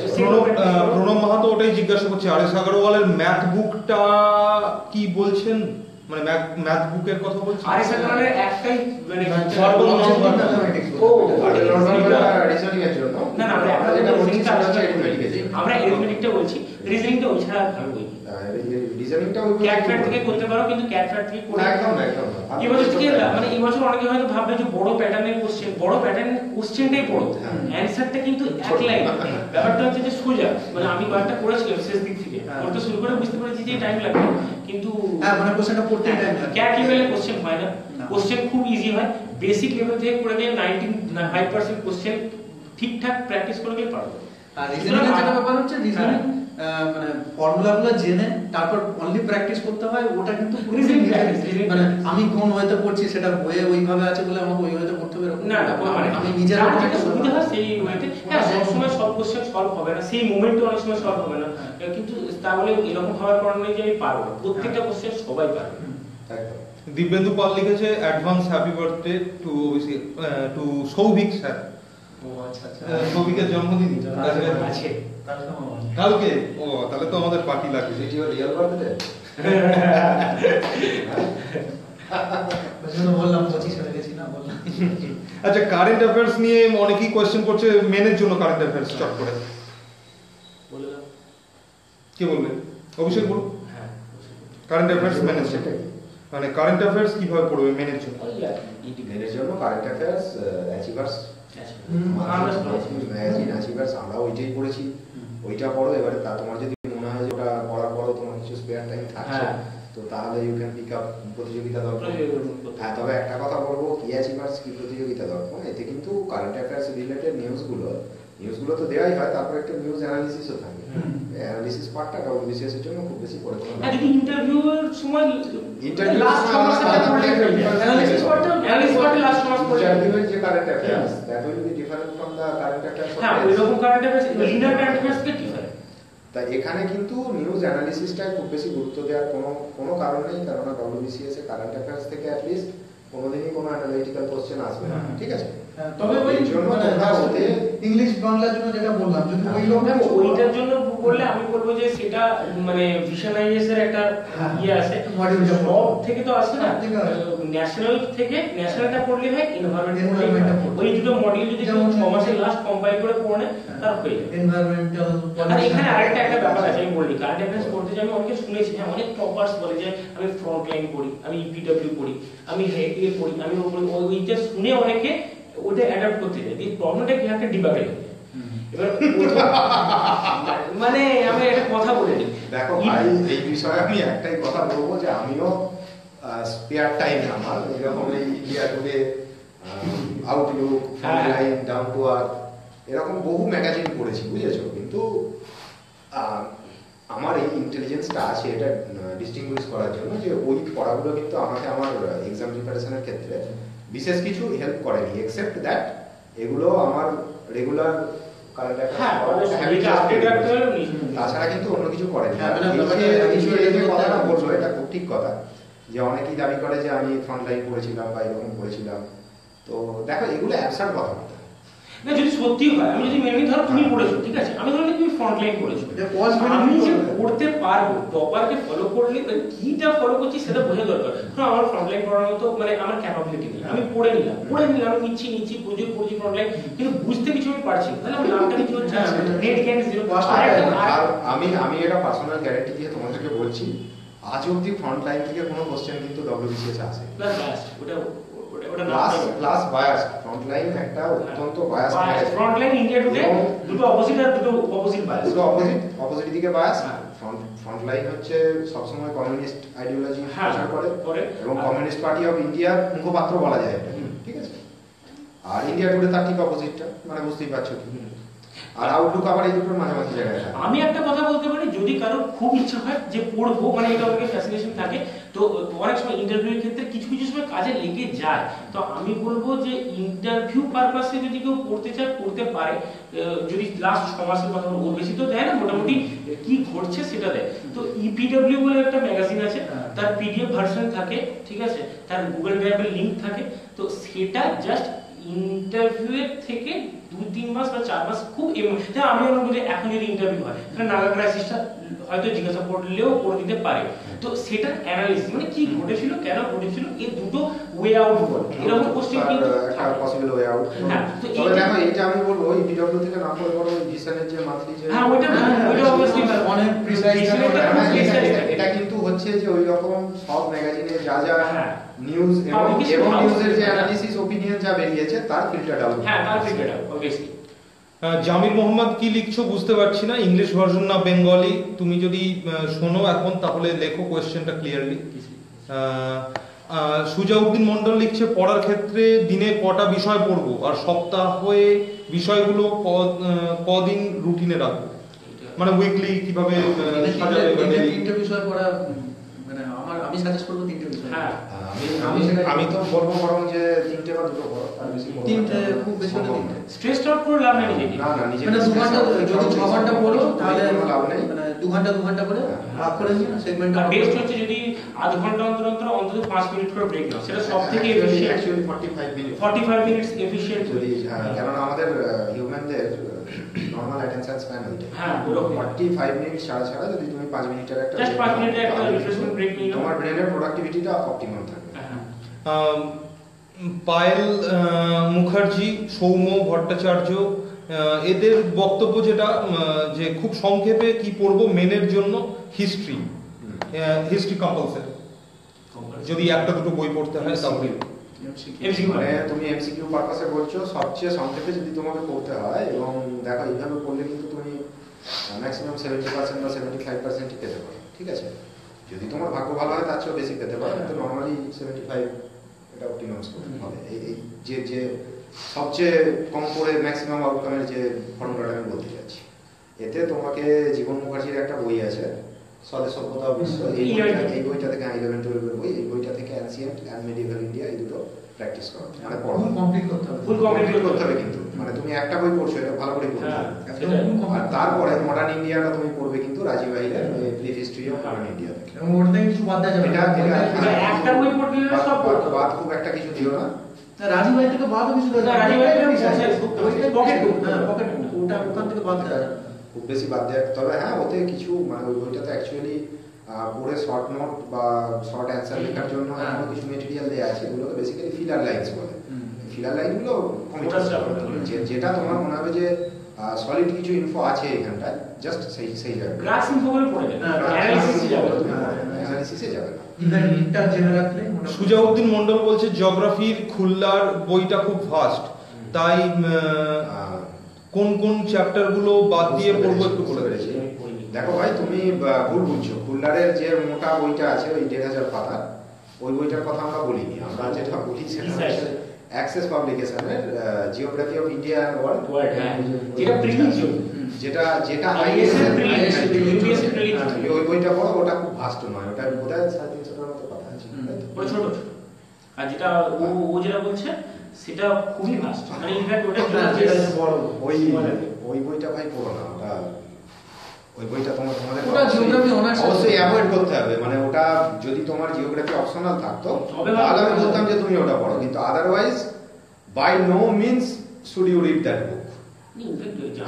প্রণব মাহাতো ওটাই জিজ্ঞাসা করছে, আরএস আগরওয়ালের ম্যাথ বুকটা কি বলছেন, মানে ম্যাথ বুকের কথা বলছেন? আরএস আগরওয়ালের একটাই মানে ও রিজনিং এর জন্য না না, আমরা যেটা বলছি আমরা অ্যারিথমেটিকটা বলছি, রিজনিংটা ওই ছাড়া আমি বলি রিজনিংটা ওই ক্যাটফ্যাট থেকে করতে পারো, কিন্তু ক্যাটফ্যাট থেকে করে একদম এই বছর থেকে মানে এই বছর অনেকে হয়তো ভাববে যে বড় প্যাটার্নের কোশ্চেন, বড় প্যাটার্নের কোশ্চেনটাই পড়ো, অ্যানসারটা কিন্তু এক লাইন। ব্যাপারটা হচ্ছে যে সোজা, মানে আমি কয়েকটা করেছিলাম শেষ দিক থেকে পড়তে শুরু করে বুঝতে পেরেছি যে টাইম লাগবে, কিন্তু হ্যাঁ মানে কোশ্চেনটা পড়তে টাইম লাগে। ক্যাট লেভেলে কোশ্চেন হয় না, কোশ্চেন খুব ইজি হয়। বেসিক লেভেল থেকে করে গেলে 95% কোশ্চেন ঠিকঠাক প্র্যাকটিস করে গেলে পারবে। আর রিজনিং এর যেটা ব্যাপার হচ্ছে, রিজনিং মানে ফর্মুলাগুলো জেনে তারপর অনলি প্র্যাকটিস করতে হয়, ওটা কিন্তু মানে আমি কোন ওয়েতে পড়ছি সেটা বইয়ে ওইভাবে আছে বলে আমাকে ওই ওয়েতে পড়তে হবে এরকম না না, মানে আমি নিজের যেটা সুবিধা হয় সেই ওয়েতে। হ্যাঁ, সব সময় সব কোশ্চেন সলভ হবে না, সেই মোমেন্টে অনেক সময় সলভ হবে না, কিন্তু তাহলে এরকম হওয়ার কারণে যে আমি পারবো না, প্রত্যেকটা কোশ্চেন সবাই পারবে। একদম। দিব্যেন্দু পাল লিখেছে advance happy birthday to Souvik sir. ও আচ্ছা আচ্ছা, সৌভিকের জন্মদিন আছে কালকে। ও তাহলে তো আমাদের পার্টি লাগবে। Is eat your real birthday? বুঝলো, বললাম 25 হয়ে গেছি না, বললাম। আচ্ছা, কারেন্ট অ্যাফেয়ার্স নিয়ে অনেকেই কোয়েশ্চেন করছে, মেনের জন্য কারেন্ট অ্যাফেয়ার্স চট করে বলে দাও। কি বলবেন? অভিষেক বলুন। হ্যাঁ, কারেন্ট অ্যাফেয়ার্স মেনের জন্য, মানে কারেন্ট অ্যাফেয়ার্স কিভাবে পড়বে মেনের জন্য? ওই আর কি। মেনের জন্য কারেন্ট অ্যাফেয়ার্স, অ্যাচিভার্স, অ্যাচিভার্স আমরা ওইটাই পড়েছি, ওইটা পড়ো। এবারে তা তোমার যদি মনে হয় যে ওটা পড়ার পরও তোমার কিছু স্পেয়ার টাইম থাকছে, তো তাহলে ইউ ক্যান পিক আপ প্রতিযোগিতা দর্পণ। হ্যাঁ, তবে একটা কথা বলবো, কি অ্যাচিভার্স কি প্রতিযোগিতা দর্পণ, এতে কিন্তু কারেন্ট অ্যাফেয়ার্স রিলেটেড নিউজগুলো তো দেওয়াই হয়, তারপর একটা নিউজ অ্যানালিসিসও থাকে। অ্যানালিসিস পার্টটা ডব্লিউবিসিএস এর জন্য খুব বেশি পড়ে কোনো আর যদি ইন্টারভিউয়ের সময় ইন্টারভিউ লাস্ট মাসে অ্যানালিসিস পার্টে লাস্ট মাস পড়ে ইন্টারভিউয়ের যে current affairs that will B different from the current affairs. হ্যাঁ, ওই রকম current affairs liner current affairs থেকে ডিফারেন্ট। তাই এখানে কিন্তু নিউজ অ্যানালিসিসটায় খুব বেশি গুরুত্ব দেওয়ার কোনো কারণ নেই, কারণ ডব্লিউবিসিএস এর কারেন্ট অ্যাফেয়ার্স থেকে অ্যাট লিস্ট কোনোদিনই কোনো অ্যানালিটিক্যাল কোশ্চেন আসবে না, ঠিক আছে? তবে ওই জন্য ওতে ইংলিশ বাংলার জন্য যেটা বললাম, যদি ওই লোকটা ওইটার জন্য বললে আমি বলবো যে সেটা মানে ভিশনাইজেস এর একটা ইয়ে আছে, সব থেকে তো আসে না, ন্যাশনাল থেকে ন্যাশনালটা পড়লে হয়, এনভায়রনমেন্ট ওই দুটো মডিউল যদি 6 মাসের লাস্ট কম্পাইল করে পড়ে তার হয়ে যায় এনভায়রনমেন্টাল। আর এখানে আরেকটা একটা ব্যাপার আছে, আমি বলি কারেন্ট অ্যাফেয়ার্স পড়তে যে আমি অনেকে শুনেছি, হ্যাঁ অনেক টপার্স বলে যে আমি ফ্রন্ট লাইন পড়ি, আমি ইপিডব্লিউ পড়ি, আমি হেডএ পড়ি, আমি ওইটা শুনে অনেকে ওটা অ্যাডাপ্ট করতে যায়। এই প্রবলেমটা কি একটা ডিবাগে হয়ে যায়। এবার মানে আমি একটা কথা বলে দিই, দেখো ভাই, এই বিষয়ে আমি একটাই কথা বলবো যে আমিও স্পেয়ার টাইম আমার এরকম এই India today, Outlook, line, down to earth, এরকম বহু ম্যাগাজিন পড়েছি, বুঝেছো? কিন্তু আমার এই ইন্টেলিজেন্সটা আছে এটা ডিস্টিংগুইশ করার জন্য যে ওই পড়াগুলো কিন্তু আমাকে আমার এক্সাম প্রিপারেশনের ক্ষেত্রে বিশেষ কিছু হেল্প করেনি, এক্সেপ্ট দ্যাট এগুলো আমার রেগুলার কারেন্ট তাছাড়া কিন্তু অন্য কিছু করেনি। কথাটা বলবো, এটা খুব ঠিক কথা যে অনেকেই দাবি করে যে আমি ফ্রন্ট লাইন পড়েছিলাম বা এরকম পড়েছিলাম, তো দেখো এগুলো অ্যাবসার্ড কথা বলতে। না যদি সত্যি হয়, আমি যদি মেনে নিই, ধরো তুমি পড়েছো, ঠিক আছে, আমি ধরো তুমি ফ্রন্ট লাইন করেছো, এটা pause মেনে আমি যে করবে। করতে পারবো, টপারকে ফলো করলে কিটা ফলো করছি সেটা বোঝা দরকার। ধরো আমার ফ্রন্ট লাইন করার মতো মানে আমার ক্যাপাবিলিটি নেই, আমি পড়ে নিলাম, আমি নিচ্ছি প্রচুর ফ্রন্ট লাইন, কিন্তু বুঝতে কিছু আমি পারছি না, তাহলে আমার নামটা কিছু হচ্ছে নেট ক্যান জিরো। আর আমি এটা পার্সোনাল গ্যারান্টি দিয়ে তোমাদেরকে বলছি, আজ অব্দি ফ্রন্ট লাইন থেকে কোনো কোশ্চেন কিন্তু ডব্লিউবিসিএস আসে প্লাস বায়াস, ওটা প্লাস বায়াস। ফ্রন্ট লাইন একটা অত্যন্ত bias, front line India today দুটো অপোজিট আর দুটো অপোজিট বায়াস, দুটো অপোজিট দিকে বায়াস। ফ্রন্ট লাইন হচ্ছে সবসময় কমিউনিস্ট আইডিওলজি প্রচার করে এবং কমিউনিস্ট পার্টি অফ ইন্ডিয়ার মুখপাত্র বলা যায় এটা, ঠিক আছে। আর ইন্ডিয়া টুডে তার ঠিক অপোজিটটা, মানে বুঝতেই পারছো কি। আর আউটলুক আবার এই দুটোর মাঝামাঝি জায়গায় থাকে। আমি একটা কথা বলতে পারি, যদি কারো খুব ইচ্ছা হয় যে পড়বো, মানে এটা অনেকের ফ্যাসিনেশন থাকে, তো অনেক সময় ইন্টারভিউর ক্ষেত্রে কিছু সময় কাজে লেগে যায়, তো আমি বলবো যে ইন্টারভিউ পারপাসে যদি কেউ পড়তে চায় পড়তে পারে। যদি লাস্ট 6 মাসের কথা বলবো, বেশি তো দেয় না, মোটামুটি কি ঘটছে সেটা দেয়। তো ইপিডব্লিউ বলে একটা ম্যাগাজিন আছে, তার পিডিএফ ভার্সন থাকে, ঠিক আছে, তার গুগল ড্রাইভের লিংক থাকে, তো সেটা জাস্ট ইন্টারভিউয়ের থেকে 2-3 মাস বা 4 মাস খুব আমি মনে করি এখন যদি ইন্টারভিউ হয় তাহলে নাগা ক্রাইসিসটা হয়তো জিজ্ঞাসা করলেও করে দিতে পারে। তো সেটার অ্যানালিসিস মানে কি ঘটেছিল, কেন ঘটেছিল, এই দুটো ওয়ে আউট বলে এরকম কোশ্চেন কিন্তু একটা পসিবল ওয়ে আউট। হ্যাঁ, তো তবে দেখো এটা আমি বলবো ইপিডব্লিউ থেকে না করে বড় ভিশনের যে মান্থলি যে হ্যাঁ ওইটা অবভিয়াসলি অনেক প্রিসাইজ এটা কিন্তু হচ্ছে যে ওই রকম সব ম্যাগাজিনে যা হ্যাঁ। নিউজ এবং Publication নিউজের যে house। অ্যানালিসিস ওপিনিয়ন যা বেরিয়েছে তার ফিল্টার আউট। হ্যাঁ তার ফিগার অবভিয়াসলি। জামির মোহাম্মদ কি লিখছো বুঝতে পারছি না, ইংলিশ ভার্সন না বেঙ্গলি, তুমি যদি শোনো এখন তাহলে লেখো কোয়েশ্চেনটা ক্লিয়ারলি। সুজাউদ্দিন মন্ডল লিখছে পড়ার ক্ষেত্রে দিনে কটা বিষয় পড়বো আর সপ্তাহে বিষয়গুলো কদিন রুটিনে রাখবো, মানে উইকলি কিভাবে সাজাবে বা daily? 3টে বিষয় পড়া, মানে আমি সাজেস্ট করবো 3টে বিষয়। হ্যাঁ আমি তো বলবো বরং যে 3টে বা 2টো পড়ো, আর বেশি পড়ো না। 3টে খুব বেশি হলে 3টে। স্ট্রেস আউট করে লাভ নেই নিজেকে। না নিজে মানে 2 ঘন্টা, যদি 6 ঘন্টা পড়ো তাহলে কোনো লাভ নেই। মানে 2 ঘন্টা করে ভাগ করে নিয়ে সেগমেন্টটা আর বেস্ট হচ্ছে যদি আধ ঘন্টা অন্তত 5 মিনিট করে ব্রেক নাও, সেটা সবথেকে efficient. Actually 45 minute 45 minutes efficient যদি কারণ আমাদের হিউম্যানদের নরমাল অ্যাটেনশন স্প্যান ওইটা। হ্যাঁ ওরকম 45 মিনিট ছাড়া যদি তুমি 5 মিনিটের একটা জাস্ট 5 মিনিটের একটা রিফ্রেশমেন্ট ব্রেক নিয়ে নাও, তোমার ব্রেনের প্রোডাক্টিভিটিটা অপটিমাম থাকবে। হ্যাঁ পায়েল মুখার্জি, সৌম্য ভট্টাচার্য, এদের বক্তব্য যেটা যে খুব সংক্ষেপে কি পড়বো মেনের জন্য, হিস্ট্রি কম্পালসারি, যদি একটা দুটো বই পড়তে হয় তাহলে। মানে তুমি এমসিকিউ পারপাসে বলছো, সবচেয়ে সংক্ষেপে যদি তোমাকে পড়তে হয়, এবং দেখো এইভাবে পড়লে কিন্তু তুমি ম্যাক্সিমাম 70% বা 75% পেতে পারো, ঠিক আছে। যদি তোমার ভাগ্য ভালো হয় তার চেয়েও বেশি পেতে পারো, কিন্তু নর্মালি 75 এটা অপটিমাম স্কোর হবে। এই যে সবচেয়ে কম করে ম্যাক্সিমাম আউটকামের যে ফর্মুলাটা আমি বলতে যাচ্ছি, এতে তোমাকে জীবন মুখার্জির একটা বই আছে স্বদেশ সভ্যতা বিশ্ব, এই বইটা থেকে 11-12 বই, এই বইটা থেকে অ্যানসিয়েন্ট অ্যান্ড মেডিভেল ইন্ডিয়া এই দুটো প্র্যাকটিস করো, মানে পড়ো, কমপ্লিট করতে হবে। ফুল কমপ্লিট করতে হবে। কিন্তু মানে তুমি একটা বই পড়ছো, এটা ভালো করে পড়তে হবে। একদম আর তারপরে মডার্ন ইন্ডিয়াটা তুমি পড়বে কিন্তু রাজীব আহিরের brief history of modern India থেকে। এবং ওর থেকে কিছু বাদ দেওয়া যাবে না। একটা বই পড়লে সব পড়তে হবে। বাদ খুব একটা কিছু দিও না। রাজীব ভাই থেকে বাদও কিছু দেওয়া যাবে না। রাজীব ভাই থেকে পকেট বুক, হ্যাঁ পকেট বুক, ওখান থেকে বাদ দেওয়া যাবে না। খুব বেশি বাদ দেয়, তবে হ্যাঁ ওতে কিছু মানে ওই বইটাতে অ্যাকচুয়ালি পড়ে শর্ট নোট বা শর্ট অ্যান্সার লেখার জন্য এমন কিছু মেটেরিয়াল দেওয়া আছে, এগুলোকে বেসিক্যালি ফিলার লাইনস বলে। ফিলার লাইনগুলো যেটা তোমার মনে হবে যে সলিড কিছু ইনফো আছে এখানটায়, জাস্ট সেই জায়গায় গ্রাস ইনফো করে পড়ে যাবে, অ্যানালিসিসে যাবে না। অ্যানালিসিসে যাবে না। ইভেন্টটা জেনে রাখলে সুজাউদ্দিন মন্ডল বলছে জিওগ্রাফির খুলনার বইটা খুব ফাস্ট, তাই কোন কোন চ্যাপ্টার গুলো বাদ দিয়ে পড়বো একটু বলে দিয়েছি। দেখো ভাই তুমি ভুল বুঝছো, খুলনারের যে মোটা বইটা আছে ওই 1500 পাতার, ওই বইটার কথা আমরা বলিনি। আমরা যেটা বলি সেটা হচ্ছে অ্যাক্সেস পাবলিকেশনের geography of India and world, যেটা প্রিলিজ, যেটা IAS এর প্রিলিজ, UPS এর প্রিলিজ, ওই বইটা পড়ো, ওটা খুব ভাস্ট নয়, ওটা বোধহয় 350 মতো কথা আছে। ওটা ছোট। আর যেটা ও যেটা বলছে সেটা খুবই ভাস্ট, মানে ইনফ্যাক্ট ওটা বড়। ওই বইটা ভাই পড়ো না, ওটা ওই বইটা তোমাদের ওটা জিওগ্রাফি অনার্স অবশ্যই অ্যাভয়েড করতে হবে। মানে ওটা যদি তোমার জিওগ্রাফি অপশনাল থাকতো তাহলে আমি বলতাম যে তুমি ওটা পড়ো, কিন্তু otherwise by no means should you read that book?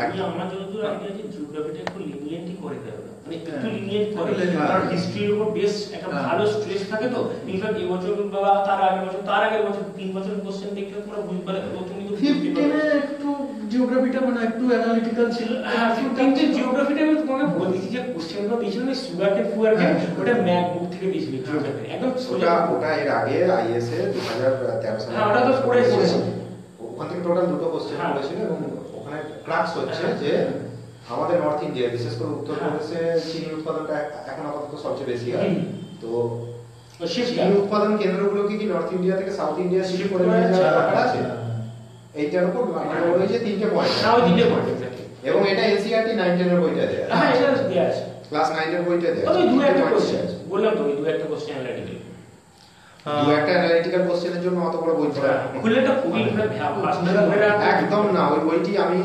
আমি আমার যতদূর আইডিয়া যে জিওগ্রাফিটা একটু লিনিয়েন্টই করে দেয় ওরা, মানে একটু হ্যাঁ। লিনিয়েন্ট করে, একটু lenient। কারণ হিস্ট্রির উপর বেশ একটা হ্যাঁ। ভালো স্ট্রেস থাকে তো। ইনফ্যাক্ট এই বছর বা তার আগের বছর 3 বছরের কোশ্চেন দেখলে তোমরা বুঝতে পারবে তুমি কিন্তু 15 এ একটু জিওগ্রাফিটা মানে একটু অ্যানালিটিক্যাল ছিল। হ্যাঁ, কিন্তু জিওগ্রাফিটা আমি তোমাকে বলছি যে কোশ্চেনগুলো দিয়েছিল না সুগারকে ফুয়ারকে, ওটা ম্যাক বুক থেকে দিয়েছিল জিওগ্রাফি একদম সোজা। ওটা এর আগে আইএস এ 2013 সালে হ্যাঁ, ওটা তো পড়েছি। ওখান থেকে টোটাল দুটো কোশ্চেন হ্যাঁ। করেছিল এবং ওখানে ক্রাক্স হচ্ছে হ্যাঁ। যে আমাদের নর্থ ইন্ডিয়া বিশেষ করে উত্তর হ্যাঁ। প্রদেশে চিনি উৎপাদনটা এখন আপাতত সবচেয়ে বেশি হয়। হুম। তো শিফট চিনি উৎপাদন কেন্দ্রগুলোকে কি নর্থ ইন্ডিয়া থেকে সাউথ ইন্ডিয়া শিফট করে নিয়ে যাওয়ার ব্যাপার আছে। এইটার উপর মানে ওর ওই যে 3টে পয়েন্ট না, ওই তিনটে পয়েন্ট এক্স্যাক্টলি। এবং এটা এনসিইআরটি 9-10 এর বইটা দেয়া হ্যাঁ, এটা দেয়া আছে। ক্লাস 9 এর বইটা দেয়া ওই দু একটা তিনটে point কোশ্চেন দেয়া আছে। বললাম তো, ওই দু একটা কোশ্চেন অ্যানালিটিক্যাল। দু একটা অ্যানালিটিক্যাল কোশ্চেনের জন্য অত বড় বই পড়া খুললেটা খুবই একদম না। ওই বইটি আমি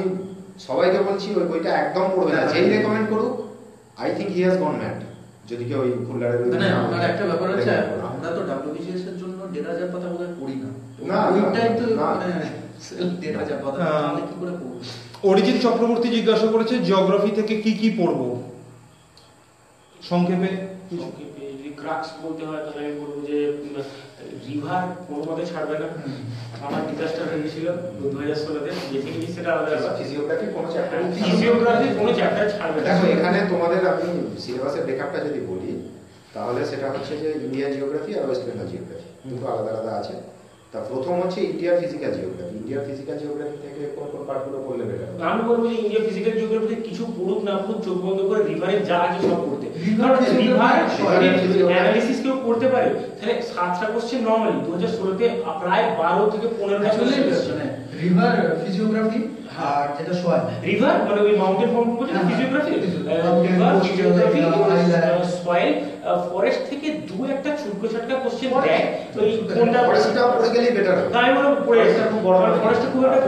সবাইকে বলছি ওই বইটা একদম পড়বে না। যেই রেকমেন্ড করুক I think he has gone mad. যদি কেউ ওই ফুলদারের মানে আমার একটা ব্যাপার আছে, আমরা তো ডব্লিউবিসিএস এর জন্য 1,500 পাতা বোধহয় পড়ি না। না, ওইটাই তো না। মানে 1,500 পাতা তাহলে কি করে পড়ব? অরিজিৎ চক্রবর্তী জিজ্ঞাসা করেছে জিওগ্রাফি থেকে কি কি পড়বো, সংক্ষেপে কিছু। যদি ক্রাক্স বলতে হয় তাহলে আমি বলবো যে রিভার কোনো মতে ছাড়বে না। আমার ডিজাস্টার হয়ে গেছিল 2016-তে, বেসিক্যালি সেটা আলাদা ব্যাপার। ফিজিওগ্রাফি কোনো চ্যাপ্টার ফিজিওগ্রাফি কোনো চ্যাপ্টার ছাড়বে না। দেখো এখানে তোমাদের আমি সিলেবাসের ব্রেকআপটা যদি বলি তাহলে সেটা হচ্ছে যে ইন্ডিয়ান জিওগ্রাফি আর ওয়েস্ট বেঙ্গল জিওগ্রাফি দুটো আলাদা আলাদা আছে। তা প্রথম হচ্ছে ইন্ডিয়ার ফিজিক্যাল জিওগ্রাফি। ইন্ডিয়ার ফিজিক্যাল জিওগ্রাফি থেকে কোন কোন পার্টগুলো পড়লে বেটার? আমি বলবো যে ইন্ডিয়া ফিজিক্যাল জিওগ্রাফিতে কিছু পড়ুক না পড়ুক চোখ বন্ধ করে রিভারের যা আছে সব পড়তে। কারণ রিভার অ্যানালিসিস কেউ করতে পারে তাহলে 7টা কোশ্চেন নরমালি 2016-তে প্রায় 12 থেকে 15টা কোশ্চেন। রিভার ফিজিওগ্রাফি আর যেটা সোয়াল রিভার মানে ওই মাউন্টেন ফর্ম করছে physiography, river physiography, soil, forest থেকে দু একটা ছোট্ট ছোট্ট কোশ্চেন দেয়। তো এই কোনটা ফরেস্টটা পড়ে গেলেই বেটার হবে। তাই মনে পড়ে খুব বড় ফরেস্টটা খুব একটা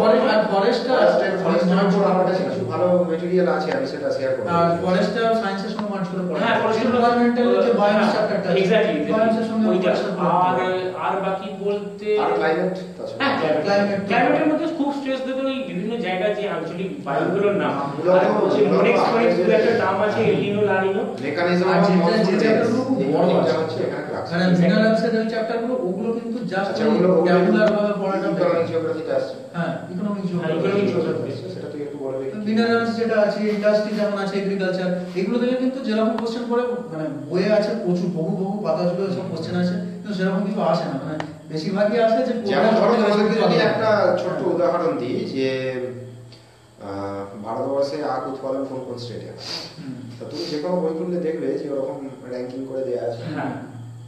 ফরেস্টটা ফরেস্টের উপর আমার কাছে কিছু ভালো মেটেরিয়াল আছে, আমি সেটা শেয়ার করব। আর ফরেস্টটা সায়েন্সের সঙ্গে মার্চ করে পড়া। হ্যাঁ, ফরেস্টের এনভায়রনমেন্টাল যে বায়োস চ্যাপ্টারটা এক্স্যাক্টলি বায়োসের সঙ্গে ওইটা। আর আর বাকি বলতে আর ক্লাইমেট হ্যাঁ, climate। ক্লাইমেটের মধ্যে খুব স্ট্রেস দেবে ওই বিভিন্ন জায়গায় যে আঞ্চলিক বায়ুগুলোর নাম। মূলত- আর হচ্ছে মোনিক্স ফনিক্স বলে একটা নাম আছে, এলিনো লানিনো। মেকানিজম আর অফ যেটা- মনসুন যেটা রেঞ্জ খুব এই বড় তিনটা আছে। হচ্ছে এখানে ক্লাস। মানে মিনারেলসের যে চ্যাপ্টারগুলো ওগুলো কিন্তু জাস্ট আচ্ছা, ওগুলো ট্যাবুলার ভাবে পড়াটা ইকোনমিক জিওগ্রাফিতে আসছে। হ্যাঁ ইকোনমিক economic জিওগ্রাফি geography। সেটা তুই একটু বলে দেখি। মিনারেলস যেটা আছে, ইন্ডাস্ট্রি যেমন আছে, এগ্রিকালচার, এগুলো থেকে কিন্তু যেরকম কোশ্চেন পড়ে মানে বইয়ে আছে প্রচুর বহু পাতা জুড়ে সব কোশ্চেন আছে, কিন্তু সেরকম কিছু আসে না। মানে বেশিরভাগই আসে যে যেমন ধরো তোমাদেরকে যদি একটা ছোট্ট উদাহরণ দিই যে ভারতবর্ষে আখ উৎপাদন কোন কোন স্টেটে হয়, তা তুমি যে কোনো বই খুললে দেখবে যে ওরকম র্যাঙ্কিং করে দেওয়া আছে। হ্যাঁ।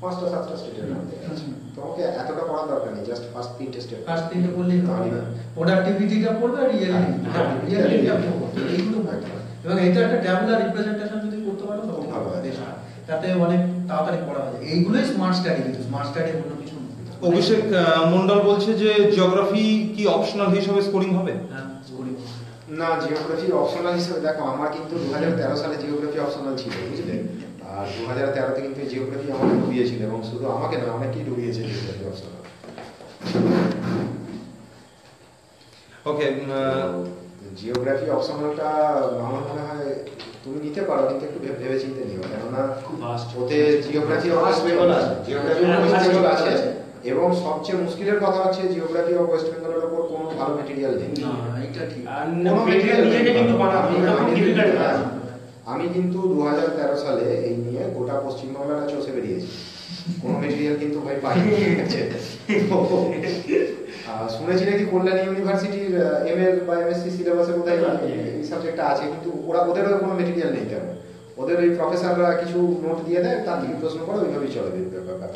5টা 7টা স্টেটের নাম দেওয়া আছে। তোমাকে এতটা পড়ার দরকার নেই, জাস্ট ফার্স্ট 3টে স্টেট। ফার্স্ট তিনটে বললেই হবে। প্রোডাক্টিভিটিটা পড়বে আর রিয়েলিটিটা পড়বে, এইগুলো পড়তে হবে। এবং এটা একটা ট্যাবুলার রিপ্রেজেন্টেশন যদি করতে পারো তখন ভালো হয়। বেশ হয়। তাতে অনেক তাড়াতাড়ি পড়া হয়। এইগুলোই স্মার্ট স্টাডি, কিন্তু স্মার্ট স্টাডি অন্য কিছু না। অভিষেক মন্ডল বলছে যে জিওগ্রাফি কি অপশনাল হিসেবে স্কোরিং হবে? হ্যাঁ, করি। না, জিওগ্রাফি অপশনাল হিসেবে দেখো আমার কিন্তু 2013 সালে জিওগ্রাফি অপশনাল ছিল, বুঝলে? আর 2013-তে কিন্তু জিওগ্রাফি আমাকে ডুবিয়েছিল এবং শুধু আমাকে না অনেকেই ডুবিয়েছে জিওগ্রাফি অপশনাল। ওকে, জিওগ্রাফি অপশনালটা আমার মনে হয় তুমি নিতে পারো, কিন্তু একটু ভেবে চিন্তে নিও, কেননা খুব ভাস্ট। ওতে জিওগ্রাফি অফ ওয়েস্ট বেঙ্গল আছে, জিওগ্রাফি অফ ওয়েস্ট বেঙ্গল আছে, এবং সবচেয়ে মুশকিলের কথা হচ্ছে জিওগ্রাফি অফ ওয়েস্ট বেঙ্গলের উপর কোনো ভালো মেটেরিয়াল নেই। না, এটা ঠিক। আর কোনো মেটেরিয়াল নিজেকে কিন্তু বানাতে হবে, খুব ডিফিকাল্ট কাজ। আমি কিন্তু 2013 সালে এই নিয়ে গোটা পশ্চিমবাংলাটা চষে বেরিয়েছি, কোনো মেটেরিয়াল কিন্তু ভাই পাইনি। শুনেছি নাকি কল্যাণী ইউনিভার্সিটির এমএ বা এমএসসি সিলেবাসে বোধহয় এই সাবজেক্টটা আছে, কিন্তু ওদেরও কোনো মেটেরিয়াল নেই তেমন। ওদের ওই প্রফেসররা কিছু নোট দিয়ে দেয়, তার থেকে প্রশ্ন করে ওইভাবেই চলে ব্যাপার।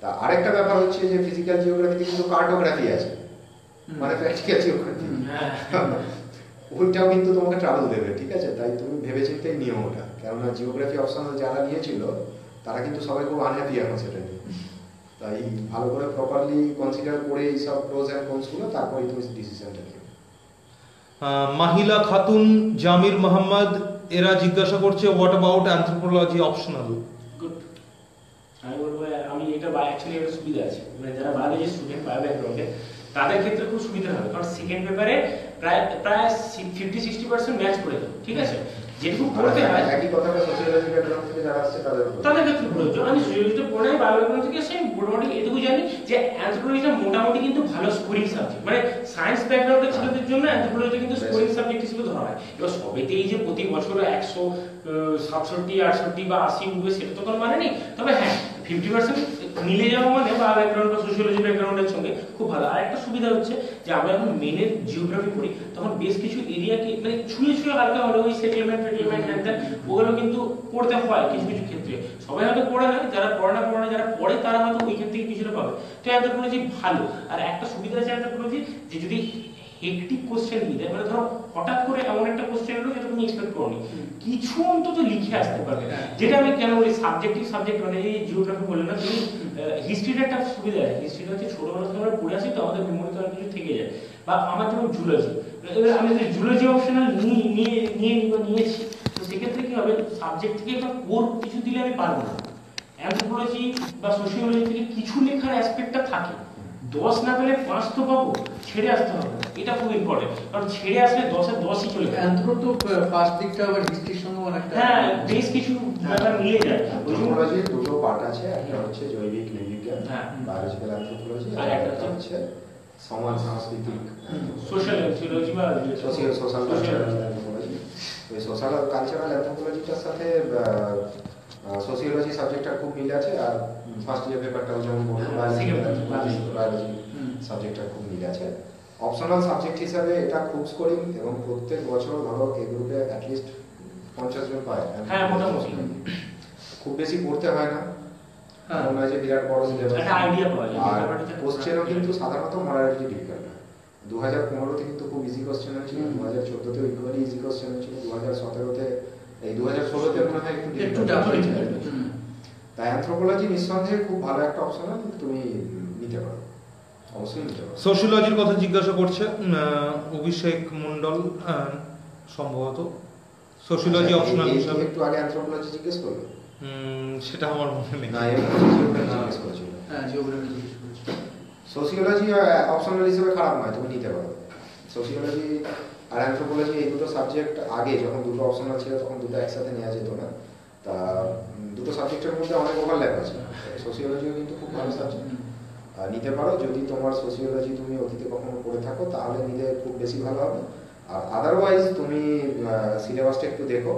তা আরেকটা ব্যাপার হচ্ছে যে ফিজিক্যাল জিওগ্রাফিতে কিন্তু কার্টোগ্রাফি আছে, মানে প্র্যাকটিক্যাল জিওগ্রাফি, ওইটাও কিন্তু তোমাকে ট্রাভেল দেবে, ঠিক আছে? তাই তুমি ভেবেচিন্তেই নিও ওটা, কেননা জিওগ্রাফি অপশনাল যারা নিয়েছিল তারা কিন্তু সবাই খুব আনহ্যাপি এখন সেটা নিয়ে। তাই ভালো করে প্রপারলি কনসিডার করে এইসব প্রোজ অ্যান্ড কনস গুলো তারপরেই তুমি ডিসিশনটা নিও। মাহিলা খাতুন, জামির মোহাম্মদ এরা জিজ্ঞাসা করছে what about anthropology optional? Good. আমি বলবো আমি এটা অ্যাকচুয়ালি একটা সুবিধা আছে, মানে যারা বায়োলজি স্টুডেন্ট বায়ো ব্যাকগ্রাউন্ডে তাদের ক্ষেত্রে খুব সুবিধা হবে, কারণ সেকেন্ড পেপারে প্রায় 50-60% ম্যাচ করে যাবে, ঠিক আছে? যেটুকু পড়তে হয় একই কথাটা সোশিওলজি ব্যাকগ্রাউন্ড থেকে যারা আসছে তাদের ক্ষেত্রে প্রয়োজন। আমি সোশিওলজিটা পড়ে বায়োলজি থেকে সেই মোটামুটি এটুকু জানি যে অ্যানথ্রোপোলজিটা মোটামুটি কিন্তু ভালো স্কোরিং সাবজেক্ট, মানে সায়েন্স ব্যাকগ্রাউন্ডের ছেলেদের জন্য অ্যানথ্রোপোলজিটা কিন্তু স্কোরিং সাবজেক্ট হিসেবে ধরা হয়। এবার সবেতেই যে প্রতি বছর 167-68 বা 80 উঠবে সেটা তো কোনো মানে নেই, তবে হ্যাঁ 50% মিলে যাওয়া মানে বা ব্যাকগ্রাউন্ড বা সোশিওলজি ব্যাকগ্রাউন্ডের সঙ্গে খুব ভালো। আর একটা সুবিধা হচ্ছে যে আমরা যখন মেনের জিওগ্রাফি পড়ি তখন বেশ কিছু এরিয়াকে মানে ছুঁয়ে হালকা হলে ওই সেটেলমেন্ট ওগুলো কিন্তু পড়তে হয় কিছু কিছু ক্ষেত্রে। সবাই হয়তো পড়ে না, যারা পড়ে না যারা পড়ে তারা হয়তো ওইখান থেকে কিছুটা পাবে। তো অ্যানথ্রোপোলজি ভালো। আর একটা সুবিধা আছে অ্যানথ্রোপোলজি যে যদি হেক্টিক কোশ্চেন দিতে, মানে ধরো হঠাৎ করে এমন একটা কোশ্চেন এলো যেটা তুমি এক্সপেক্ট করোনি, কিছু অন্তত লিখে আসতে পারবে। যেটা আমি কেন বলি সাবজেক্ট মানে এই জিওগ্রাফি বললে না, তুমি হিস্ট্রির একটা সুবিধা আছে। হিস্ট্রিটা হচ্ছে ছোটবেলা থেকে আমরা পড়ে আসি তো আমাদের মেমোরিতে অনেক কিছু থেকে যায়। বা আমার যেমন জুলজি, আমি যদি জুলজি অপশনাল নিয়েছি তো সেক্ষেত্রে কি হবে, সাবজেক্ট থেকে একটা কোর কিছু দিলে আমি পারবো না। অ্যানথ্রোপোলজি বা সোশিওলজি থেকে কিছু লেখার অ্যাসপেক্টটা থাকে, 10 না পেলে 5 তো পাবো, ছেড়ে আসতে হবে। এটা খুব ইম্পর্টেন্ট, কারণ ছেড়ে আসলে 10-এ 10ই চলে যাবে। অ্যানথ্রো তো ফার্স্ট দিকটা আবার হিস্ট্রির সঙ্গে অনেকটা হ্যাঁ বেশ কিছু ব্যাপার মিলে যায়। অ্যানথ্রোপোলজির দুটো পার্ট আছে, একটা হচ্ছে জৈবিক নৃবিজ্ঞান হ্যাঁ বায়োলজিক্যাল অ্যানথ্রোপোলজি, আর আর একটা একটা হচ্ছে সমাজ সাংস্কৃতিক সোশ্যাল অ্যানথ্রোপোলজি বা সোশ্যাল কালচারাল অ্যানথ্রোপোলজি। ওই সোশ্যাল কালচারাল অ্যানথ্রোপোলজিটার সাথে সোশিওলজি সাবজেক্টটা খুব মিল আছে। আর ফার্স্ট ইয়ার পেপারটাও যেমন বললাম বায়োলজি সাবজেক্টটা খুব মিল আছে। অপশনাল সাবজেক্ট হিসাবে এটা খুব স্কোরিং এবং প্রত্যেক বছর ধরো এই গ্রুপে অ্যাটলিস্ট 50 জন পায়। হ্যাঁ মোটামুটি খুব বেশি পড়তে হয় না, হ্যাঁ মনে হয় যে বিরাট বড় সিলেবাস, একটা আইডিয়া পাওয়া যায়। আর কোশ্চেনও কিন্তু সাধারণত মডারেটলি ডিফিকাল্ট না। 2015-তে কিন্তু খুব ইজি কোশ্চেন হয়েছিল, 2014-তেও ইকুয়ালি ইজি কোশ্চেন হয়েছিল, 2017-তে এই 2016-তে মনে হয় একটু টাফ হয়েছিল। তাই অ্যানথ্রোপোলজি নিঃসন্দেহে খুব ভালো একটা অপশন, তুমি নিতে পারো, অবশ্যই নিতে পারো। সোশিওলজির কথা জিজ্ঞাসা করছে অভিষেক মন্ডল সম্ভবত, সোশিওলজি অপশনাল হিসাবে। একটু আগে অ্যানথ্রোপোলজি জিজ্ঞেস করবে, সেটা আমার মনে নেই। না জিজ্ঞেস করেছিল। হ্যাঁ জিওগ্রাফি জিজ্ঞেস করছি। সোশিওলজি অপশনাল হিসেবে খারাপ নয়, তুমি নিতে পারো। সোশিওলজি আর অ্যানথ্রোপোলজি এই দুটো সাবজেক্ট আগে যখন দুটো অপশনাল ছিল তখন দুটো একসাথে নেওয়া যেত না, তা দুটো সাবজেক্টের মধ্যে অনেক ওভারল্যাপ আছে। সোশিওলজিও কিন্তু খুব ভালো সাবজেক্ট, নিতে পারো। যদি তোমার সোশিওলজি তুমি অতীতে কখনো পড়ে থাকো তাহলে নিলে খুব বেশি ভালো হবে। আর আদারওয়াইজ তুমি সিলেবাসটা একটু দেখো,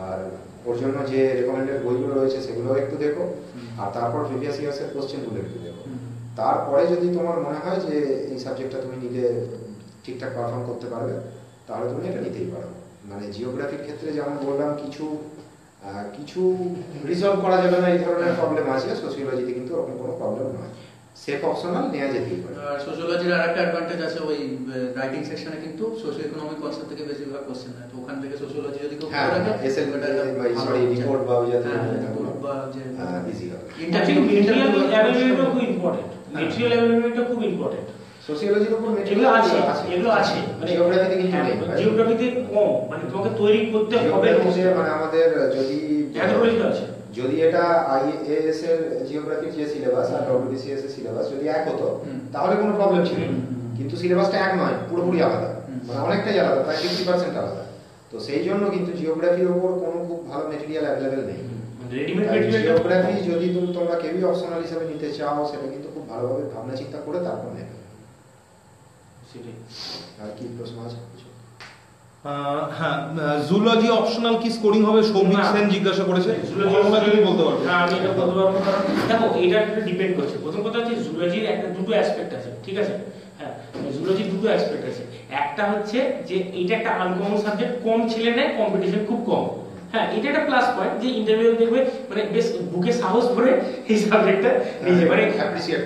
আর ওর জন্য যে রেকমেন্ডেড বইগুলো রয়েছে সেগুলো একটু দেখো, আর তারপর প্রিভিয়াস ইয়ার্সের কোশ্চেনগুলো একটু দেখো। তারপরে যদি তোমার মনে হয় যে এই সাবজেক্টটা তুমি নিলে ঠিকঠাক পারফর্ম করতে পারবে তাহলে তুমি এটা নিতেই পারো। মানে জিওগ্রাফির ক্ষেত্রে যেমন বললাম কিছু রিজলভ করা যাবে না এই ধরনের প্রবলেম আছে, সোশিওলজিতে কিন্তু ওরকম কোনো প্রবলেম নয়, সেফ অপশনাল নেওয়া যেতেই পারে। আর সোশিওলজির আরেকটা অ্যাডভান্টেজ আছে, ওই রাইটিং সেকশনে কিন্তু সোশিও ইকোনমিক কনসেপ্ট থেকে বেশিরভাগ কোশ্চেন হয়, তো ওখান থেকে সোশিওলজি যদি কেউ পড়ে রাখে রিপোর্ট বা ওই জাতীয় বা যে ইজি হবে। মেটেরিয়াল অ্যাভেলেবিলিটি খুব ইম্পর্টেন্ট, মেটেরিয়াল অ্যাভেলেবিলিটি খুব ইম্পর্টেন্ট। সোশিওলজির উপর এগুলো আছে মানে জিওগ্রাফিতে কিন্তু নেই, জিওগ্রাফিতে কম, মানে তোমাকে তৈরি করতে হবে। মানে আমাদের অ্যানথ্রোপোলজিতে আছে, যদি এটা আইএএস এর জিওগ্রাফির যে সিলেবাস আর ডব্লিউবিসিএস এর সিলেবাস যদি এক হতো তাহলে কোনো প্রবলেম ছিল না, কিন্তু সিলেবাসটা এক নয়, পুরোপুরি আলাদা, মানে অনেকটাই আলাদা, প্রায় 50% আলাদা। তো সেই জন্য কিন্তু জিওগ্রাফির উপর কোনো খুব ভালো মেটেরিয়াল অ্যাভেলেবেল নেই। Readymade material. জিওগ্রাফি যদি তোমরা কেউই অপশনাল হিসেবে নিতে চাও সেটা কিন্তু খুব ভালোভাবে ভাবনা চিন্তা করে তারপর নেবে। সেটাই। আর কি প্রশ্ন আছে? হ্যাঁ, জুলজি অপশনাল কি স্কোরিং হবে সৌমিক সেন জিজ্ঞাসা করেছে, জুলজি বলতে পারবে? হ্যাঁ আমি এটা বলতে পারবো, কারণ দেখো এটা ডিপেন্ড করছে। প্রথম কথা হচ্ছে জুলজির দুটো অ্যাসপেক্ট আছে, ঠিক আছে? হ্যাঁ জুলজির দুটো অ্যাসপেক্ট আছে। একটা হচ্ছে যে এটা একটা আনকমন সাবজেক্ট, কম ছেলে নেয়, কম্পিটিশন খুব কম। হ্যাঁ এটা একটা প্লাস পয়েন্ট যে ইন্টারভিউ দেখবে মানে বেশ বুকে সাহস ভরে এই সাবজেক্টটা নিজে মানে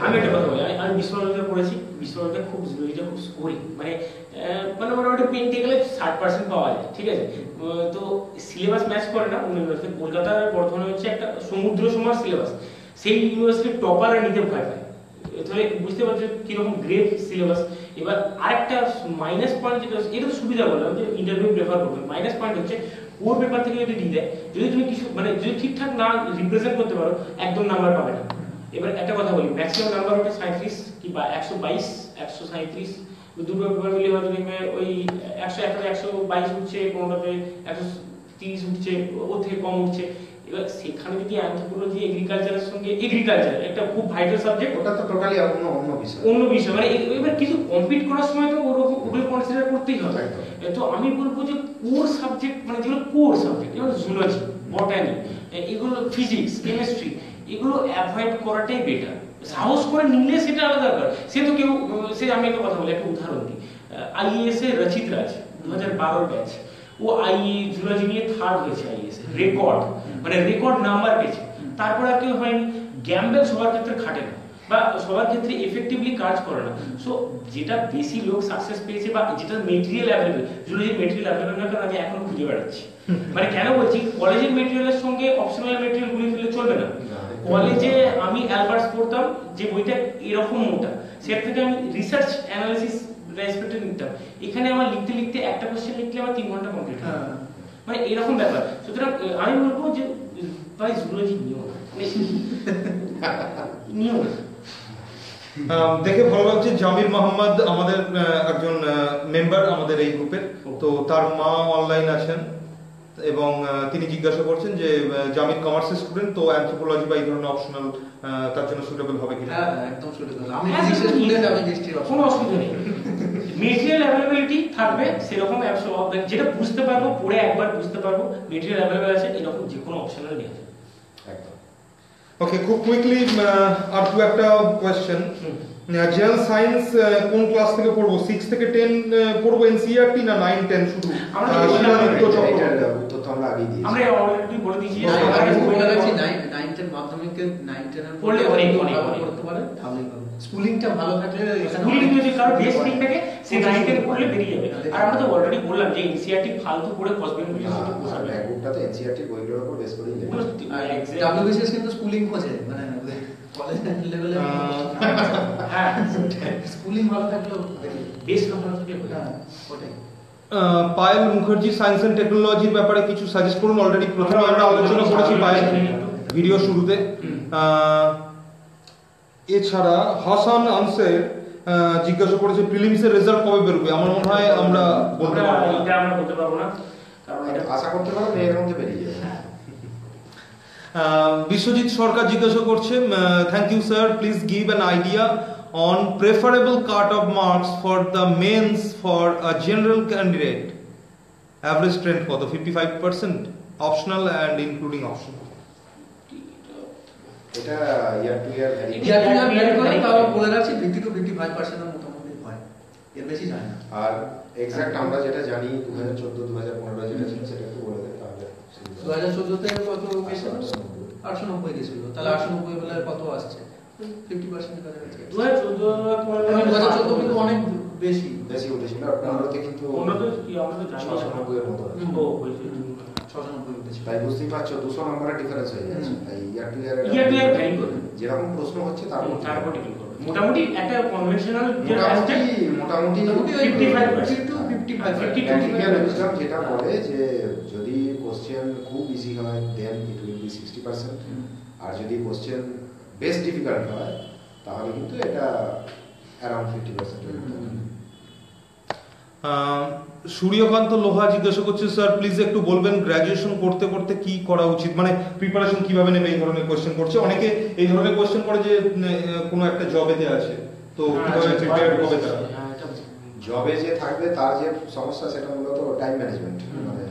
আমি একটা কথা বলি, আমি বিশ্ববিদ্যালয়ে পড়েছি, বিশ্ববিদ্যালয়ে খুব জুলজিটা খুব স্কোরিং, মানে মোটামুটি পেন্টে গেলে 60% পাওয়া যায়, ঠিক আছে? তো সিলেবাস ম্যাচ করে না অন্য ইউনিভার্সিটি। কলকাতার বর্ধমানে হচ্ছে একটা সমুদ্র সমান সিলেবাস, সেই ইউনিভার্সিটির টপাররা নিতে ভয় পায়। তাহলে বুঝতে পারছো কিরকম গ্রেট সিলেবাস। এবার আরেকটা মাইনাস পয়েন্ট যেটা, এটা তো সুবিধা বললাম যে ইন্টারভিউ প্রেফার করবে, মাইনাস পয়েন্ট হচ্ছে ওর পেপার থেকে যদি দিয়ে দেয়, যদি তুমি কিছু মানে যদি ঠিকঠাক না রিপ্রেজেন্ট করতে পারো একদম নাম্বার পাবে না। এবার একটা কথা বলি, ম্যাক্সিমাম নাম্বার ওটা 37 কি বা 122 137, দুটো পেপার মিলে হয়তো দেখবে ওই 100 একটাতে 122 উঠছে, কোনোটাতে 130 উঠছে, ওর থেকে কম উঠছে। এবার সেখানে যদি অ্যানথ্রোপোলজি এগ্রিকালচারের সঙ্গে, এগ্রিকালচার একটা খুব ভাইটাল সাবজেক্ট, ওটা তো টোটালি অন্য বিষয়। অন্য বিষয়, মানে এবার কিছু কমপ্লিট করার সময় তো ওগুলো কনসিডার করতেই হবে। তো আমি বলবো যে কোর সাবজেক্ট, মানে যেগুলো কোর সাবজেক্ট, যেমন জুলজি, বটানি, এগুলো ফিজিক্স, কেমিস্ট্রি, এগুলো অ্যাভয়েড করাটাই বেটার। সাহস করে নিলে সেটা আলাদা ব্যাপার। সে তো কেউ, সে আমি একটা কথা বলি, একটা উদাহরণ দিই। আইএএস এর রচিত রাজ 2012 ব্যাচ, ও আইএ জুলজি নিয়ে 3rd হয়েছে আইএএস রেকর্ড, মানে রেকর্ড নাম্বার পেয়েছে। তারপর আর কেউ হয়নি। গ্যাম্বেল সবার ক্ষেত্রে খাটে না, বা সবার ক্ষেত্রে এফেক্টিভলি কাজ করে না। সো যেটা বেশি লোক সাকসেস পেয়েছে, বা যেটা মেটেরিয়াল অ্যাভেলেবল, জুলজির মেটেরিয়াল অ্যাভেলেবল না, কারণ আমি এখনো খুঁজে বেড়াচ্ছি। মানে কেন বলছি, কলেজের মেটেরিয়ালের সঙ্গে অপশনাল মেটেরিয়াল গুলি ফেলে চলবে না। কলেজে আমি অ্যালবার্টস পড়তাম, যে বইটা এরকম মোটা, সেটা থেকে আমি রিসার্চ অ্যানালিসিস রেসপেক্টে নিতাম। এখানে আমার লিখতে লিখতে একটা কোশ্চেন লিখলে আমার 3 ঘন্টা কমপ্লিট হয়, মানে এরকম ব্যাপার। সুতরাং আমি বলবো যে ভাই জুলজি নিও না, নিও না। দেখে ভালো লাগছে, জামির মোহাম্মদ আমাদের একজন মেম্বার আমাদের এই গ্রুপের, তো তার মা অনলাইন আছেন এবং তিনি জিজ্ঞাসা করছেন যে জামির কমার্সের স্টুডেন্ট, তো অ্যানথ্রোপোলজি বা এই ধরনের অপশনাল তার জন্য সুটেবল হবে কিনা? হ্যাঁ একদম সুটেবল। আমি ফিজিক্সের স্টুডেন্ট, আমি হিস্ট্রির কোনো অসুবিধা নেই। মেটেরিয়াল অ্যাভেলেবিলিটি থাকবে সেরকম, যেটা বুঝতে পারবো, পড়ে একবার বুঝতে পারবো, মেটেরিয়াল অ্যাভেলেবল আছে, এরকম যে কোনো অপশনাল নিয়ে আসবে। একদম। ওকে, খুব কুইকলি আর দু একটা কোয়েশ্চেন। জেনারেল সায়েন্স কোন ক্লাস থেকে পড়বো? 6 থেকে 10 পড়বো এনসিইআরটি, না 9 10 শুধু? উত্তর তো আমরা আগেই দিয়েছি। আমরা অলরেডি বলে দিয়েছি, মাধ্যমিকে 9 10 এর পড়লে অনেক পড়তে পারে, তাহলেই হবে। স্কুলিংটা ভালো থাকলে, স্কুলিং যদি কারো বেস ঠিক থাকে, সে 9 10 পড়লে বেরিয়ে যাবে। আর আমরা তো অলরেডি বললাম যে এনসিইআরটি ফালতু পড়ে কসবেন বিশেষত পোষাবে। ব্যাকগ্রাউন্ডটাতে এনসিইআরটি বইগুলোর উপর বেস করেই লেখা। ডাব্লিউবিসিএস কিন্তু স্কুলিং খোঁজে, মানে কলেজ লেভেলে। হ্যাঁ, স্কুলিং ভালো থাকলে বেস ভালো থাকলে হ্যাঁ ওটাই। পায়েল মুখার্জি সায়েন্স এন্ড টেকনোলজির ব্যাপারে কিছু সাজেস্ট করুন। অলরেডি প্রথমে আমরা আলোচনা করেছি পায়েল ভিডিও শুরুতে। এছাড়া হাসান আনসার জিজ্ঞাসা করেছে প্রিলিমস এর রেজাল্ট কবে বেরোবে? আমার মনে হয় আমরা বলতে পারবো না, এটা আমরা বলতে পারবো না, কারণ এটা আশা করতে পারো এর মধ্যে বেরিয়ে যাবে। বিশ্বজিৎ সরকার জিজ্ঞাসা করছে, thank you sir, please give an idea on preferable cut-off marks for the mains for a general candidate. Average strength for the 55%, optional and including optional. এটা ইয়ার টু ইয়ার ভ্যারি করে, তাও বলে রাখছি 50 to 55% এর মোটামুটি হয়, এর বেশি যায় না। আর এক্সাক্ট আমরা যেটা জানি 2014 2015 যেটা ছিল সেটা একটু বলে দেন তাহলে। 2014 তে কত গেছিল? 890 গেছিল। তাহলে 890 বলে কত আসছে? 50% এর কাছাকাছি। 2014 কিন্তু অনেক বেশি উঠেছিল। আর 15 তে কিন্তু উন্নত কি আমরা তো জানি 690 এর মতো আছে। ও হয়েছে 690 উঠেছিল। তাই বুঝতেই পারছো 200 নম্বরের ডিফারেন্স হয়ে যাচ্ছে। তাই ইয়ার টু ইয়ার ভ্যারি করবে, যেরকম প্রশ্ন হচ্ছে তার তারপর ডিপেন্ড করবে। মোটামুটি একটা কনভেনশনাল যে মোটামুটি 55% to 55 টেকনিক্যাল উইজডম যেটা বলে যে যদি কোশ্চেন খুব ইজি হয় দেন ইট উইল বি 60%, আর যদি কোশ্চেন বেস্ট ডিফিকাল্ট হয় তাহলে কিন্তু এটা অ্যারাউন্ড 50% হয়ে যাবে। সূর্যকান্ত লোহা জিজ্ঞাসা করছে, স্যার প্লিজ একটু বলবেন গ্র্যাজুয়েশন করতে করতে কি করা উচিত, মানে প্রিপারেশন কিভাবে নেবে, এই ধরনের কোশ্চেন করছে অনেকে। এই ধরনের কোশ্চেন করে যে কোনো একটা জবেতে আছে, তো কিভাবে প্রিপেয়ার হবে তারা? জবে যে থাকবে তার যে সমস্যা সেটা মূলত টাইম ম্যানেজমেন্ট। মানে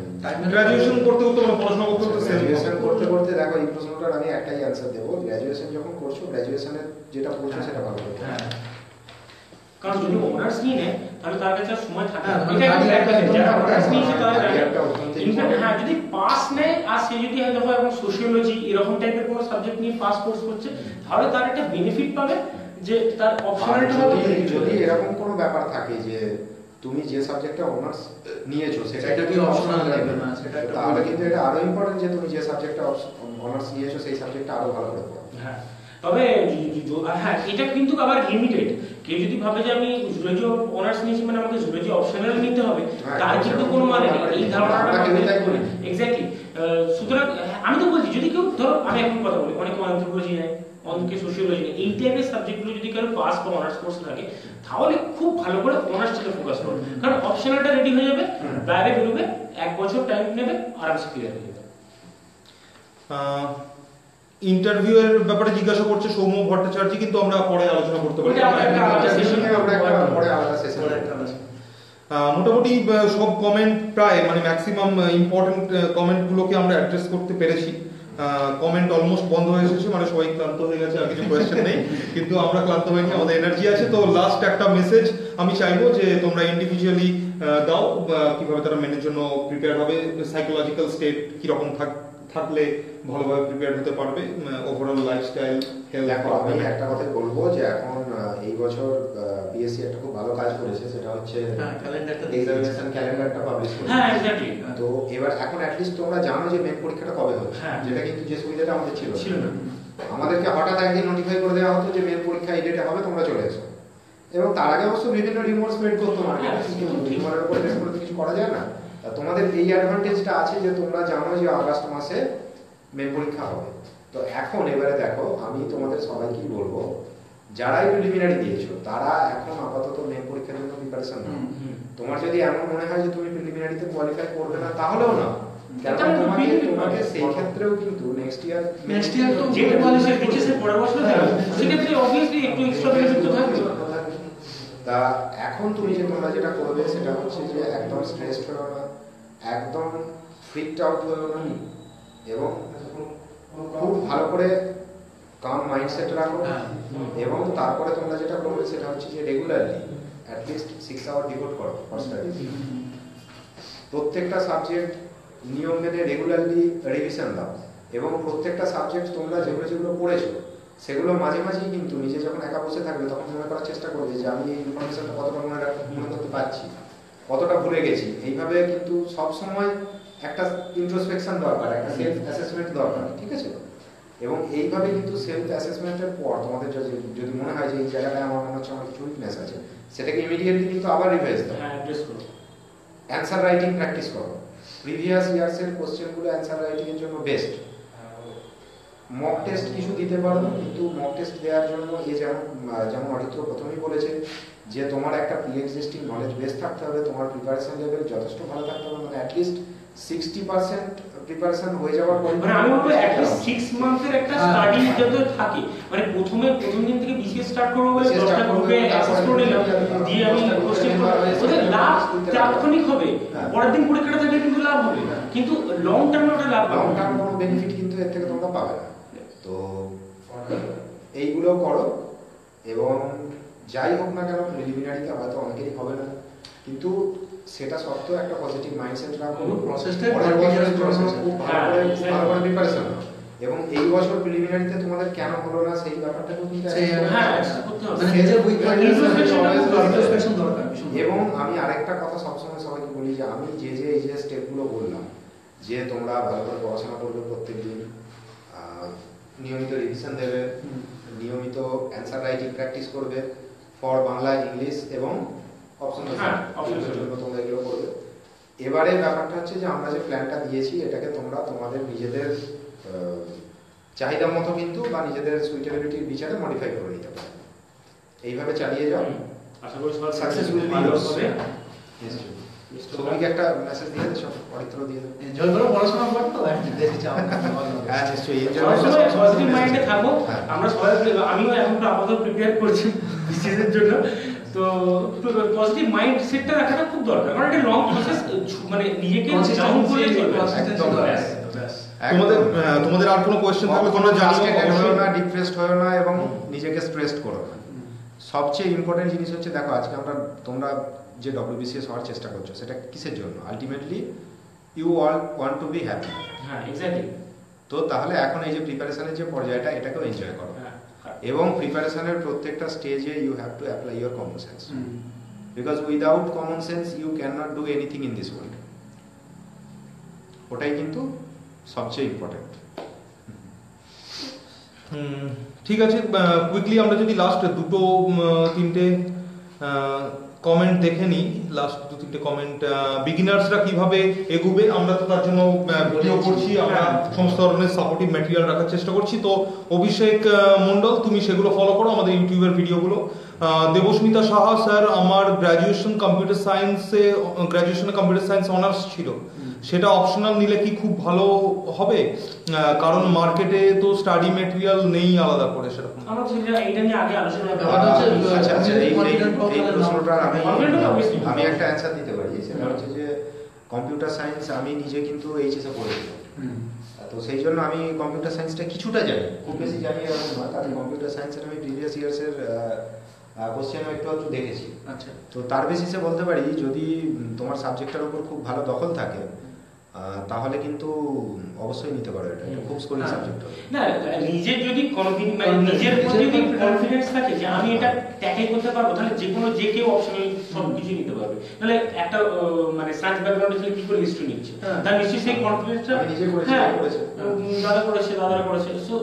গ্র্যাজুয়েশন করতে করতে মানে পড়াশোনা করতে করতে গ্র্যাজুয়েশন করতে করতে দেখো এই প্রশ্নটার আমি একটাই অ্যানসার দেবো, গ্র্যাজুয়েশন যখন করছো গ্র্যাজুয়েশনের যেটা পড়ছো সেটা ভালো করতে হবে। কারণ যদি অনার্স নিয়ে নেয় তাহলে তার কাছে আর সময় থাকে না। এটা একটা যারা অনার্স নিয়েছে তারা জানে। হ্যাঁ, যদি পাস নেয় আর সে যদি হয়তো এখন সোশিওলজি এরকম টাইপের কোনো সাবজেক্ট নিয়ে পাস কোর্স করছে, তাহলে তার একটা বেনিফিট পাবে যে তার অপশনালটা হবে। যদি এরকম কোনো ব্যাপার থাকে যে তুমি যে সাবজেক্টে অনার্স নিয়েছো সেটা কি অপশনাল লাগবে না, সেটা তাহলে কিন্তু এটা আরো ইম্পর্টেন্ট যে তুমি যে সাবজেক্টে অনার্স নিয়েছো সেই সাবজেক্টটা আরো ভালো করে পড়ো। হ্যাঁ, তবে হ্যাঁ এটা কিন্তু আবার লিমিটেড। কেউ যদি ভাবে যে আমি জুলজি অনার্স নিয়েছি মানে আমাকে জুলজি অপশনাল নিতে হবে, তার কিন্তু কোনো মানে নেই। এই ধারণাটা এক্স্যাক্টলি। সুতরাং আমি তো বলছি যদি কেউ ধরো, আমি এখন কথা বলি, অনেকে অ্যানথ্রোপোলজি নেয়, অঙ্কে সোশিওলজি নেই, এই টাইপের সাবজেক্টগুলো যদি কারো পাস বা অনার্স কোর্স থাকে তাহলে খুব ভালো করে অনার্সটাকে ফোকাস করো, কারণ অপশনালটা রেডি হয়ে যাবে, বাইরে বেরোবে, 1 বছর টাইম নেবে, আরামসে ক্লিয়ার হয়ে যাবে। ইন্টারভিউ এর ব্যাপারে জিজ্ঞাসা করছে সৌম্য ভট্টাচার্য, কিন্তু আমরা পরে আলোচনা করতে পারি। ওটা আমরা একটা আলাদা সেশন আমরা একটা পরে আলাদা সেশন মোটামুটি সব কমেন্ট প্রায় মানে ম্যাক্সিমাম ইম্পর্টেন্ট কমেন্টগুলোকে আমরা অ্যাড্রেস করতে পেরেছি। কমেন্ট অলমোস্ট বন্ধ হয়ে এসেছে, মানে সবাই ক্লান্ত হয়ে গেছে, আর কিছু কোয়েশ্চেন নেই, কিন্তু আমরা ক্লান্ত হইনি, আমাদের এনার্জি আছে। তো লাস্ট একটা মেসেজ আমি চাইবো যে তোমরা ইন্ডিভিজুয়ালি দাও কিভাবে তারা মেনের জন্য প্রিপেয়ার হবে, সাইকোলজিক্যাল স্টেট কিরকম থাকলে ভালোভাবে প্রিপেয়ার হতে পারবে, ওভারঅল লাইফস্টাইল হেলথ। দেখো আমি একটা কথা বলবো যে এখন এই বছর বিএসসি একটা খুব ভালো কাজ করেছে, সেটা হচ্ছে এক্সামিনেশন ক্যালেন্ডারটা পাবলিশ করেছে। হ্যাঁ এক্স্যাক্টলি। তো এবার এখন অ্যাটলিস্ট তোমরা জানো যে মেন পরীক্ষাটা কবে হচ্ছে, হ্যাঁ। যেটা কিন্তু যে সুবিধাটা আমাদের ছিল না। আমাদেরকে হঠাৎ একদিন নোটিফাই করে দেওয়া হতো যে মেন পরীক্ষা এই ডেটে হবে, তোমরা চলে এসো। এবং তার আগে অবশ্য বিভিন্ন রিমোট স্প্রেড করতো মার্কেটে, কিন্তু রিমোটের উপর বেস করে কিছু করা যায় না। তা তোমাদের এই অ্যাডভান্টেজটা আছে যে তোমরা জানো যে আগস্ট মাসে মেন পরীক্ষা হবে। তো এখন এবারে দেখো আমি তোমাদের সবাইকেই বলবো যারাই প্রিলিমিনারি দিয়েছো তারা এখন আপাতত মেন পরীক্ষার জন্য প্রিপারেশন নাও। তোমার যদি এমন মনে হয় যে তুমি প্রিলিমিনারিতে কোয়ালিফাই করবে না তাহলেও না, কারণ তোমাকে সেই ক্ষেত্রেও কিন্তু নেক্সট ইয়ার তো যে পলিসি দিচ্ছে পরের বছর সেক্ষেত্রে অবভিয়াসলি একটু এক্সট্রা বেনিফিট তো থাকবে। তা এখন তুমি তোমরা যেটা করবে সেটা হচ্ছে যে একদম স্ট্রেসড হও না, একদম ফ্রিকড আউট হও না, এবং খুব ভালো করে কাম মাইন্ডসেট রাখো। এবং তারপরে তোমরা যেটা করবে সেটা হচ্ছে যে রেগুলারলি অ্যাটলিস্ট 6 আওয়ার ডিভোট করো ফর স্টাডি। প্রত্যেকটা সাবজেক্ট নিয়ম মেনে রেগুলারলি রিভিশন দাও, এবং প্রত্যেকটা সাবজেক্ট তোমরা যেগুলো পড়েছো সেগুলো মাঝে মাঝেই কিন্তু নিজে যখন একা বসে থাকবে তখন মনে করার চেষ্টা করবে যে আমি এই ইনফরমেশনটা কতটা মনে করতে পারছি, কতটা ভুলে গেছি। এইভাবে কিন্তু সব সময় একটা ইন্ট্রোস্পেকশন দরকার, একটা সেলফ অ্যাসেসমেন্ট দরকার, ঠিক আছে? এবং এইভাবে কিন্তু সেলফ অ্যাসেসমেন্টের পর তোমাদের যদি মনে হয় যে এই জায়গাটায় আমার মনে হচ্ছে আমার কিছু উইকনেস আছে, সেটাকে ইমিডিয়েটলি কিন্তু আবার রিভাইজ দাও, অ্যান্সার রাইটিং প্র্যাকটিস করো। প্রিভিয়াস ইয়ার্সের কোশ্চেনগুলো অ্যান্সার রাইটিং এর জন্য বেস্ট। মক টেস্ট কিছু দিতে পারো, কিন্তু মক টেস্ট দেওয়ার জন্য যেমন অরিত্র প্রথমেই বলেছে যে তোমার একটা প্রি এক্সিস্টিং নলেজ বেস থাকতে হবে, তোমার প্রিপারেশন লেভেল যথেষ্ট ভালো থাকতে হবে, মানে অ্যাটলিস্ট 60% প্রিপারেশন হয়ে যাওয়ার পর মানে আমি বলবো অ্যাটলিস্ট 6 মান্থের একটা স্টাডি যাতে থাকে। মানে প্রথম দিন থেকে বিসিএস স্টার্ট করব বলে 10টা গ্রুপে অ্যাক্সেস করে নিলাম, দিয়ে আমি কোশ্চেন করব, লাভ তাৎক্ষণিক হবে, পরের দিন পরীক্ষাটা থাকলে কিন্তু লাভ হবে, কিন্তু লং টার্মে ওটা লাভ লং টার্ম কোনো বেনিফিট কিন্তু এর থেকে তোমরা পাবে না। তো এইগুলো করো, এবং যাই হোক না কেন প্রিলিমিনারিতে হয়তো অনেকেরই হবে না, কিন্তু সেটা সত্ত্বেও একটা পজিটিভ মাইন্ডসেট রাখো, প্রসেসটাই পরের বছরের জন্য খুব ভালো করে প্রিপারেশন নাও। এবং এই বছর প্রিলিমিনারিতে তোমাদের কেন হলো না সেই ব্যাপারটাকেও কিন্তু এবং আমি আরেকটা কথা সবসময় সবাইকে বলি যে আমি এই যে স্টেপগুলো বললাম, যে তোমরা ভালো করে পড়াশোনা করবে, প্রত্যেকদিন নিয়মিত রিভিশন দেবে, নিয়মিত অ্যান্সার রাইটিং প্র্যাকটিস করবে ফর বাংলা, ইংলিশ এবং অপশনাল জন্য তোমরা এগুলো করবে। এবারে ব্যাপারটা হচ্ছে যে আমরা যে প্ল্যানটা দিয়েছি এটাকে তোমরা তোমাদের নিজেদের চাহিদা মতো কিন্তু বা নিজেদের সুইটেবিলিটির বিচারে মডিফাই করে নিতে পারো। এইভাবে চালিয়ে যাও, আশা করি সব সাকসেসফুল হবে। সবাইকে একটা মেসেজ দিয়ে দেব, অরিত্র দিয়ে দেব, এনজয় করো পড়াশোনা করতে, বেশি চাপ না। হ্যাঁ নিশ্চয়ই পজিটিভ মাইন্ডে থাকো। আমরা সবাই আমিও এখন আপাতত প্রিপেয়ার করছি বিসিএস এর জন্য, তো পজিটিভ মাইন্ড সেটটা রাখাটা খুব দরকার, কারণ এটা লং প্রসেস, মানে নিজেকে ডাউন করে তোমাদের আর কোনো কোশ্চেন থাকলে তোমরা জানিও না, ডিপ্রেসড হয়ো না এবং নিজেকে স্ট্রেসড করো না। সবচেয়ে ইম্পর্টেন্ট জিনিস হচ্ছে দেখো আজকে তোমরা যে ডব্লিউবিসিএস হওয়ার চেষ্টা করছো সেটা কিসের জন্য? Ultimately you all want to be happy. হ্যাঁ এক্স্যাক্টলি। তো তাহলে এখন এই যে প্রিপারেশনের যে পর্যায়টা এটাকেও এনজয় করো, এবং প্রিপারেশনের প্রত্যেকটা স্টেজে you have to apply your common sense, because without common sense you can not do anything in this world. ওটাই কিন্তু সবচেয়ে ইম্পর্টেন্ট। ঠিক আছে, কুইকলি আমরা যদি লাস্ট দুটো তিনটে কমেন্ট দেখে নিই, লাস্ট 2-3টে কমেন্ট। বিগিনার্সরা কিভাবে এগোবে, আমরা তো তার জন্য ভিডিও করছি, আমরা সমস্ত ধরনের সাপোর্টিভ ম্যাটেরিয়াল রাখার চেষ্টা করছি। তো অভিষেক মন্ডল, তুমি সেগুলো ফলো করো, আমাদের ইউটিউবের ভিডিওগুলো। দেবস্মিতা সাহা, স্যার আমার গ্র্যাজুয়েশনে কম্পিউটার সায়েন্স অনার্স ছিল, সেটা অপশনাল নিলে কি খুব ভালো হবে? কারণ মার্কেটে তো স্টাডি ম্যাটেরিয়াল নেই আলাদা করে সেরকম। আমরা এটা নিয়ে আগে আলোচনা আচ্ছা, এই প্রশ্নটার Confident আমি একটা অ্যান্সার দিতে পারি। সেটা হচ্ছে যে কম্পিউটার সায়েন্স আমি নিজে কিন্তু এইচএসে পড়েছিলাম, তো সেই জন্য আমি কম্পিউটার সায়েন্সটা কিছুটা জানি, খুব বেশি জানি এরকম নয়, কারণ কম্পিউটার সায়েন্সের আমি প্রিভিয়াস ইয়ার্সের কোশ্চেনও একটু দেখেছি। আচ্ছা, তো তার বেসিসে বলতে পারি, যদি তোমার সাবজেক্টটার উপর খুব ভালো দখল থাকে তাহলে কিন্তু অবশ্যই নিতে পারো, এটা খুব স্কোরিং সাবজেক্ট হবে। না, নিজের যদি নিজের প্রতি যদি কনফিডেন্স থাকে যে আমি এটা ট্যাকেল করতে পারবো, তাহলে যে কেউ অপশনাল সব কিছু নিতে পারবে। তাহলে একটা মানে সায়েন্স ব্যাকগ্রাউন্ডে থেকে কি করে হিস্ট্রি নিচ্ছে, তার নিশ্চয়ই সেই কনফিডেন্সটা দাদারা করেছে। সো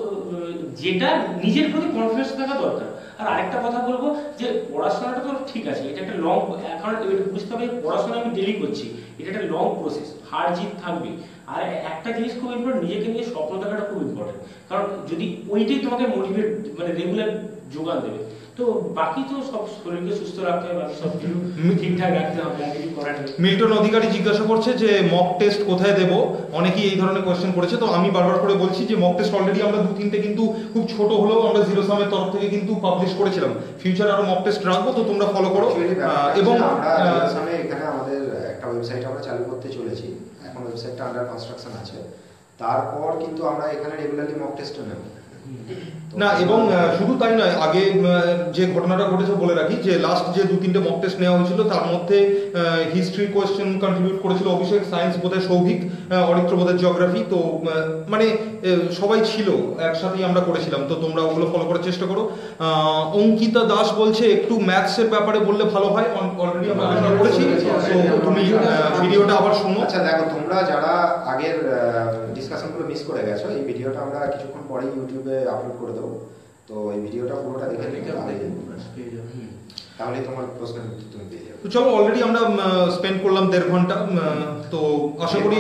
যেটা নিজের প্রতি কনফিডেন্স থাকা দরকার। আর আরেকটা কথা বলবো যে পড়াশোনাটা তো ঠিক আছে, এটা একটা লং, এখন বুঝতে হবে পড়াশোনা আমি ডেলি করছি, এটা একটা লং প্রসেস, হার জিত থাকবে। আর একটা জিনিস খুব ইম্পর্টেন্ট, নিজেকে নিয়ে স্বপ্ন দেখাটা খুব ইম্পর্টেন্ট, কারণ যদি ওইটাই তোমাকে মোটিভেট মানে রেগুলার যোগান দেবে, তো বাকি তো সব শরীরকে সুস্থ রাখতে হবে, সব কিছু ঠিকঠাক রাখতে হবে, আর কিছু করার নেই। মিল্টন অধিকারী জিজ্ঞাসা করছে যে মক টেস্ট কোথায় দেব, অনেকেই এই ধরনের কোয়েশ্চেন করেছে। তো আমি বারবার করে বলছি যে মক টেস্ট অলরেডি আমরা 2-3টে কিন্তু খুব ছোট হলেও আমরা জিরো সামের তরফ থেকে কিন্তু পাবলিশ করেছিলাম। ফিউচার আরো মক টেস্ট রাখবো, তো তোমরা ফলো করো। এবং এখানে আমাদের একটা ওয়েবসাইট আমরা চালু করতে চলেছি, এখন ওয়েবসাইটটা আন্ডার কনস্ট্রাকশন আছে, তারপর কিন্তু আমরা এখানে রেগুলারলি মক টেস্ট নেব না। এবং শুধু তাই নয়, আগে যে ঘটনাটা ঘটেছে বলে রাখি, যে লাস্ট যে 2-3টে মক টেস্ট নেওয়া হয়েছিল তার মধ্যে হিস্ট্রি কোয়েশ্চেন কন্ট্রিবিউট করেছিল অভিষেক, সায়েন্স বোধহয় সৌভিক, অরিত্র বোধহয় জিওগ্রাফি। তো মানে সবাই ছিল, একসাথেই আমরা করেছিলাম। তো তোমরা ওগুলো ফলো করার চেষ্টা করো। অঙ্কিতা দাস বলছে একটু ম্যাথসের ব্যাপারে বললে ভালো হয়, অলরেডি আমরা আলোচনা করেছি, তো তুমি ভিডিওটা আবার শোনো। আচ্ছা দেখো, তোমরা যারা আগের ডিসকাশনগুলো মিস করে গেছো, এই ভিডিওটা আমরা কিছুক্ষণ পরেই ইউটিউবে আপলোড করে দেবো, তো এই ভিডিওটা পুরোটা দেখে নিতে, তাহলে তোমার প্রশ্নের উত্তর তুমি পেয়ে যাবে। তো চলো, অলরেডি আমরা স্পেন্ড করলাম 1.5 ঘন্টা, তো আশা করি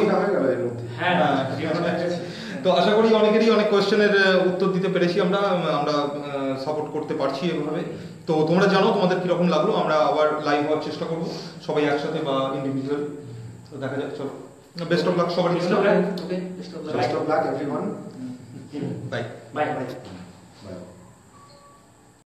তো আশা করি অনেকেরই অনেক কোয়েশ্চেনের উত্তর দিতে পেরেছি, আমরা সাপোর্ট করতে পারছি এভাবে। তো তোমরা জানো তোমাদের কিরকম লাগলো, আমরা আবার লাইভ হওয়ার চেষ্টা করবো, সবাই একসাথে বা ইন্ডিভিজুয়াল। তো দেখা যাক, চলো, বেস্ট অফ লাক সবার। Best of luck everyone. Bye bye.